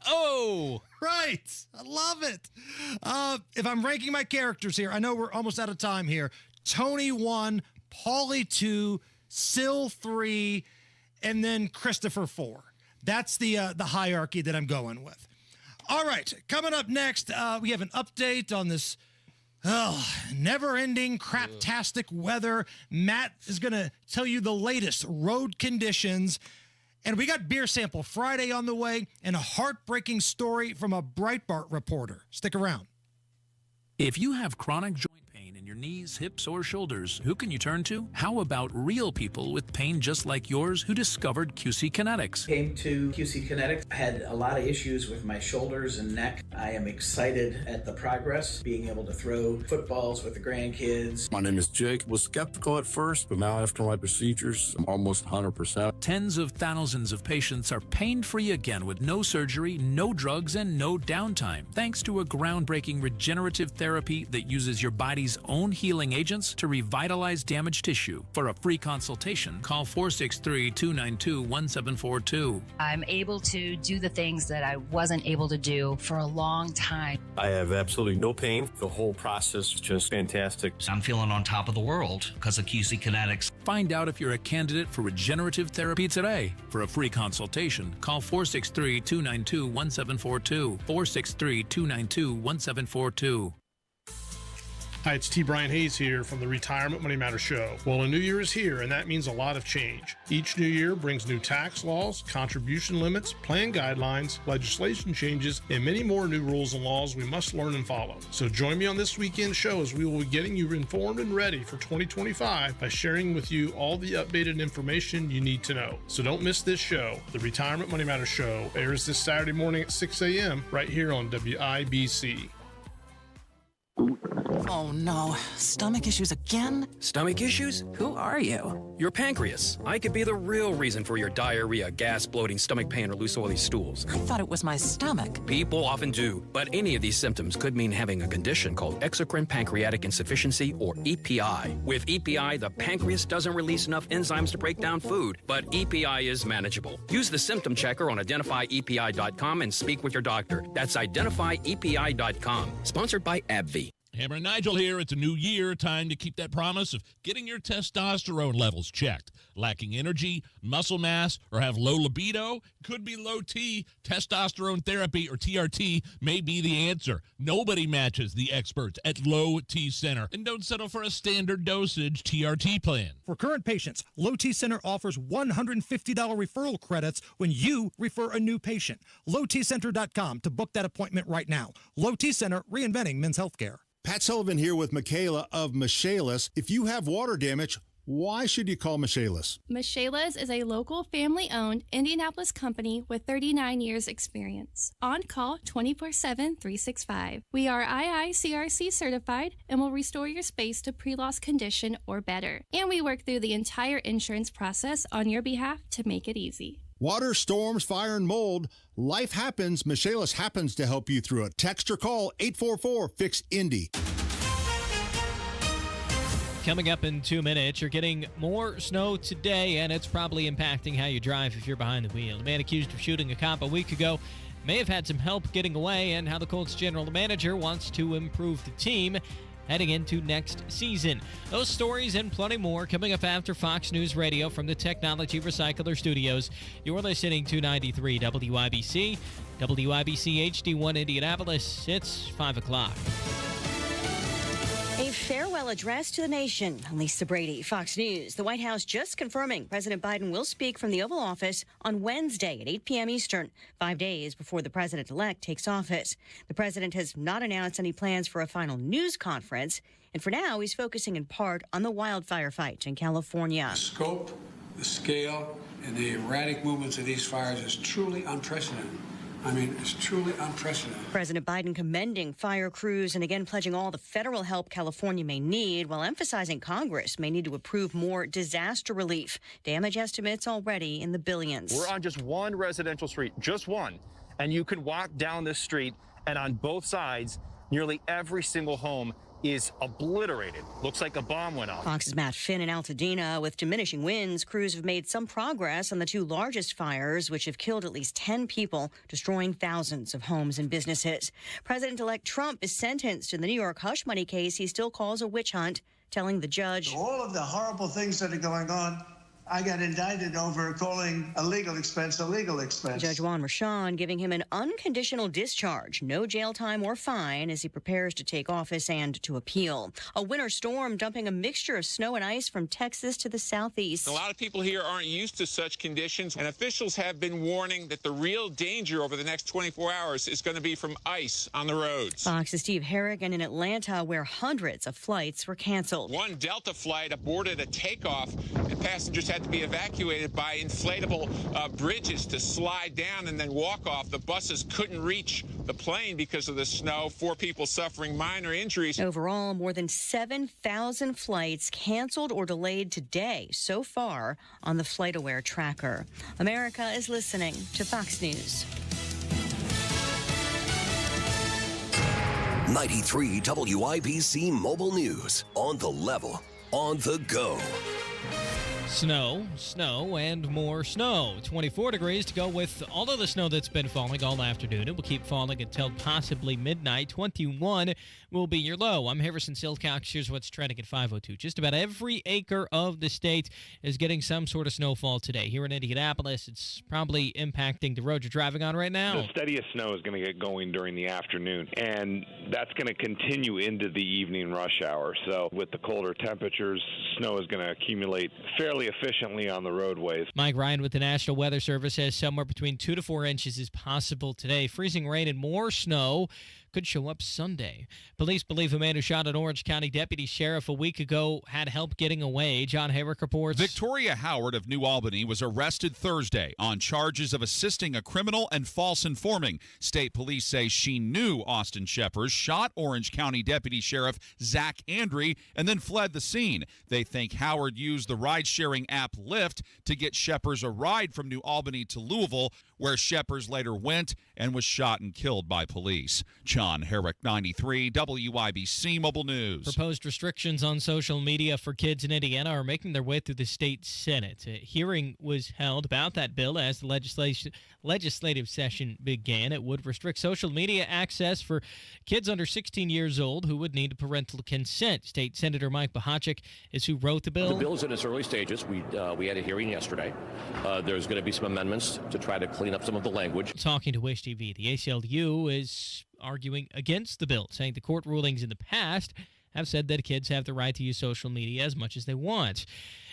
right. I love it. If I'm ranking my characters here, I know we're almost out of time here. Tony 1, Paulie 2, Sil 3, and then Christopher 4. That's the hierarchy that I'm going with. All right, coming up next, we have an update on this never-ending, craptastic weather. Matt is going to tell you the latest road conditions. And we got Beer Sample Friday on the way and a heartbreaking story from a Breitbart reporter. Stick around. If you have chronic joint pain in your knees, hips, or shoulders, who can you turn to? How about real people with pain just like yours who discovered QC Kinetics? Came to QC Kinetics. I had a lot of issues with my shoulders and neck. I am excited at the progress, being able to throw footballs with the grandkids. My name is Jake. Was skeptical at first, but now after my procedures, I'm almost 100%. Tens of thousands of patients are pain-free again with no surgery, no drugs, and no downtime, thanks to a groundbreaking regenerative therapy that uses your body's own healing agents to revitalize damaged tissue. For a free consultation, call 463-292-1742. I'm able to do the things that I wasn't able to do for a long time. I have absolutely no pain. The whole process is just fantastic. I'm feeling on top of the world because of QC Kinetics. Find out if you're a candidate for regenerative therapy today. For a free consultation, call 463-292-1742. 463-292-1742. Hi, it's T. Brian Hayes here from the Retirement Money Matters Show. Well, a new year is here, and that means a lot of change. Each new year brings new tax laws, contribution limits, plan guidelines, legislation changes, and many more new rules and laws we must learn and follow. So join me on this weekend show as we will be getting you informed and ready for 2025 by sharing with you all the updated information you need to know. So don't miss this show. The Retirement Money Matters Show airs this Saturday morning at 6 a.m. right here on WIBC. Oh no, stomach issues again? Stomach issues? Who are you? Your pancreas. I could be the real reason for your diarrhea, gas, bloating, stomach pain, or loose oily stools. I thought it was my stomach. People often do, but any of these symptoms could mean having a condition called exocrine pancreatic insufficiency, or EPI. With EPI, the pancreas doesn't release enough enzymes to break down food, but EPI is manageable. Use the symptom checker on identifyepi.com and speak with your doctor. That's identifyepi.com. Sponsored by AbbVie. Hammer and Nigel here. It's a new year. Time to keep that promise of getting your testosterone levels checked. Lacking energy, muscle mass, or have low libido? Could be low T. Testosterone therapy, or TRT, may be the answer. Nobody matches the experts at Low T Center. And don't settle for a standard dosage TRT plan. For current patients, Low T Center offers $150 referral credits when you refer a new patient. LowTCenter.com to book that appointment right now. Low T Center, reinventing men's healthcare. Pat Sullivan here with Michaela of Michaela's. If you have water damage, why should you call Michaela's? Michaela's is a local family-owned Indianapolis company with 39 years experience. On call 24/7, 365. We are IICRC certified and will restore your space to pre-loss condition or better. And we work through the entire insurance process on your behalf to make it easy. Water, storms, fire, and mold. Life happens. Michaela's happens to help you through it. Text or call 844-FIX-INDY. Coming up in 2 minutes, you're getting more snow today, and it's probably impacting how you drive if you're behind the wheel. The man accused of shooting a cop a week ago may have had some help getting away, and how the Colts general manager wants to improve the team heading into next season. Those stories and plenty more coming up after Fox News Radio from the Technology Recycler Studios. You're listening to 93 WIBC, WIBC HD1 Indianapolis. It's 5 o'clock. A farewell address to the nation. Lisa Brady, Fox News. The White House just confirming President Biden will speak from the Oval Office on Wednesday at 8 p.m. Eastern, 5 days before the president-elect takes office. The president has not announced any plans for a final news conference, and for now, he's focusing in part on the wildfire fight in California. The scope, the scale, and the erratic movements of these fires is truly unprecedented. I mean, it's truly unprecedented. President Biden commending fire crews and again pledging all the federal help California may need, while emphasizing Congress may need to approve more disaster relief. Damage estimates already in the billions. We're on just one residential street, just one, and you could walk down this street, and on both sides, nearly every single home is obliterated. Looks like a bomb went off. Fox's Matt Finn in Altadena. With diminishing winds, crews have made some progress on the two largest fires, which have killed at least 10 people, destroying thousands of homes and businesses. President-elect Trump is sentenced in the New York hush money case he still calls a witch hunt, telling the judge, all of the horrible things that are going on, I got indicted over calling a legal expense a legal expense. Judge Juan Rashan giving him an unconditional discharge, no jail time or fine, as he prepares to take office and to appeal. A winter storm dumping a mixture of snow and ice from Texas to the southeast. A lot of people here aren't used to such conditions, and officials have been warning that the real danger over the next 24 hours is going to be from ice on the roads. Fox's Steve Harrigan in Atlanta, where hundreds of flights were canceled. One Delta flight aborted a takeoff, and passengers had to be evacuated by inflatable bridges to slide down and then walk off. The buses couldn't reach the plane because of the snow. 4 people suffering minor injuries. Overall, more than 7,000 flights canceled or delayed today so far on the FlightAware tracker. America is listening to Fox News. 93 WIBC Mobile News. On the level, on the go. Snow, and more snow. 24 degrees to go with all of the snow that's been falling all afternoon. It will keep falling until possibly midnight. 21 will be your low. I'm Harrison Silcox. Here's what's trending at 5:02. Just about every acre of the state is getting some sort of snowfall today. Here in Indianapolis, it's probably impacting the road you're driving on right now. The steadiest snow is going to get going during the afternoon, and that's going to continue into the evening rush hour. So with the colder temperatures, snow is going to accumulate fairly efficiently on the roadways. Mike Ryan with the National Weather Service says somewhere between 2 to 4 inches is possible today. Freezing rain and more snow could show up Sunday. Police believe a man who shot an Orange County deputy sheriff a week ago had help getting away. John Hayrick reports. Victoria Howard of New Albany was arrested Thursday on charges of assisting a criminal and false informing. State police say she knew Austin Scheppers shot Orange County Deputy Sheriff Zach Andre and then fled the scene. They think Howard used the ride-sharing app Lyft to get Scheppers a ride from New Albany to Louisville, where Scheppers later went and was shot and killed by police. John Herrick, 93, WIBC Mobile News. Proposed restrictions on social media for kids in Indiana are making their way through the state Senate. A hearing was held about that bill as the legislative session began. It would restrict social media access for kids under 16 years old who would need parental consent. State Senator Mike Bohachik is who wrote the bill. The bill is in its early stages. We had a hearing yesterday. There's going to be some amendments to try to clean up some of the language. Talking to Wish TV, the ACLU is arguing against the bill, saying the court rulings in the past have said that kids have the right to use social media as much as they want.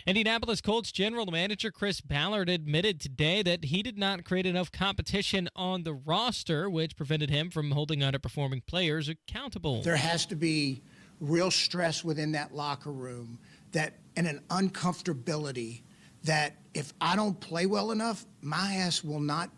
Indianapolis Colts general manager Chris Ballard admitted today that he did not create enough competition on the roster, which prevented him from holding underperforming players accountable. There has to be real stress within that locker room and an uncomfortability that if I don't play well enough, my ass will not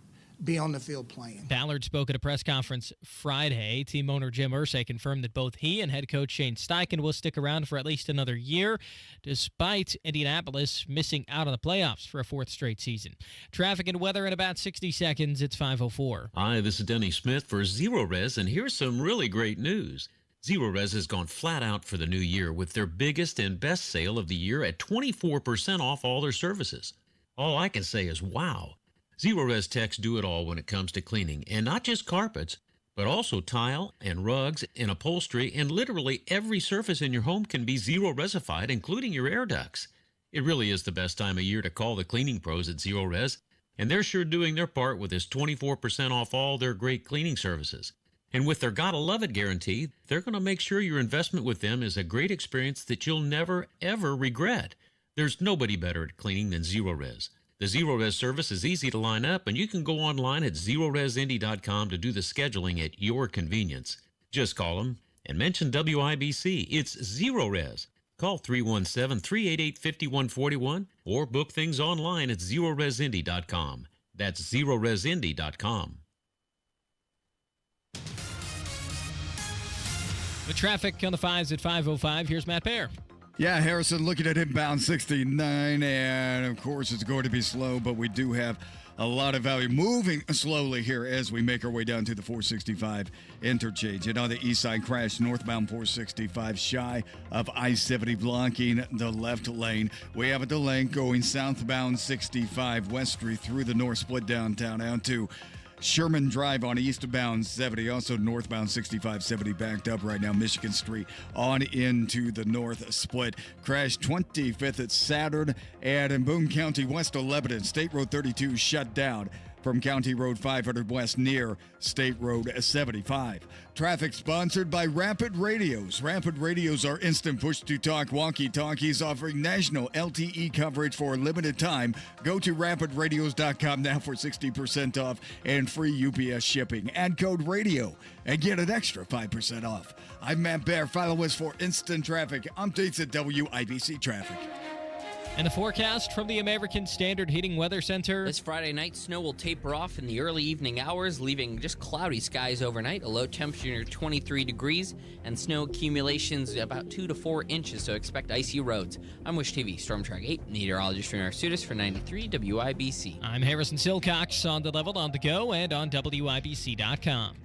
be on the field playing. Ballard spoke at a press conference Friday. Team owner Jim Irsay confirmed that both he and head coach Shane Steichen will stick around for at least another year, despite Indianapolis missing out on the playoffs for a fourth straight season. Traffic and weather in about 60 seconds. It's 5:04. Hi, this is Denny Smith for Zero Res, and here's some really great news. Zero Res has gone flat out for the new year with their biggest and best sale of the year at 24% off all their services. All I can say is wow. Zero Res techs do it all when it comes to cleaning, and not just carpets, but also tile and rugs and upholstery, and literally every surface in your home can be Zero Resified, including your air ducts. It really is the best time of year to call the cleaning pros at Zero Res, and they're sure doing their part with this 24% off all their great cleaning services. And with their Gotta Love It guarantee, they're going to make sure your investment with them is a great experience that you'll never, ever regret. There's nobody better at cleaning than Zero Res. The Zero Res service is easy to line up, and you can go online at ZeroResIndy.com to do the scheduling at your convenience. Just call them and mention WIBC. It's Zero Res. Call 317-388-5141 or book things online at ZeroResIndy.com. That's ZeroResIndy.com. The traffic on the 5s at 5:05. Here's Matt Baer. Yeah, Harrison looking at inbound 69, and of course it's going to be slow, but we do have a lot of value moving slowly here as we make our way down to the 465 interchange. And on the east side, crash northbound 465 shy of I-70 blocking the left lane. We have a delay going southbound 65 West Street through the north split downtown out to Sherman Drive on eastbound 70, also northbound 6570 backed up right now. Michigan Street on into the north split. Crash 25th at Saturn, and in Boone County west of Lebanon, State Road 32 shut down from County Road 500 west near State Road 75. Traffic sponsored by Rapid Radios. Rapid Radios are instant push-to-talk walkie-talkies offering national LTE coverage for a limited time. Go to rapidradios.com now for 60% off and free UPS shipping. Add code RADIO and get an extra 5% off. I'm Matt Baer. Follow us for instant traffic updates at WIBC Traffic. And the forecast from the American Standard Heating Weather Center. This Friday night, snow will taper off in the early evening hours, leaving just cloudy skies overnight, a low temperature near 23 degrees, and snow accumulations about 2 to 4 inches, so expect icy roads. I'm Wish TV Storm Track 8, meteorologist Renner Sutis for 93 WIBC. I'm Harrison Silcox on the level, on the go, and on WIBC.com.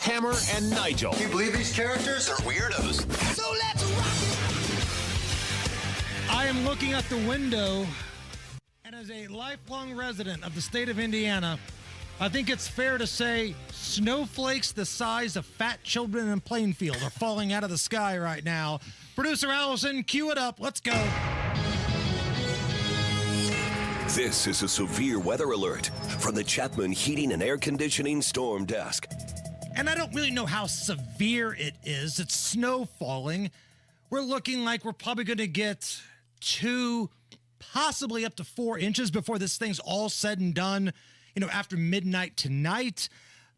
Hammer and Nigel. Can you believe these characters are weirdos? So let's rock it! I am looking at the window, and as a lifelong resident of the state of Indiana, I think it's fair to say snowflakes the size of fat children in Plainfield are falling out of the sky right now. Producer Allison, cue it up. Let's go. This is a severe weather alert from the Chapman Heating and Air Conditioning Storm Desk. And I don't really know how severe it is. It's snow falling. We're looking like we're probably going to get 2, possibly up to 4 inches before this thing's all said and done, after midnight tonight.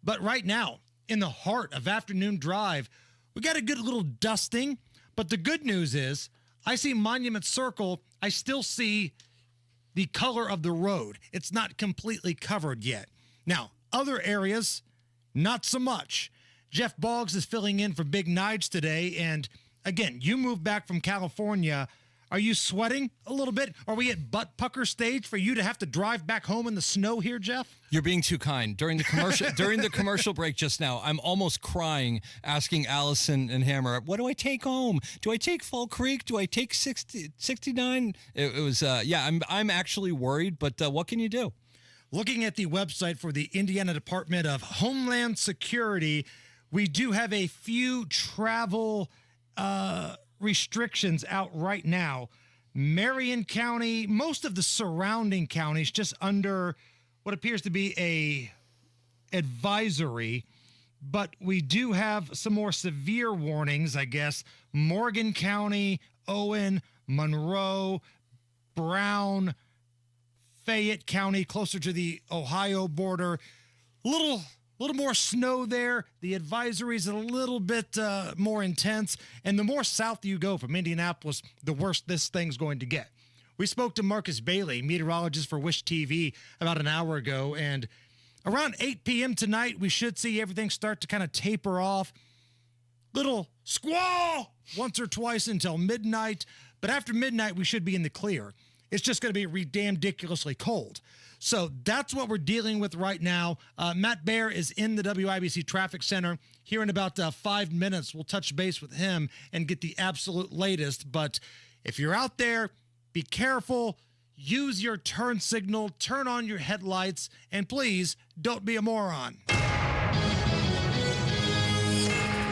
But right now, in the heart of Afternoon Drive. We got a good little dusting, but the good news is I see Monument Circle. I still see the color of the road. It's not completely covered yet. Now, other areas, not so much. Jeff Boggs is filling in for Big Nige today, and again, you moved back from California. Are you sweating a little bit? Are we at butt pucker stage for you to have to drive back home in the snow here, Jeff? You're being too kind. During the commercial break just now, I'm almost crying, asking Allison and Hammer, what do I take home? Do I take Fall Creek? Do I take 69? It was, I'm actually worried, but what can you do? Looking at the website for the Indiana Department of Homeland Security, we do have a few travel restrictions out right now. Marion County, most of the surrounding counties, just under what appears to be a advisory, but we do have some more severe warnings, I guess. Morgan County, Owen, Monroe, Brown, Fayette County, closer to the Ohio border. Little more snow there. The advisory is a little bit more intense. And the more south you go from Indianapolis, the worse this thing's going to get. We spoke to Marcus Bailey, meteorologist for Wish TV, about an hour ago. And around 8 p.m. tonight, we should see everything start to kind of taper off. Little squall once or twice until midnight. But after midnight, we should be in the clear. It's just going to be damn ridiculously cold. So that's what we're dealing with right now. Matt Baer is in the WIBC Traffic Center. Here in about 5 minutes, we'll touch base with him and get the absolute latest. But if you're out there, be careful. Use your turn signal. Turn on your headlights. And please, don't be a moron.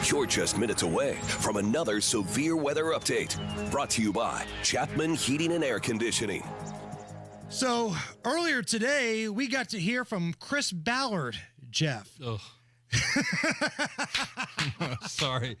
You're just minutes away from another severe weather update. Brought to you by Chapman Heating and Air Conditioning. So earlier today, we got to hear from Chris Ballard, Jeff. Oh. Sorry.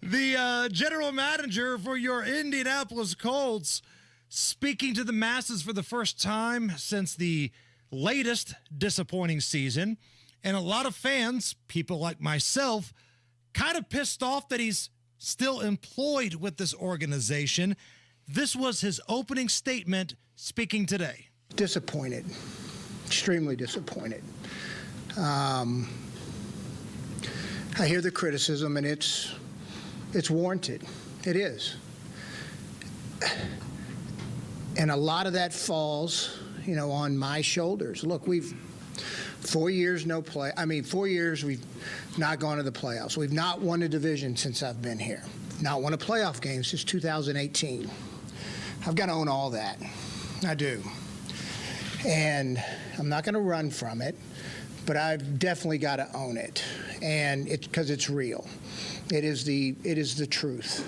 The general manager for your Indianapolis Colts, speaking to the masses for the first time since the latest disappointing season. And a lot of fans, people like myself, kind of pissed off that he's still employed with this organization. This was his opening statement speaking today. Disappointed, extremely disappointed. I hear the criticism, and it's warranted. It is. And a lot of that falls, on my shoulders. Look, we've 4 years no play. 4 years we've not gone to the playoffs. We've not won a division since I've been here. Not won a playoff game since 2018. I've got to own all that. I do. And I'm not going to run from it, but I've definitely got to own it. And it's because it's real. It is the truth.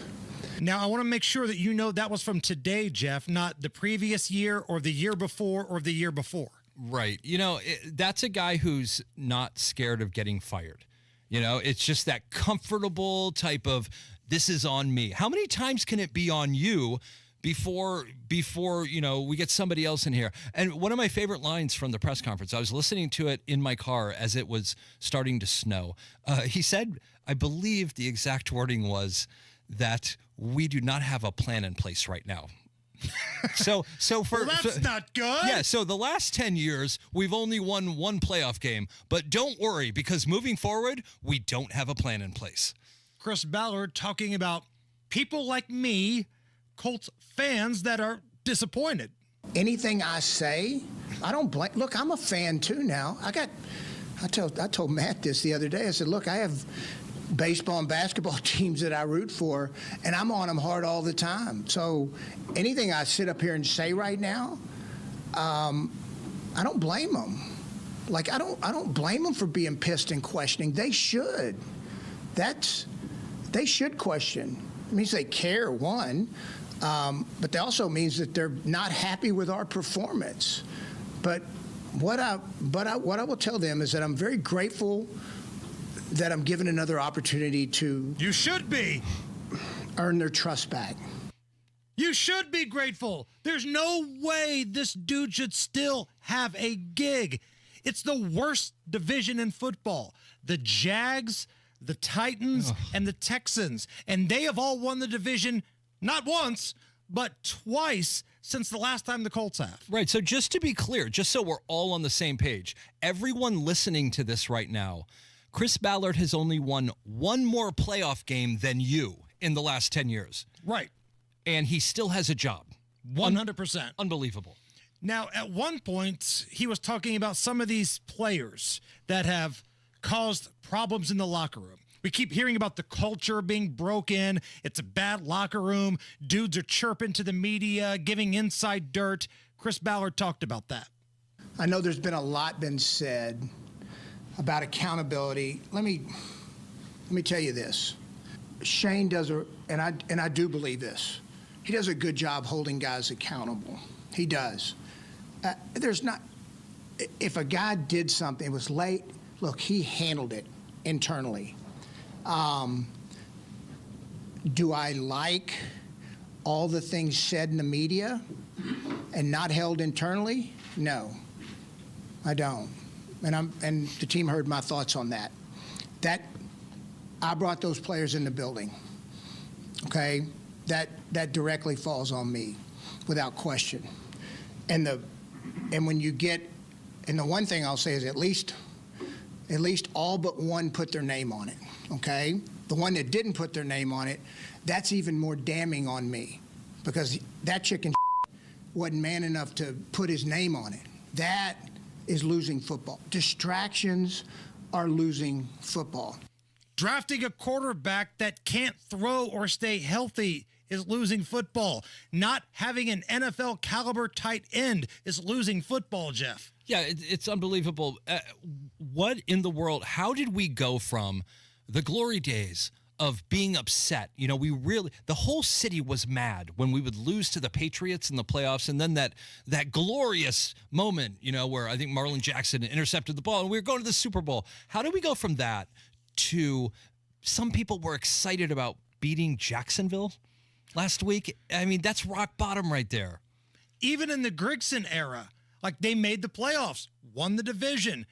Now, I want to make sure that you know that was from today, Jeff, not the previous year or the year before or the year before. Right. That's a guy who's not scared of getting fired. It's just that comfortable type of, this is on me. How many times can it be on you before we get somebody else in here? And one of my favorite lines from the press conference, I was listening to it in my car as it was starting to snow. He said, I believe the exact wording was that we do not have a plan in place right now. So that's not good. Yeah, so the last 10 years, we've only won one playoff game. But don't worry, because moving forward, we don't have a plan in place. Chris Ballard talking about people like me, Colts fans that are disappointed. Anything I say, I don't blame. Look, I'm a fan too now. I told Matt this the other day. I said, look, I have baseball and basketball teams that I root for, and I'm on them hard all the time. So anything I sit up here and say right now, I don't blame them. Like, I don't blame them for being pissed and questioning. They should. They should question. It means they care, one, but that also means that they're not happy with our performance. But what I will tell them is that I'm very grateful that I'm given another opportunity to. You should be. Earn their trust back. You should be grateful. There's no way this dude should still have a gig. It's the worst division in football. The Jags, the Titans, and the Texans. And they have all won the division not once, but twice since the last time the Colts have. Right. So just to be clear, just so we're all on the same page, everyone listening to this right now, Chris Ballard has only won one more playoff game than you in the last 10 years. Right. And he still has a job. 100%. Unbelievable. Now, at one point, he was talking about some of these players that have caused problems in the locker room. We keep hearing about the culture being broken. It's a bad locker room. Dudes are chirping to the media, giving inside dirt. Chris Ballard talked about that. I know there's been a lot been said about accountability. Let me tell you this. Shane does and I do believe this. He does a good job holding guys accountable. He does. There's not, if a guy did something, it was late, look, he handled it internally. Do I like all the things said in the media and not held internally? No, I don't. And the team heard my thoughts on that. I brought those players in the building. Okay, that directly falls on me, without question. And when you get, and the one thing I'll say is at least all but one put their name on it. Okay, the one that didn't put their name on it, that's even more damning on me, because that chicken wasn't man enough to put his name on it. That is losing football. Distractions are losing football. Drafting a quarterback that can't throw or stay healthy is losing football. Not having an NFL caliber tight end is losing football, Jeff. Yeah, it's unbelievable. What in the world? How did we go from the glory days of being upset? You know, the whole city was mad when we would lose to the Patriots in the playoffs, and then that glorious moment, you know, where I think Marlon Jackson intercepted the ball and we were going to the Super Bowl. How did we go from that to some people were excited about beating Jacksonville last week? I mean, that's rock bottom right there. Even in the Grigson era, like, they made the playoffs, won the division,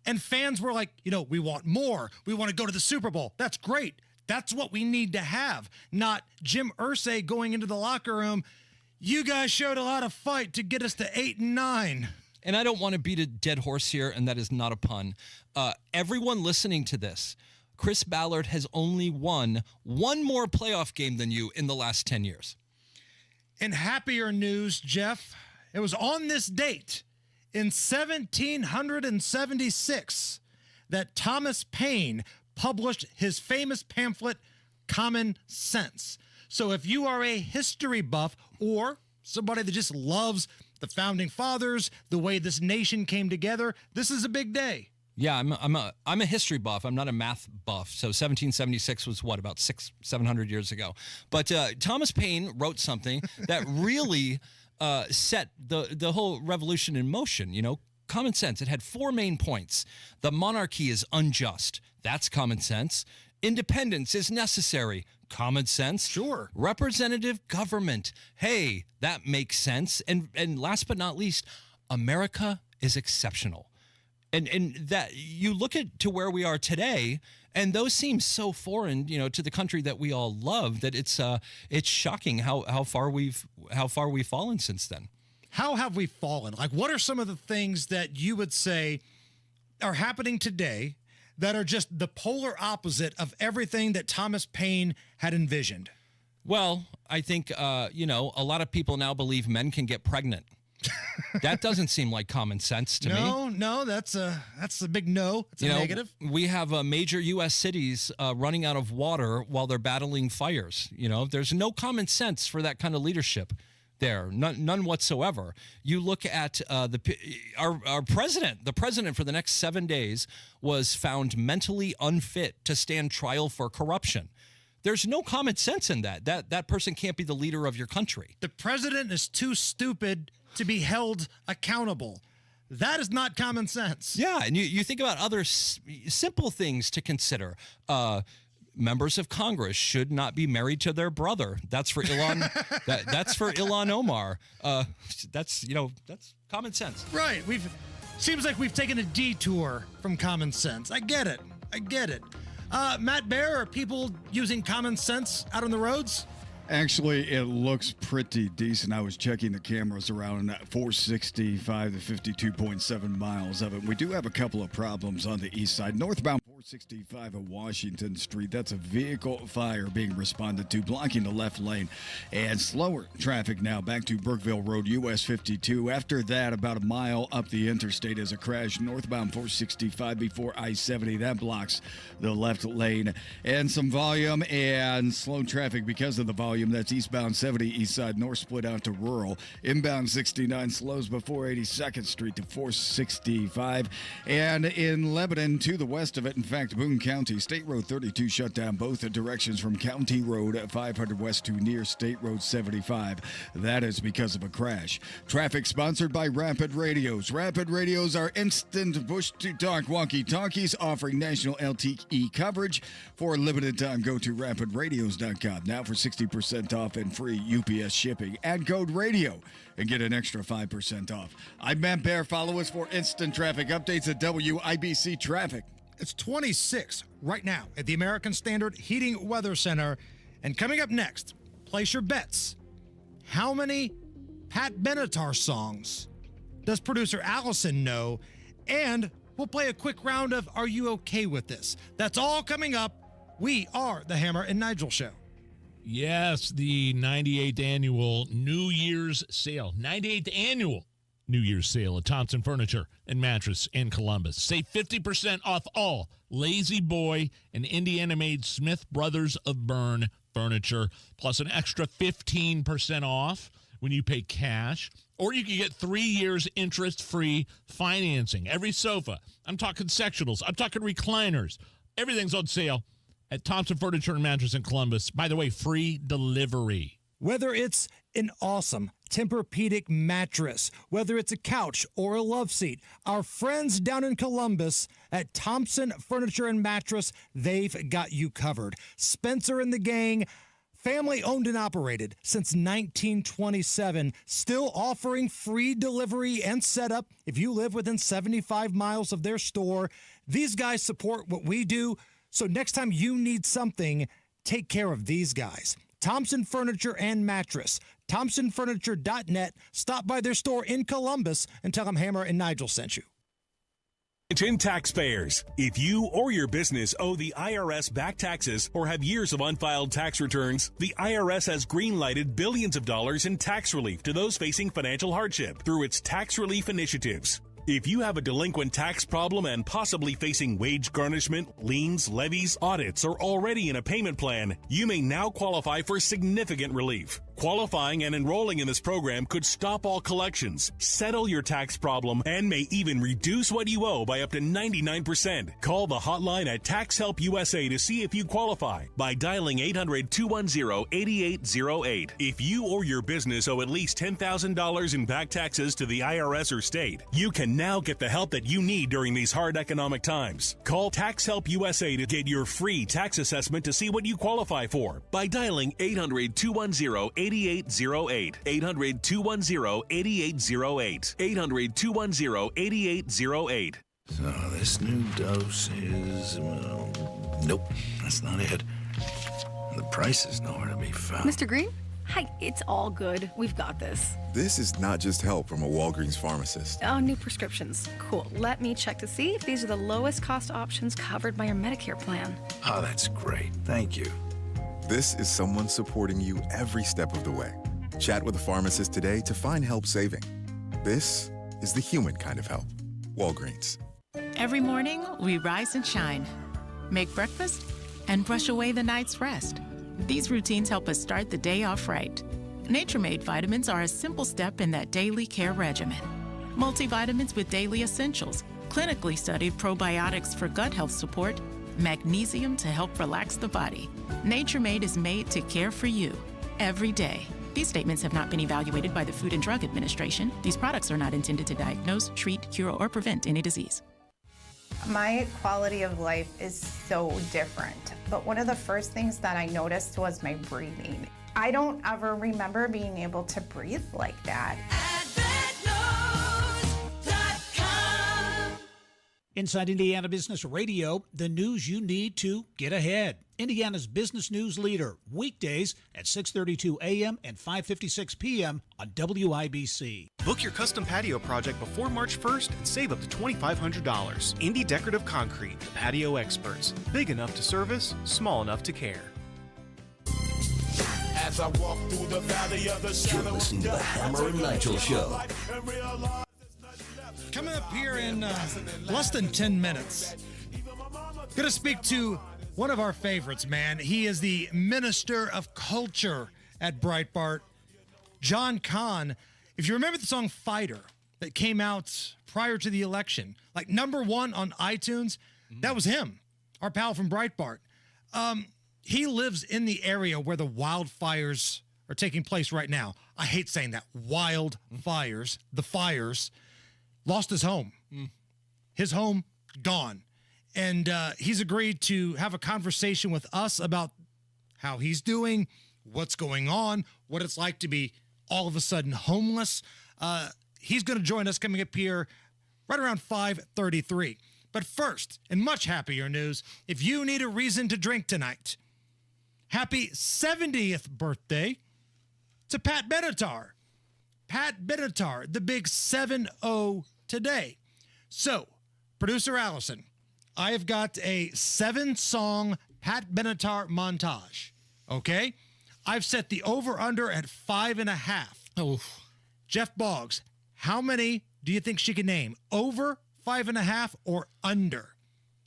and fans were like, you know, we want more. We want to go to the Super Bowl. That's great. That's what we need to have. Not Jim Irsay going into the locker room. You guys showed a lot of fight to get us to 8-9. And I don't want to beat a dead horse here, and that is not a pun. Everyone listening to this, Chris Ballard has only won one more playoff game than you in the last 10 years. In happier news, Jeff, it was on this date in 1776 that Thomas Paine published his famous pamphlet, Common Sense. So if you are a history buff or somebody that just loves the founding fathers, the way this nation came together, this is a big day. Yeah, I'm a history buff. I'm not a math buff. So 1776 was what, about 700 years ago. But Thomas Paine wrote something that really set the whole revolution in motion. You know, common sense. It had 4 main points. The monarchy is unjust. That's common sense. Independence is necessary. Common sense. Sure. Representative government. Hey, that makes sense. And last but not least, America is exceptional. And that you look to where we are today, and those seem so foreign, you know, to the country that we all love, that it's shocking how far we've fallen since then. How have we fallen? Like, what are some of the things that you would say are happening today that are just the polar opposite of everything that Thomas Paine had envisioned? Well, I think a lot of people now believe men can get pregnant. That doesn't seem like common sense to me. No, that's a big no. It's a negative. We have major U.S. cities running out of water while they're battling fires. You know, there's no common sense for that kind of leadership there, none whatsoever. You look at our president. The president for the next 7 days was found mentally unfit to stand trial for corruption. There's no common sense in that. That person can't be the leader of your country. The president is too stupid to be held accountable. That is not common sense. Yeah, and you think about other simple things to consider. Members of Congress should not be married to their brother. That's for Ilhan. That's for Ilhan Omar. That's common sense. Right. Seems like we've taken a detour from common sense. I get it. Matt Bear, are people using common sense out on the roads? Actually, it looks pretty decent. I was checking the cameras around 465 to 52.7 miles of it. We do have a couple of problems on the east side. Northbound 465 of Washington Street. That's a vehicle fire being responded to, blocking the left lane. And slower traffic now back to Brookville Road, US 52. After that, about a mile up the interstate is a crash. Northbound 465 before I-70. That blocks the left lane. And some volume and slow traffic because of the volume. That's eastbound 70 east side north split out to rural. Inbound 69 slows before 82nd Street to 465. And in Lebanon to the west of it, in fact, Boone County, State Road 32 shut down both directions from County Road 500 west to near State Road 75. That is because of a crash. Traffic sponsored by Rapid Radios. Rapid Radios are instant push-to-talk walkie-talkies offering national LTE coverage. For a limited time, go to rapidradios.com. Now for 60% off and free UPS shipping. Add code RADIO and get an extra 5% off. I'm Matt Bear. Follow us for instant traffic updates at WIBC Traffic. It's 26 right now at the American Standard Heating Weather Center. And coming up next, place your bets. How many Pat Benatar songs does producer Allison know? And we'll play a quick round of Are You Okay With This? That's all coming up. We are the Hammer and Nigel Show. Yes, the 98th annual New Year's sale. 98th annual New Year's sale at Thompson Furniture and Mattress in Columbus. Save 50% off all Lazy Boy and Indiana-made Smith Brothers of Bern furniture, plus an extra 15% off when you pay cash. Or you can get 3 years interest-free financing. Every sofa. I'm talking sectionals. I'm talking recliners. Everything's on sale at Thompson Furniture and Mattress in Columbus. By the way, free delivery. Whether it's an awesome Tempur-Pedic mattress, whether it's a couch or a love seat, our friends down in Columbus at Thompson Furniture and Mattress, they've got you covered. Spencer and the gang, family owned and operated since 1927, still offering free delivery and setup if you live within 75 miles of their store. These guys support what we do. So next time you need something, take care of these guys. Thompson Furniture and Mattress. ThompsonFurniture.net. Stop by their store in Columbus and tell them Hammer and Nigel sent you. Attention taxpayers. If you or your business owe the IRS back taxes or have years of unfiled tax returns, the IRS has green-lighted billions of dollars in tax relief to those facing financial hardship through its tax relief initiatives. If you have a delinquent tax problem and possibly facing wage garnishment, liens, levies, audits, or already in a payment plan, you may now qualify for significant relief. Qualifying and enrolling in this program could stop all collections, settle your tax problem, and may even reduce what you owe by up to 99%. Call the hotline at Tax Help USA to see if you qualify by dialing 800-210-8808. If you or your business owe at least $10,000 in back taxes to the IRS or state, you can now get the help that you need during these hard economic times. Call Tax Help USA to get your free tax assessment to see what you qualify for by dialing 800-210-8808. 800-210-8808. 800-210-8808. So this new dose is, well, nope, that's not it. The price is nowhere to be found. Mr. Green? Hi, it's all good. We've got this. This is not just help from a Walgreens pharmacist. Oh, new prescriptions. Cool. Let me check to see if these are the lowest cost options covered by your Medicare plan. Oh, that's great. Thank you. This is someone supporting you every step of the way. Chat with a pharmacist today to find help saving. This is the human kind of help. Walgreens. Every morning, we rise and shine, make breakfast, and brush away the night's rest. These routines help us start the day off right. Nature-Made vitamins are a simple step in that daily care regimen. Multivitamins with daily essentials, clinically studied probiotics for gut health support, magnesium to help relax the body. Nature-Made is made to care for you every day. These statements have not been evaluated by the Food and Drug Administration. These products are not intended to diagnose, treat, cure, or prevent any disease. My quality of life is so different, but one of the first things that I noticed was my breathing. I don't ever remember being able to breathe like that. Inside Indiana Business Radio, the news you need to get ahead. Indiana's business news leader, weekdays at 6:32 a.m. and 5:56 p.m. on WIBC. Book your custom patio project before March 1st and save up to $2,500. Indy Decorative Concrete, the patio experts. Big enough to service, small enough to care. As I walk through the valley of the shadow, you're listening to the Hammer and Nigel Show. Coming up here in less than 10 minutes, going to speak to one of our favorites, man. He is the Minister of Culture at Breitbart, John Kahn. If you remember the song Fighter that came out prior to the election, like #1 on iTunes, that was him, our pal from Breitbart. He lives in the area where the wildfires are taking place right now. I hate saying that. Wildfires, the fires. Lost his home. His home gone. And he's agreed to have a conversation with us about how he's doing, what's going on, what it's like to be all of a sudden homeless. He's going to join us coming up here right around 5:33. But first, and much happier news, if you need a reason to drink tonight, happy 70th birthday to Pat Benatar. Pat Benatar, the big 7-0 today. So, producer Allison, I have got a 7-song Pat Benatar montage. Okay? I've set the over-under at 5.5. Oh. Jeff Boggs, how many do you think she can name? Over 5.5 or under?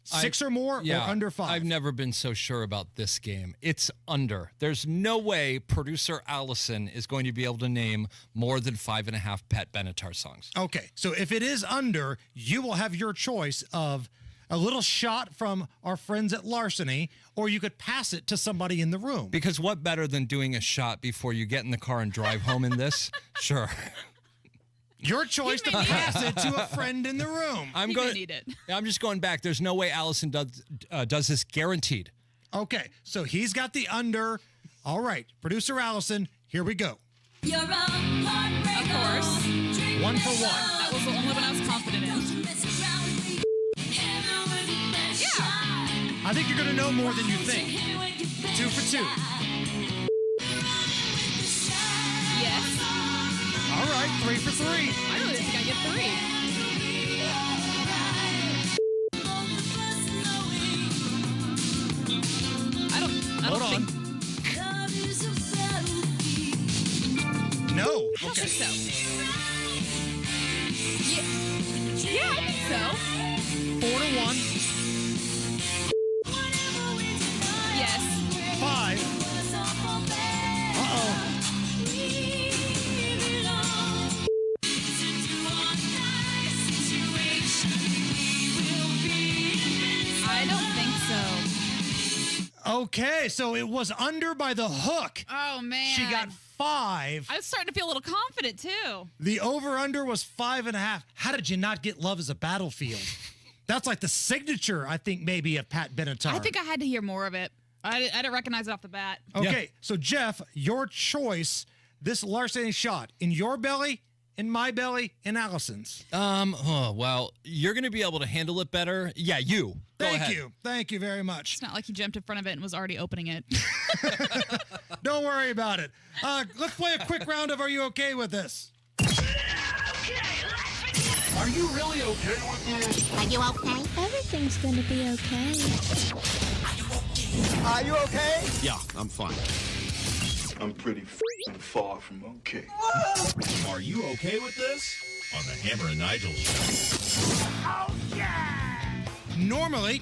6 or more or under 5? I've never been so sure about this game. It's under. There's no way producer Allison is going to be able to name more than 5.5 Pat Benatar songs. Okay, so if it is under, you will have your choice of a little shot from our friends at Larceny, or you could pass it to somebody in the room. Because what better than doing a shot before you get in the car and drive home in this? Sure. Your choice to pass it to a friend in the room. I'm just going back. There's no way Allison does this guaranteed. Okay, so he's got the under. All right, producer Allison, here we go. You're a heartbreaker. Of course. 1 for 1. That was the only one I was confident in. Yeah. I think you're going to know more than you think. 2 for 2. Yes. All right, 3 for 3. I really didn't think I'd get 3. I don't Hold on. think... No. I don't think so. Yeah, I think so. 4 to 1. Yes. 5. Uh-oh. I don't think so. Okay, so it was under by the hook. Oh, man. She got 5. I was starting to feel a little confident, too. The over-under was 5.5. How did you not get Love Is a Battlefield? That's like the signature, I think, maybe of Pat Benatar. I think I had to hear more of it. I didn't recognize it off the bat. Okay, so Jeff, your choice, this Larceny shot, in your belly, in my belly, in Allison's. Well, you're going to be able to handle it better. Yeah, you. Go Thank ahead. you. Thank you very much. It's not like he jumped in front of it and was already opening it. Don't worry about it. Let's play a quick round of Are You Okay With This? Are you really okay with this? Are you okay? Everything's gonna be okay. Are you okay? Yeah, I'm fine. I'm pretty far from okay. Are you okay with this? On the Hammer and Nigel Show. Oh, yeah! Normally,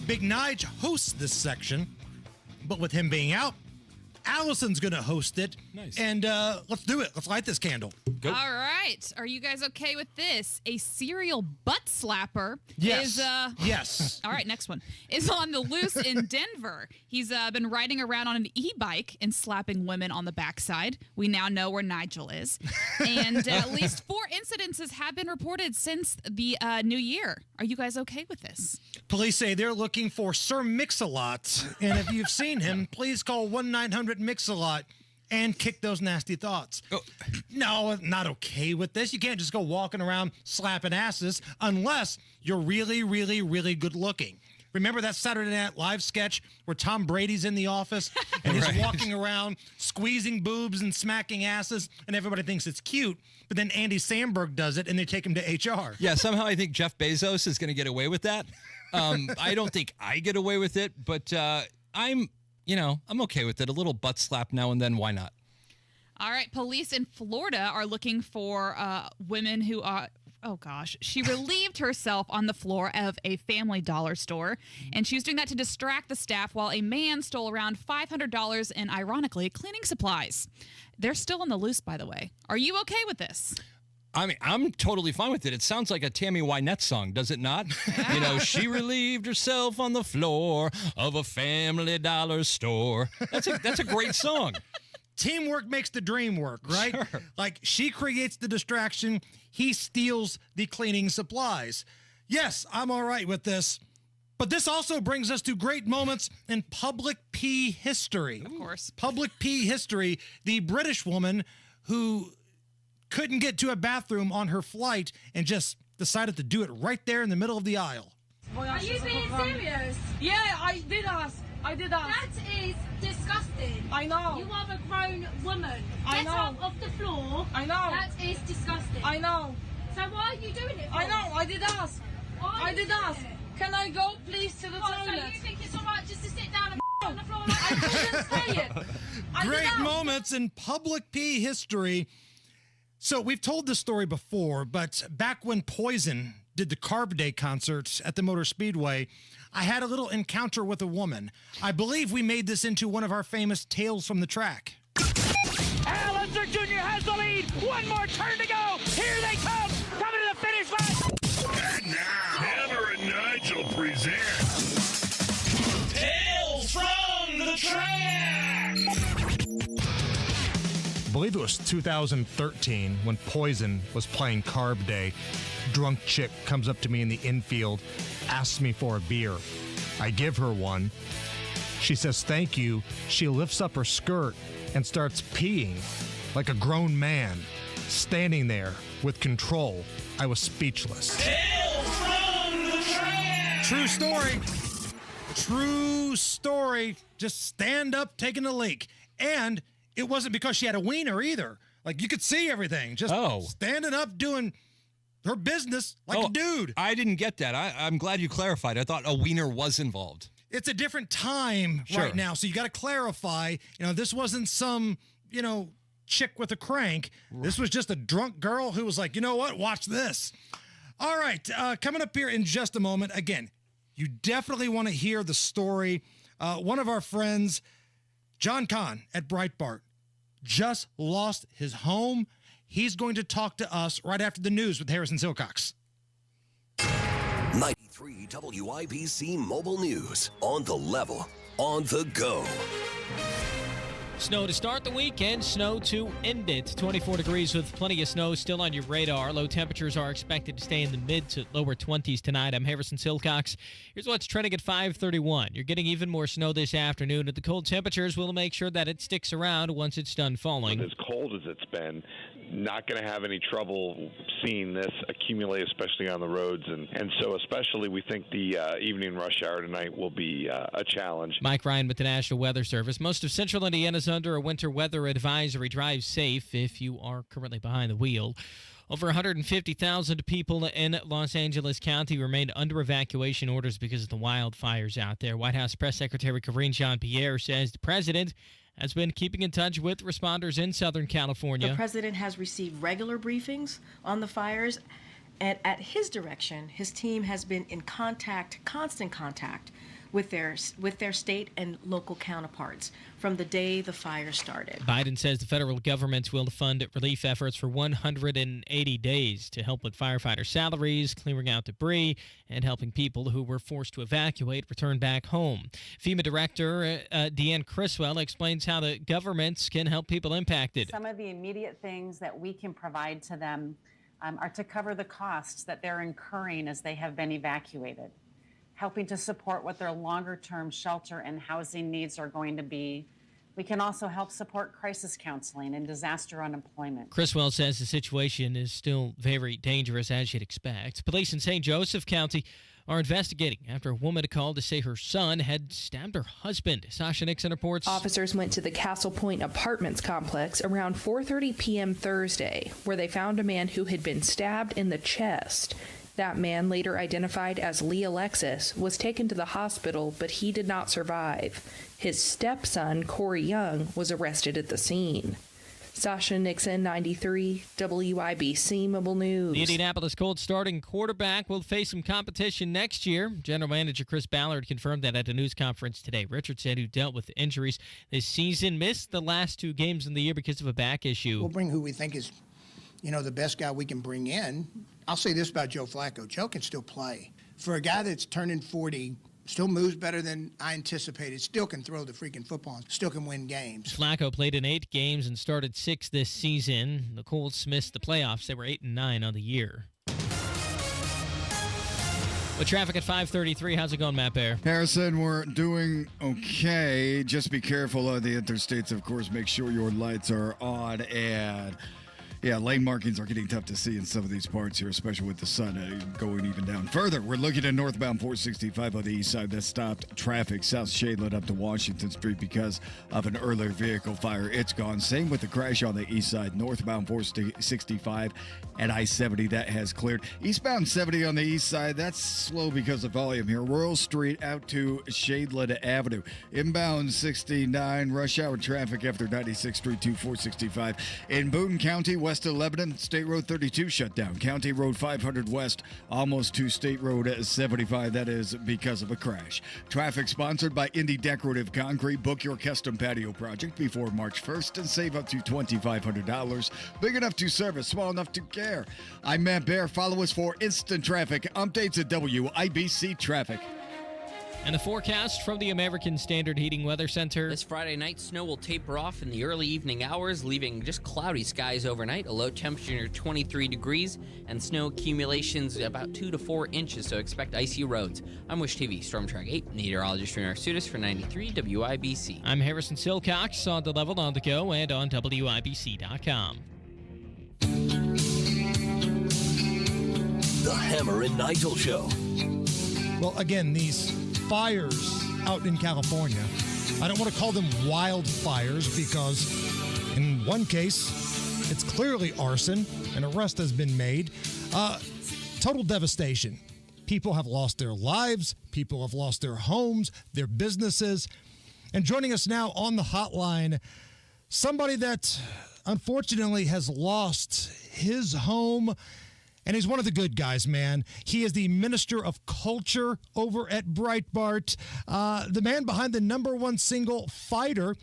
Big Nige hosts this section, but with him being out, Allison's going to host it. Nice. And let's do it. Let's light this candle. Go. All right. Are you guys okay with this? A serial butt slapper Yes. is... Yes. All right, next one. Is on the loose in Denver. He's been riding around on an e-bike and slapping women on the backside. We now know where Nigel is. And at least 4 incidences have been reported since the new year. Are you guys okay with this? Police say they're looking for Sir Mix-a-Lot. And if you've seen him, please call 1-900-MIX-a-LOT and kick those nasty thoughts. No, not okay with this. You can't just go walking around slapping asses unless you're really, really, really good looking. Remember that Saturday Night Live sketch where Tom Brady's in the office and he's walking around squeezing boobs and smacking asses, and everybody thinks it's cute, but then Andy Samberg does it and they take him to HR. Yeah, somehow I think Jeff Bezos is going to get away with that. I don't think I get away with it, but I'm okay with it. A little butt slap now and then, why not? All right, police in Florida are looking for women who are... Oh, gosh. She relieved herself on the floor of a Family Dollar store, and she was doing that to distract the staff while a man stole around $500 in, ironically, cleaning supplies. They're still on the loose, by the way. Are you okay with this? I mean, I'm totally fine with it. It sounds like a Tammy Wynette song, does it not? Yeah. She relieved herself on the floor of a Family Dollar store. That's a great song. Teamwork makes the dream work, right? Sure. Like, she creates the distraction, he steals the cleaning supplies. Yes, I'm all right with this. But this also brings us to great moments in public pee history. Of course. Public pee history. The British woman who couldn't get to a bathroom on her flight and just decided to do it right there in the middle of the aisle. Are you being serious? Yeah, I did ask. That is disgusting. I know. You are a grown woman. Get up off the floor. I know. That is disgusting. I know. So why are you doing it for? I know, I did ask. I did ask. Can I go, please, to the toilet? So you think it's all right just to sit down and on the floor? I couldn't say it. Great moments in public pee history. So we've told this story before, but back when Poison did the Carb Day concert at the Motor Speedway, I had a little encounter with a woman. I believe we made this into one of our famous Tales from the Track. Allister Jr. has the lead. One more turn to go. Here they come. Coming to the finish line. And now, Hammer and Nigel present Tales from the Track. I believe it was 2013 when Poison was playing Carb Day. Drunk chick comes up to me in the infield, asks me for a beer. I give her one. She says thank you. She lifts up her skirt and starts peeing like a grown man, standing there with control. I was speechless. Tales from the Track. True story. True story. Just stand up taking a leak. And it wasn't because she had a wiener either. Like, you could see everything. Just standing up doing her business like a dude. I didn't get that. I'm glad you clarified. I thought a wiener was involved. It's a different time right now, so you got to clarify. This wasn't some, chick with a crank. This was just a drunk girl who was like, you know what? Watch this. All right, coming up here in just a moment. Again, you definitely want to hear the story. One of our friends, John Kahn at Breitbart, just lost his home. He's going to talk to us right after the news with Harrison Silcox. 93 WIBC Mobile News. On the level. On the go. Snow to start the weekend, snow to end it. 24 degrees with plenty of snow still on your radar. Low temperatures are expected to stay in the mid to lower 20s tonight. I'm Harrison Silcox. Here's what's trending at 5:31. You're getting even more snow this afternoon, and the cold temperatures will make sure that it sticks around once it's done falling. As cold as it's been, not going to have any trouble seeing this accumulate, especially on the roads. And so especially we think the evening rush hour tonight will be a challenge. Mike Ryan with the National Weather Service. Most of central Indiana's under a winter weather advisory. Drive safe if you are currently behind the wheel. Over 150,000 people in Los Angeles County remain under evacuation orders because of the wildfires out there. White House Press Secretary Karine Jean-Pierre says the president has been keeping in touch with responders in Southern California. The president has received regular briefings on the fires, and at his direction, his team has been in constant contact with their state and local counterparts from the day the fire started. Biden says the federal government will fund relief efforts for 180 days to help with firefighter salaries, clearing out debris, and helping people who were forced to evacuate return back home. FEMA Director Deanne Criswell explains how the governments can help people impacted. Some of the immediate things that we can provide to them are to cover the costs that they're incurring as they have been evacuated, helping to support what their longer-term shelter and housing needs are going to be, We can also help support crisis counseling and disaster unemployment. Criswell says the situation is still very dangerous, as you'd expect. Police in St. Joseph County are investigating after a woman called to say her son had stabbed her husband. Sasha Nixon reports. Officers went to the Castle Point Apartments complex around 4:30 p.m. Thursday, where they found a man who had been stabbed in the chest. That man, later identified as Lee Alexis, was taken to the hospital, but he did not survive. His stepson, Corey Young, was arrested at the scene. Sasha Nixon, 93, WIBC Mobile News. The Indianapolis Colts starting quarterback will face some competition next year. General Manager Chris Ballard confirmed that at a news conference today. Richardson, who dealt with injuries this season, missed the last 2 games in the year because of a back issue. We'll bring who we think is, the best guy we can bring in. I'll say this about Joe Flacco. Joe can still play. For a guy that's turning 40, still moves better than I anticipated, still can throw the freaking football, still can win games. Flacco played in 8 games and started 6 this season. The Colts missed the playoffs. They were 8-9 on the year. With traffic at 5:33, how's it going, Matt Bear? Harrison, we're doing okay. Just be careful on the interstates, of course. Make sure your lights are on, and lane markings are getting tough to see in some of these parts here, especially with the sun going even down further. We're looking at northbound 465 on the east side that stopped traffic South Shadeland up to Washington Street because of an earlier vehicle fire. It's gone. Same with the crash on the east side, northbound 465 and I-70. That has cleared. Eastbound 70 on the east side, that's slow because of volume here. Royal Street out to Shadeland Avenue. Inbound 69, rush hour traffic after 96th Street to 465. In Boone County, west of Lebanon, State Road 32 shut down. County Road 500 west, almost to State Road 75. That is because of a crash. Traffic sponsored by Indy Decorative Concrete. Book your custom patio project before March 1st and save up to $2,500. Big enough to service, small enough to care. I'm Matt Bear. Follow us for instant traffic updates at WIBC Traffic. And the forecast from the American Standard Heating Weather Center. This Friday night, snow will taper off in the early evening hours, leaving just cloudy skies overnight, a low temperature near 23 degrees, and snow accumulations about 2 to 4 inches, so expect icy roads. I'm Wish TV Storm Track 8, meteorologist Renar Sutis for 93 WIBC. I'm Harrison Silcox on the level, on the go, and on WIBC.com. The Hammer and Nigel Show. Well, again, these fires out in California, I don't want to call them wildfires because in one case, it's clearly arson. An arrest has been made. Total devastation. People have lost their lives. People have lost their homes, their businesses. And joining us now on the hotline, somebody that unfortunately has lost his home. And he's one of the good guys, man. He is the Minister of Culture over at Breitbart. The man behind the #1 single, Fighter,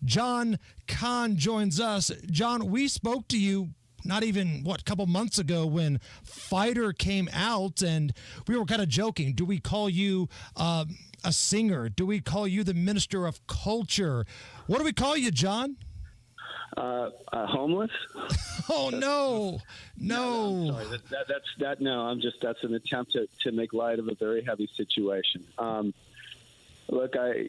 John Kahn, joins us. John, we spoke to you not even, a couple months ago when Fighter came out, and we were kind of joking. Do we call you a singer? Do we call you the Minister of Culture? What do we call you, John? Homeless? Oh no! No, sorry. That's an attempt to make light of a very heavy situation. Look, I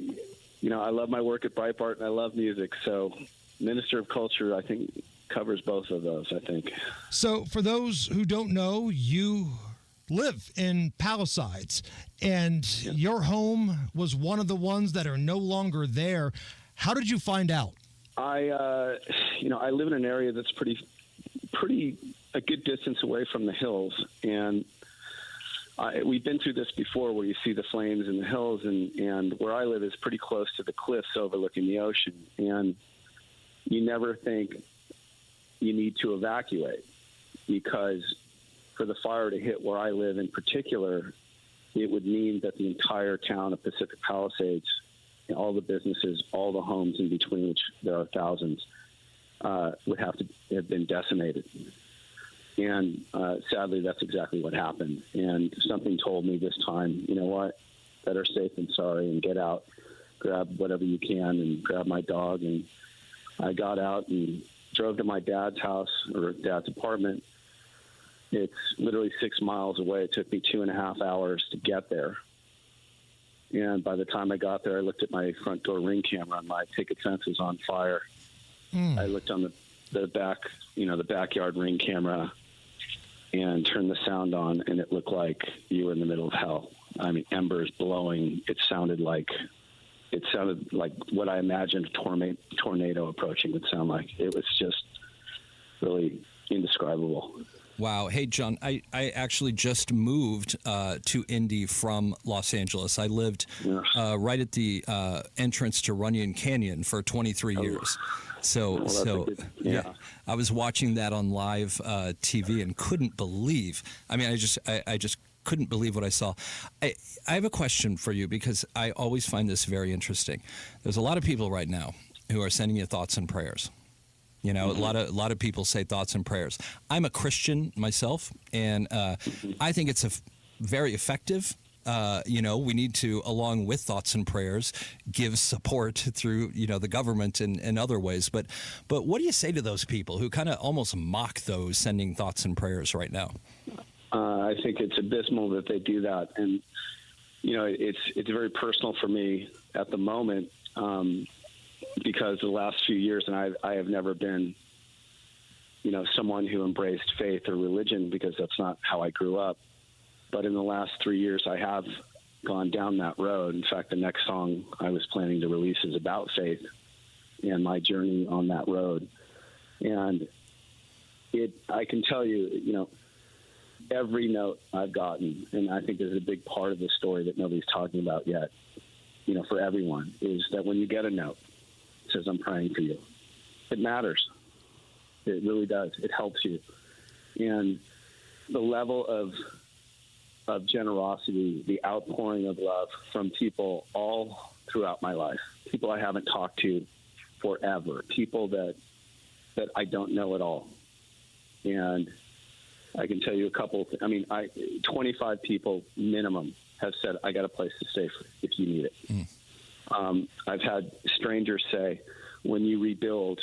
love my work at Breitbart and I love music. So, Minister of Culture, I think, covers both of those. I think. So, for those who don't know, you live in Palisades, and your home was one of the ones that are no longer there. How did you find out? I live in an area that's pretty a good distance away from the hills, and we've been through this before, where you see the flames in the hills, and where I live is pretty close to the cliffs overlooking the ocean, and you never think you need to evacuate, because for the fire to hit where I live in particular, it would mean that the entire town of Pacific Palisades, all the businesses, all the homes in between, which there are thousands, would have to have been decimated. And sadly, that's exactly what happened. And something told me this time, you know what, better safe than sorry, and get out, grab whatever you can, and grab my dog. And I got out and drove to my dad's house, or dad's apartment. It's literally 6 miles away. It took me 2.5 hours to get there. And by the time I got there, I looked at my front door Ring camera, and my picket fence was on fire. I looked on the back, the backyard Ring camera, and turned the sound on, and it looked like you were in the middle of hell. I mean, embers blowing. It sounded like what I imagined a tornado approaching would sound like. It was just really indescribable. Wow. Hey, John, I actually just moved to Indy from Los Angeles. I lived right at the entrance to Runyon Canyon for 23 years. So I was watching that on live TV and couldn't believe. I mean, I just couldn't believe what I saw. I have a question for you, because I always find this very interesting. There's a lot of people right now who are sending you thoughts and prayers. A lot of people say thoughts and prayers. I'm a Christian myself, and I think it's very effective. We need to, along with thoughts and prayers, give support through, the government and other ways. But what do you say to those people who kind of almost mock those sending thoughts and prayers right now? I think it's abysmal that they do that. And, it's very personal for me at the moment, because the last few years, and I have never been, someone who embraced faith or religion, because that's not how I grew up. But in the last 3 years, I have gone down that road. In fact, the next song I was planning to release is about faith and my journey on that road. And I can tell you, every note I've gotten, and I think there's a big part of the story that nobody's talking about yet, for everyone, is that when you get a note that says, "I'm praying for you," it matters. It really does. It helps you. And the level of generosity, the outpouring of love from people all throughout my life, people I haven't talked to forever, people that I don't know at all. And I can tell you a couple. 25 people minimum have said, "I got a place to stay if you need it." I've had strangers say, "When you rebuild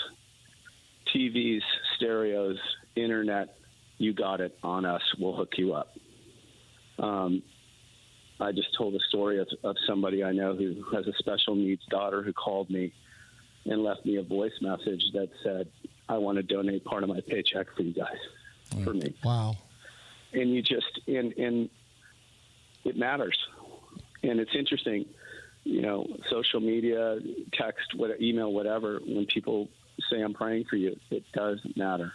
TVs, stereos, internet, you got it on us. We'll hook you up." I just told a story of somebody I know who has a special needs daughter who called me and left me a voice message that said, "I want to donate part of my paycheck for you guys." For me. Wow. And you just, and it matters. And it's interesting, social media, text, email, whatever, when people say, "I'm praying for you," it does matter.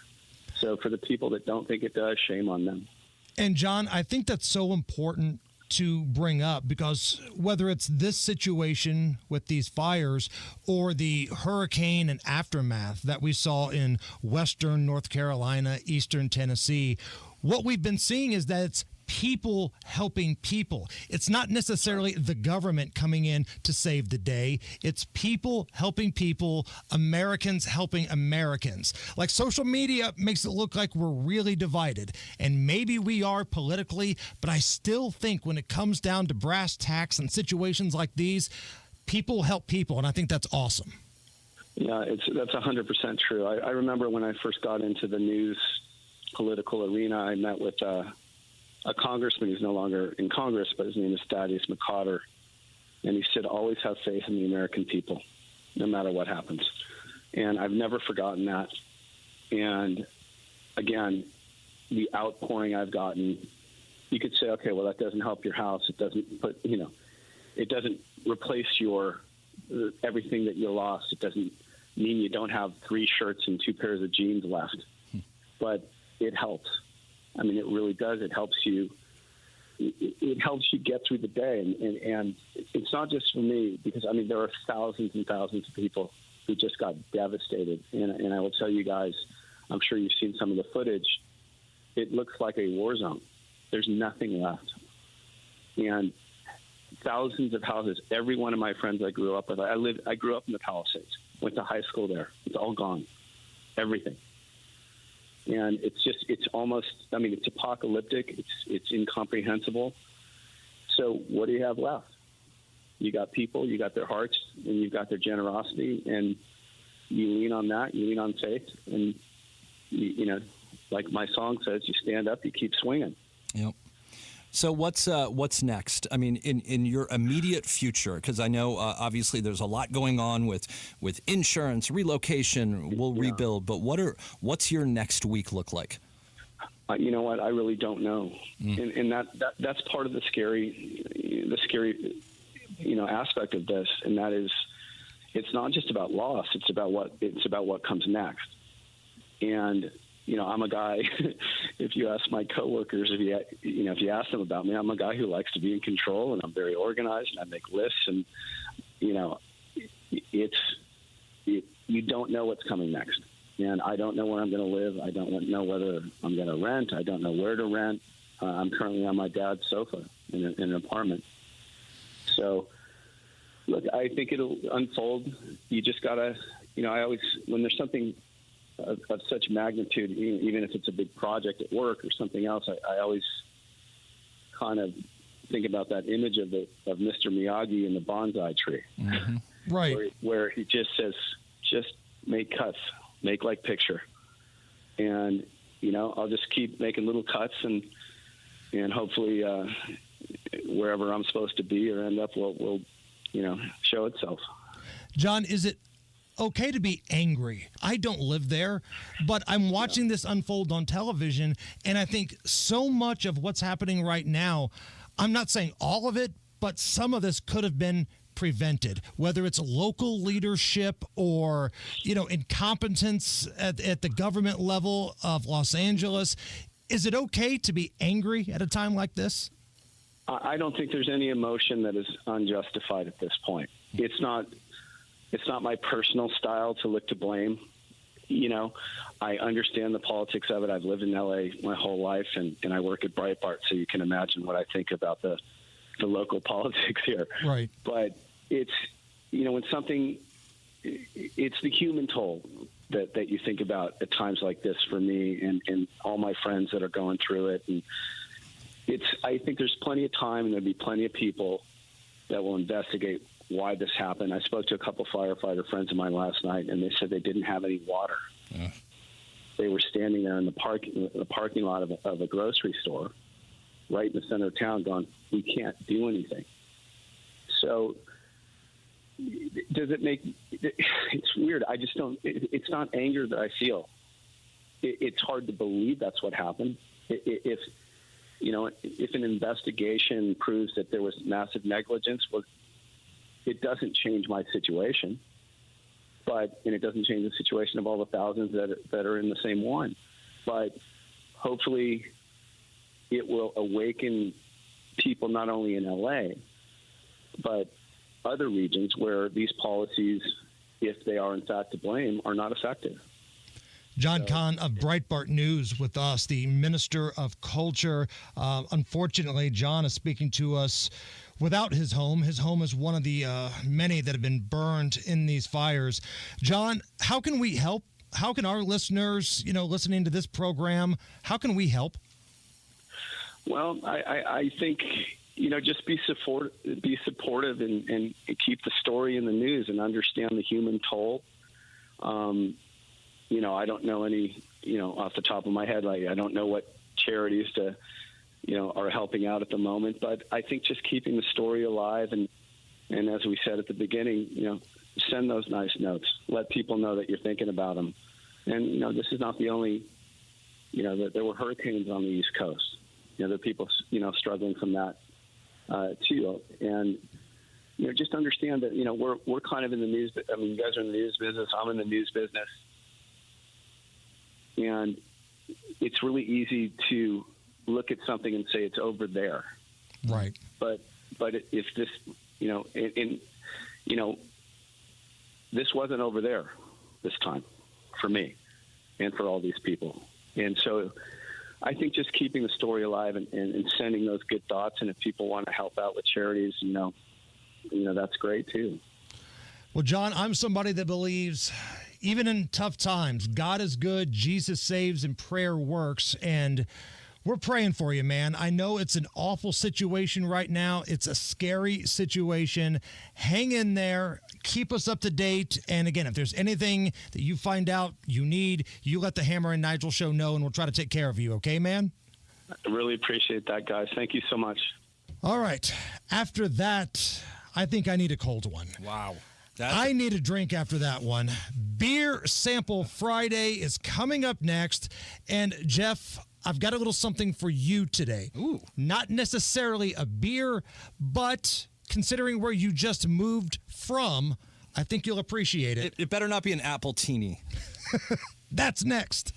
So for the people that don't think it does, shame on them. And John, I think that's so important to bring up, because whether it's this situation with these fires or the hurricane and aftermath that we saw in western North Carolina, eastern Tennessee, what we've been seeing is that it's people helping people. It's not necessarily the government coming in to save the day. It's people helping people, Americans helping Americans. Like, social media makes it look like we're really divided, and maybe we are politically, but I still think when it comes down to brass tacks and situations like these, people help people, and I think that's awesome. Yeah, that's 100% true. I remember when I first got into the news political arena, I met with a congressman who's no longer in Congress, but his name is Thaddeus McCotter. And he said, "Always have faith in the American people, no matter what happens." And I've never forgotten that. And again, the outpouring I've gotten, you could say, okay, well, that doesn't help your house. It doesn't put, it doesn't replace everything that you lost. It doesn't mean you don't have 3 shirts and 2 pairs of jeans left, but it helps. I mean, it really does. It helps you. It helps you get through the day, and it's not just for me, because there are thousands and thousands of people who just got devastated. And I will tell you guys, I'm sure you've seen some of the footage. It looks like a war zone. There's nothing left, and thousands of houses. Every one of my friends I grew up with. I grew up in the Palisades. Went to high school there. It's all gone. Everything. And it's almost, it's apocalyptic. It's incomprehensible. So what do you have left? You got people, you got their hearts, and you've got their generosity, and you lean on that, you lean on faith, and, like my song says, you stand up, you keep swinging. Yep. So what's next? I mean, in your immediate future, because I know obviously there's a lot going on with insurance, relocation, we'll rebuild. But what's your next week look like? You know what? I really don't know, and that's part of the scary, aspect of this, and that is, it's not just about loss. It's about what comes next, and. I'm a guy, if you ask my coworkers, if you ask them about me, I'm a guy who likes to be in control, and I'm very organized, and I make lists, and, you don't know what's coming next. And I don't know where I'm going to live. I don't know whether I'm going to rent. I don't know where to rent. I'm currently on my dad's sofa in an apartment. So, look, I think it'll unfold. You just got to, I always, when there's something of such magnitude, even if it's a big project at work or something else, I always kind of think about that image of Mr. Miyagi in the bonsai tree, right? Where he just says, "Just make cuts, make like picture," and I'll just keep making little cuts, and hopefully wherever I'm supposed to be or end up will show itself. John, is it okay to be angry? I don't live there, but I'm watching this unfold on television, and I think so much of what's happening right now, I'm not saying all of it, but some of this could have been prevented, whether it's local leadership or, incompetence at the government level of Los Angeles. Is it okay to be angry at a time like this? I don't think there's any emotion that is unjustified at this point. It's not my personal style to look to blame. I understand the politics of it. I've lived in L.A. my whole life, and I work at Breitbart, so you can imagine what I think about the local politics here. Right. But it's, when something, it's the human toll that you think about at times like this for me and all my friends that are going through it. And I think there's plenty of time, and there'll be plenty of people that will investigate why this happened. I spoke to a couple firefighter friends of mine last night, and they said they didn't have any water. Yeah. They were standing there in the parking lot of a grocery store right in the center of town going, we can't do anything. So does it make – it's weird. I just don't – it's not anger that I feel. It's hard to believe that's what happened. If an investigation proves that there was massive negligence, well, it doesn't change my situation, and it doesn't change the situation of all the thousands that are in the same one. But hopefully it will awaken people not only in LA, but other regions where these policies, if they are in fact to blame, are not effective. John Kahn of Breitbart News with us, the Minister of Culture. Unfortunately, John is speaking to us without his home. His home is one of the many that have been burned in these fires. John, how can we help? How can our listeners, listening to this program, how can we help? Well, I think, just be supportive and keep the story in the news and understand the human toll. I don't know any, off the top of my head, I don't know what charities are helping out at the moment, but I think just keeping the story alive and as we said at the beginning, send those nice notes, let people know that you're thinking about them. And, this is not the only, that there were hurricanes on the East Coast. There are people, struggling from that, too. And, just understand that, we're kind of in the news. I mean, you guys are in the news business. I'm in the news business. And it's really easy to look at something and say it's over there. Right. But if this, this wasn't over there this time for me and for all these people. And so I think just keeping the story alive and sending those good thoughts. And if people want to help out with charities, that's great too. Well, John, I'm somebody that believes even in tough times, God is good, Jesus saves, and prayer works. And we're praying for you, man. I know it's an awful situation right now. It's a scary situation. Hang in there. Keep us up to date. And again, if there's anything that you find out you need, you let the Hammer and Nigel show know, and we'll try to take care of you. Okay, man? I really appreciate that, guys. Thank you so much. All right. After that, I think I need a cold one. Wow. I need a drink after that one. Beer Sample Friday is coming up next. And, Jeff, I've got a little something for you today. Ooh. Not necessarily a beer, but considering where you just moved from, I think you'll appreciate it. It better not be an apple teeny. That's next.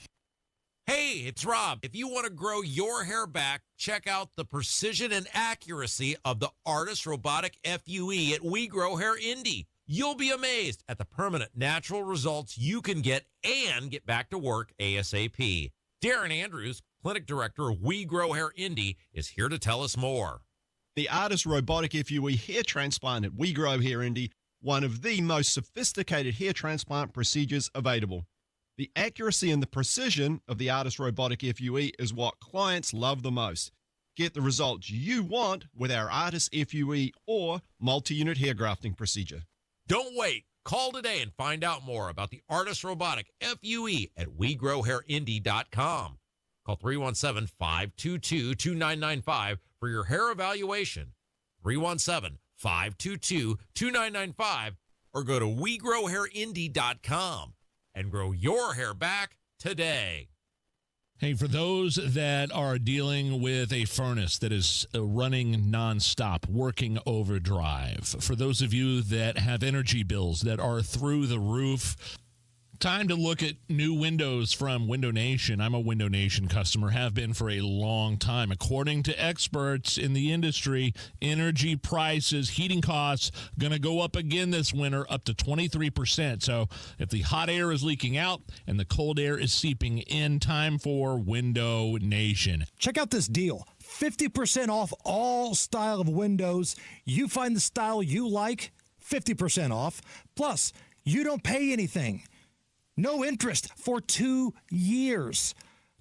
Hey, it's Rob. If you want to grow your hair back, check out the precision and accuracy of the Artist Robotic FUE at We Grow Hair Indie. You'll be amazed at the permanent natural results you can get and get back to work ASAP. Darren Andrews, Clinic Director of We Grow Hair Indie, is here to tell us more. The Artist Robotic FUE hair transplant at We Grow Hair Indie, one of the most sophisticated hair transplant procedures available. The accuracy and the precision of the Artist Robotic FUE is what clients love the most. Get the results you want with our Artist FUE or multi-unit hair grafting procedure. Don't wait. Call today and find out more about the Artist Robotic FUE at WeGrowHairIndie.com. Call 317-522-2995 for your hair evaluation. 317-522-2995 or go to WeGrowHairIndie.com and grow your hair back today. Hey, for those that are dealing with a furnace that is running nonstop, working overdrive, for those of you that have energy bills that are through the roof, time to look at new windows from Window Nation. I'm a Window Nation customer, have been for a long time. According to experts in the industry, energy prices, heating costs, going to go up again this winter, up to 23%. So if the hot air is leaking out and the cold air is seeping in, time for Window Nation. Check out this deal. 50% off all style of windows. You find the style you like, 50% off. Plus, you don't pay anything. No interest for 2 years.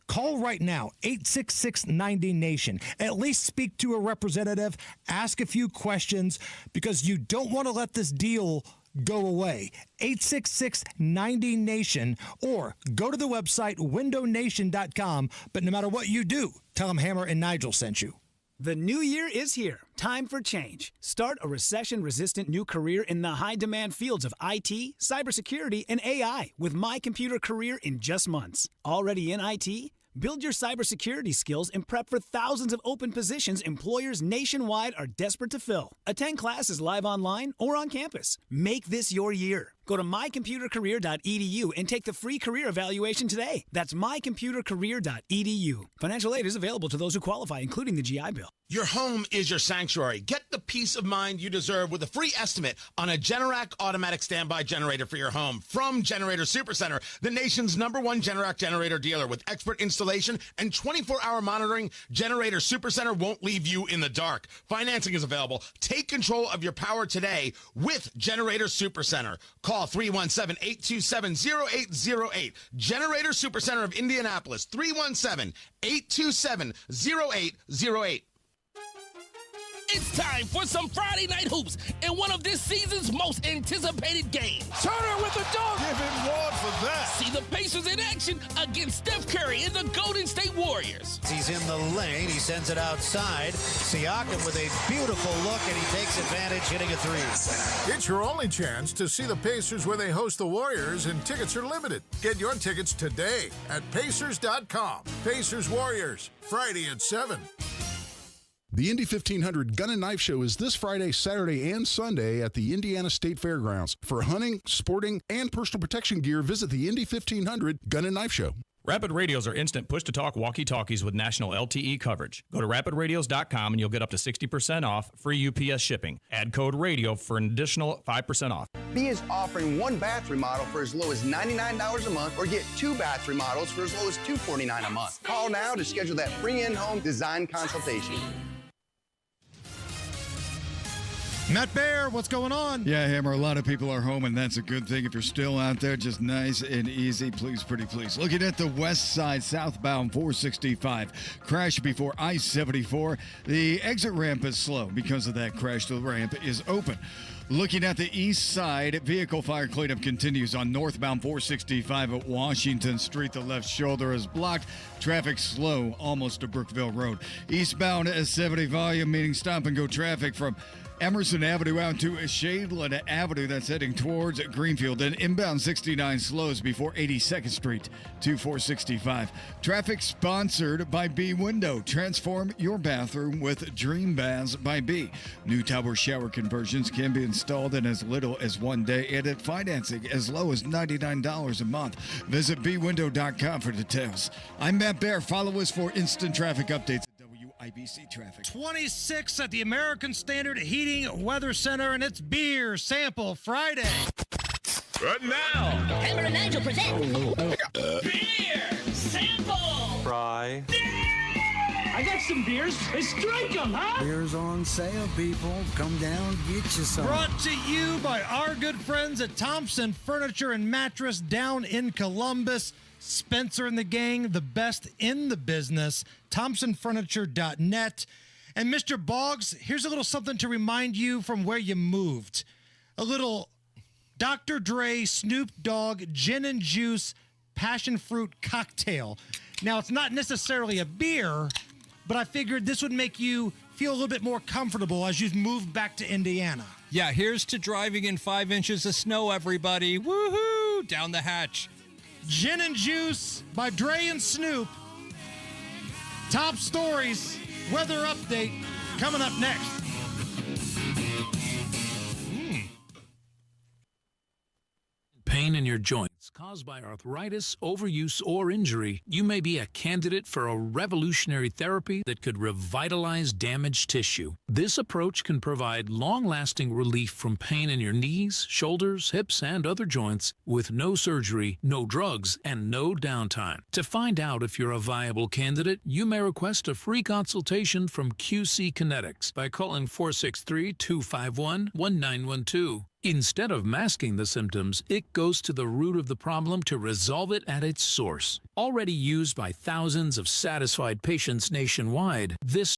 Call right now, 866-90-NATION. At least speak to a representative, ask a few questions, because you don't want to let this deal go away. 866-90-NATION, or go to the website windownation.com. But no matter what you do, tell them Hammer and Nigel sent you. The new year is here. Time for change. Start a recession-resistant new career in the high-demand fields of IT, cybersecurity, and AI with My Computer Career in just months. Already in IT? Build your cybersecurity skills and prep for thousands of open positions employers nationwide are desperate to fill. Attend classes live online or on campus. Make this your year. Go to mycomputercareer.edu and take the free career evaluation today. That's mycomputercareer.edu. Financial aid is available to those who qualify, including the GI Bill. Your home is your sanctuary. Get the peace of mind you deserve with a free estimate on a Generac automatic standby generator for your home from Generator Supercenter, the nation's #1 Generac generator dealer. With expert installation and 24-hour monitoring, Generator Supercenter won't leave you in the dark. Financing is available. Take control of your power today with Generator Supercenter. Call 317-827-0808. Generator Supercenter of Indianapolis, 317-827-0808. It's time for some Friday night hoops in one of this season's most anticipated games. Turner with the dunk. Give him one for that. See the Pacers in action against Steph Curry and the Golden State Warriors. He's in the lane. He sends it outside. Siakam with a beautiful look, and he takes advantage, hitting a three. It's your only chance to see the Pacers where they host the Warriors, and tickets are limited. Get your tickets today at Pacers.com. Pacers Warriors, Friday at 7. The Indy 1500 Gun and Knife Show is this Friday, Saturday, and Sunday at the Indiana State Fairgrounds. For hunting, sporting, and personal protection gear, visit the Indy 1500 Gun and Knife Show. Rapid Radios are instant push-to-talk walkie-talkies with national LTE coverage. Go to rapidradios.com and you'll get up to 60% off, free UPS shipping. Add code RADIO for an additional 5% off. B is offering one bath remodel for as low as $99 a month, or get 2 bath remodels for as low as $249 a month. Call now to schedule that free in-home design consultation. Matt Bear, what's going on? Yeah, Hammer, a lot of people are home, and that's a good thing. If you're still out there, just nice and easy, please, pretty please. Looking at the west side, southbound 465. Crash before I-74. The exit ramp is slow because of that crash. The ramp is open. Looking at the east side, vehicle fire cleanup continues on northbound 465 at Washington Street. The left shoulder is blocked. Traffic slow almost to Brookville Road. Eastbound S70 volume, meaning stop and go traffic from Emerson Avenue out to Shadeland Avenue. That's heading towards Greenfield. And inbound 69 slows before 82nd Street to 465. Traffic sponsored by B Window. Transform your bathroom with Dream Baths by B. New towel shower conversions can be installed in as little as 1 day and at financing as low as $99 a month. Visit bwindow.com for details. I'm Matt Bear. Follow us for instant traffic updates. IBC traffic. 26 at the American Standard Heating Weather Center, and it's Beer Sample Friday. Right now, Hammer and Nigel present Beer Sample Fry. I got some beers. Let's drink them, huh? Beers on sale, people. Come down, get you some. Brought to you by our good friends at Thompson Furniture and Mattress down in Columbus. Spencer and the gang, the best in the business. ThompsonFurniture.net. And Mr. Boggs, here's a little something to remind you from where you moved. A little Dr. Dre, Snoop Dogg, gin and juice, passion fruit cocktail. Now, it's not necessarily a beer, but I figured this would make you feel a little bit more comfortable as you've moved back to Indiana. Yeah, here's to driving in 5 inches of snow, everybody. Woohoo! Down the hatch. Gin and Juice by Dre and Snoop. Top stories, weather update, coming up next. Pain in your joints caused by arthritis, overuse, or injury, you may be a candidate for a revolutionary therapy that could revitalize damaged tissue. This approach can provide long-lasting relief from pain in your knees, shoulders, hips, and other joints with no surgery, no drugs, and no downtime. To find out if you're a viable candidate, you may request a free consultation from QC Kinetics by calling 463-251-1912. Instead of masking the symptoms, it goes to the root of the problem to resolve it at its source. Already used by thousands of satisfied patients nationwide, this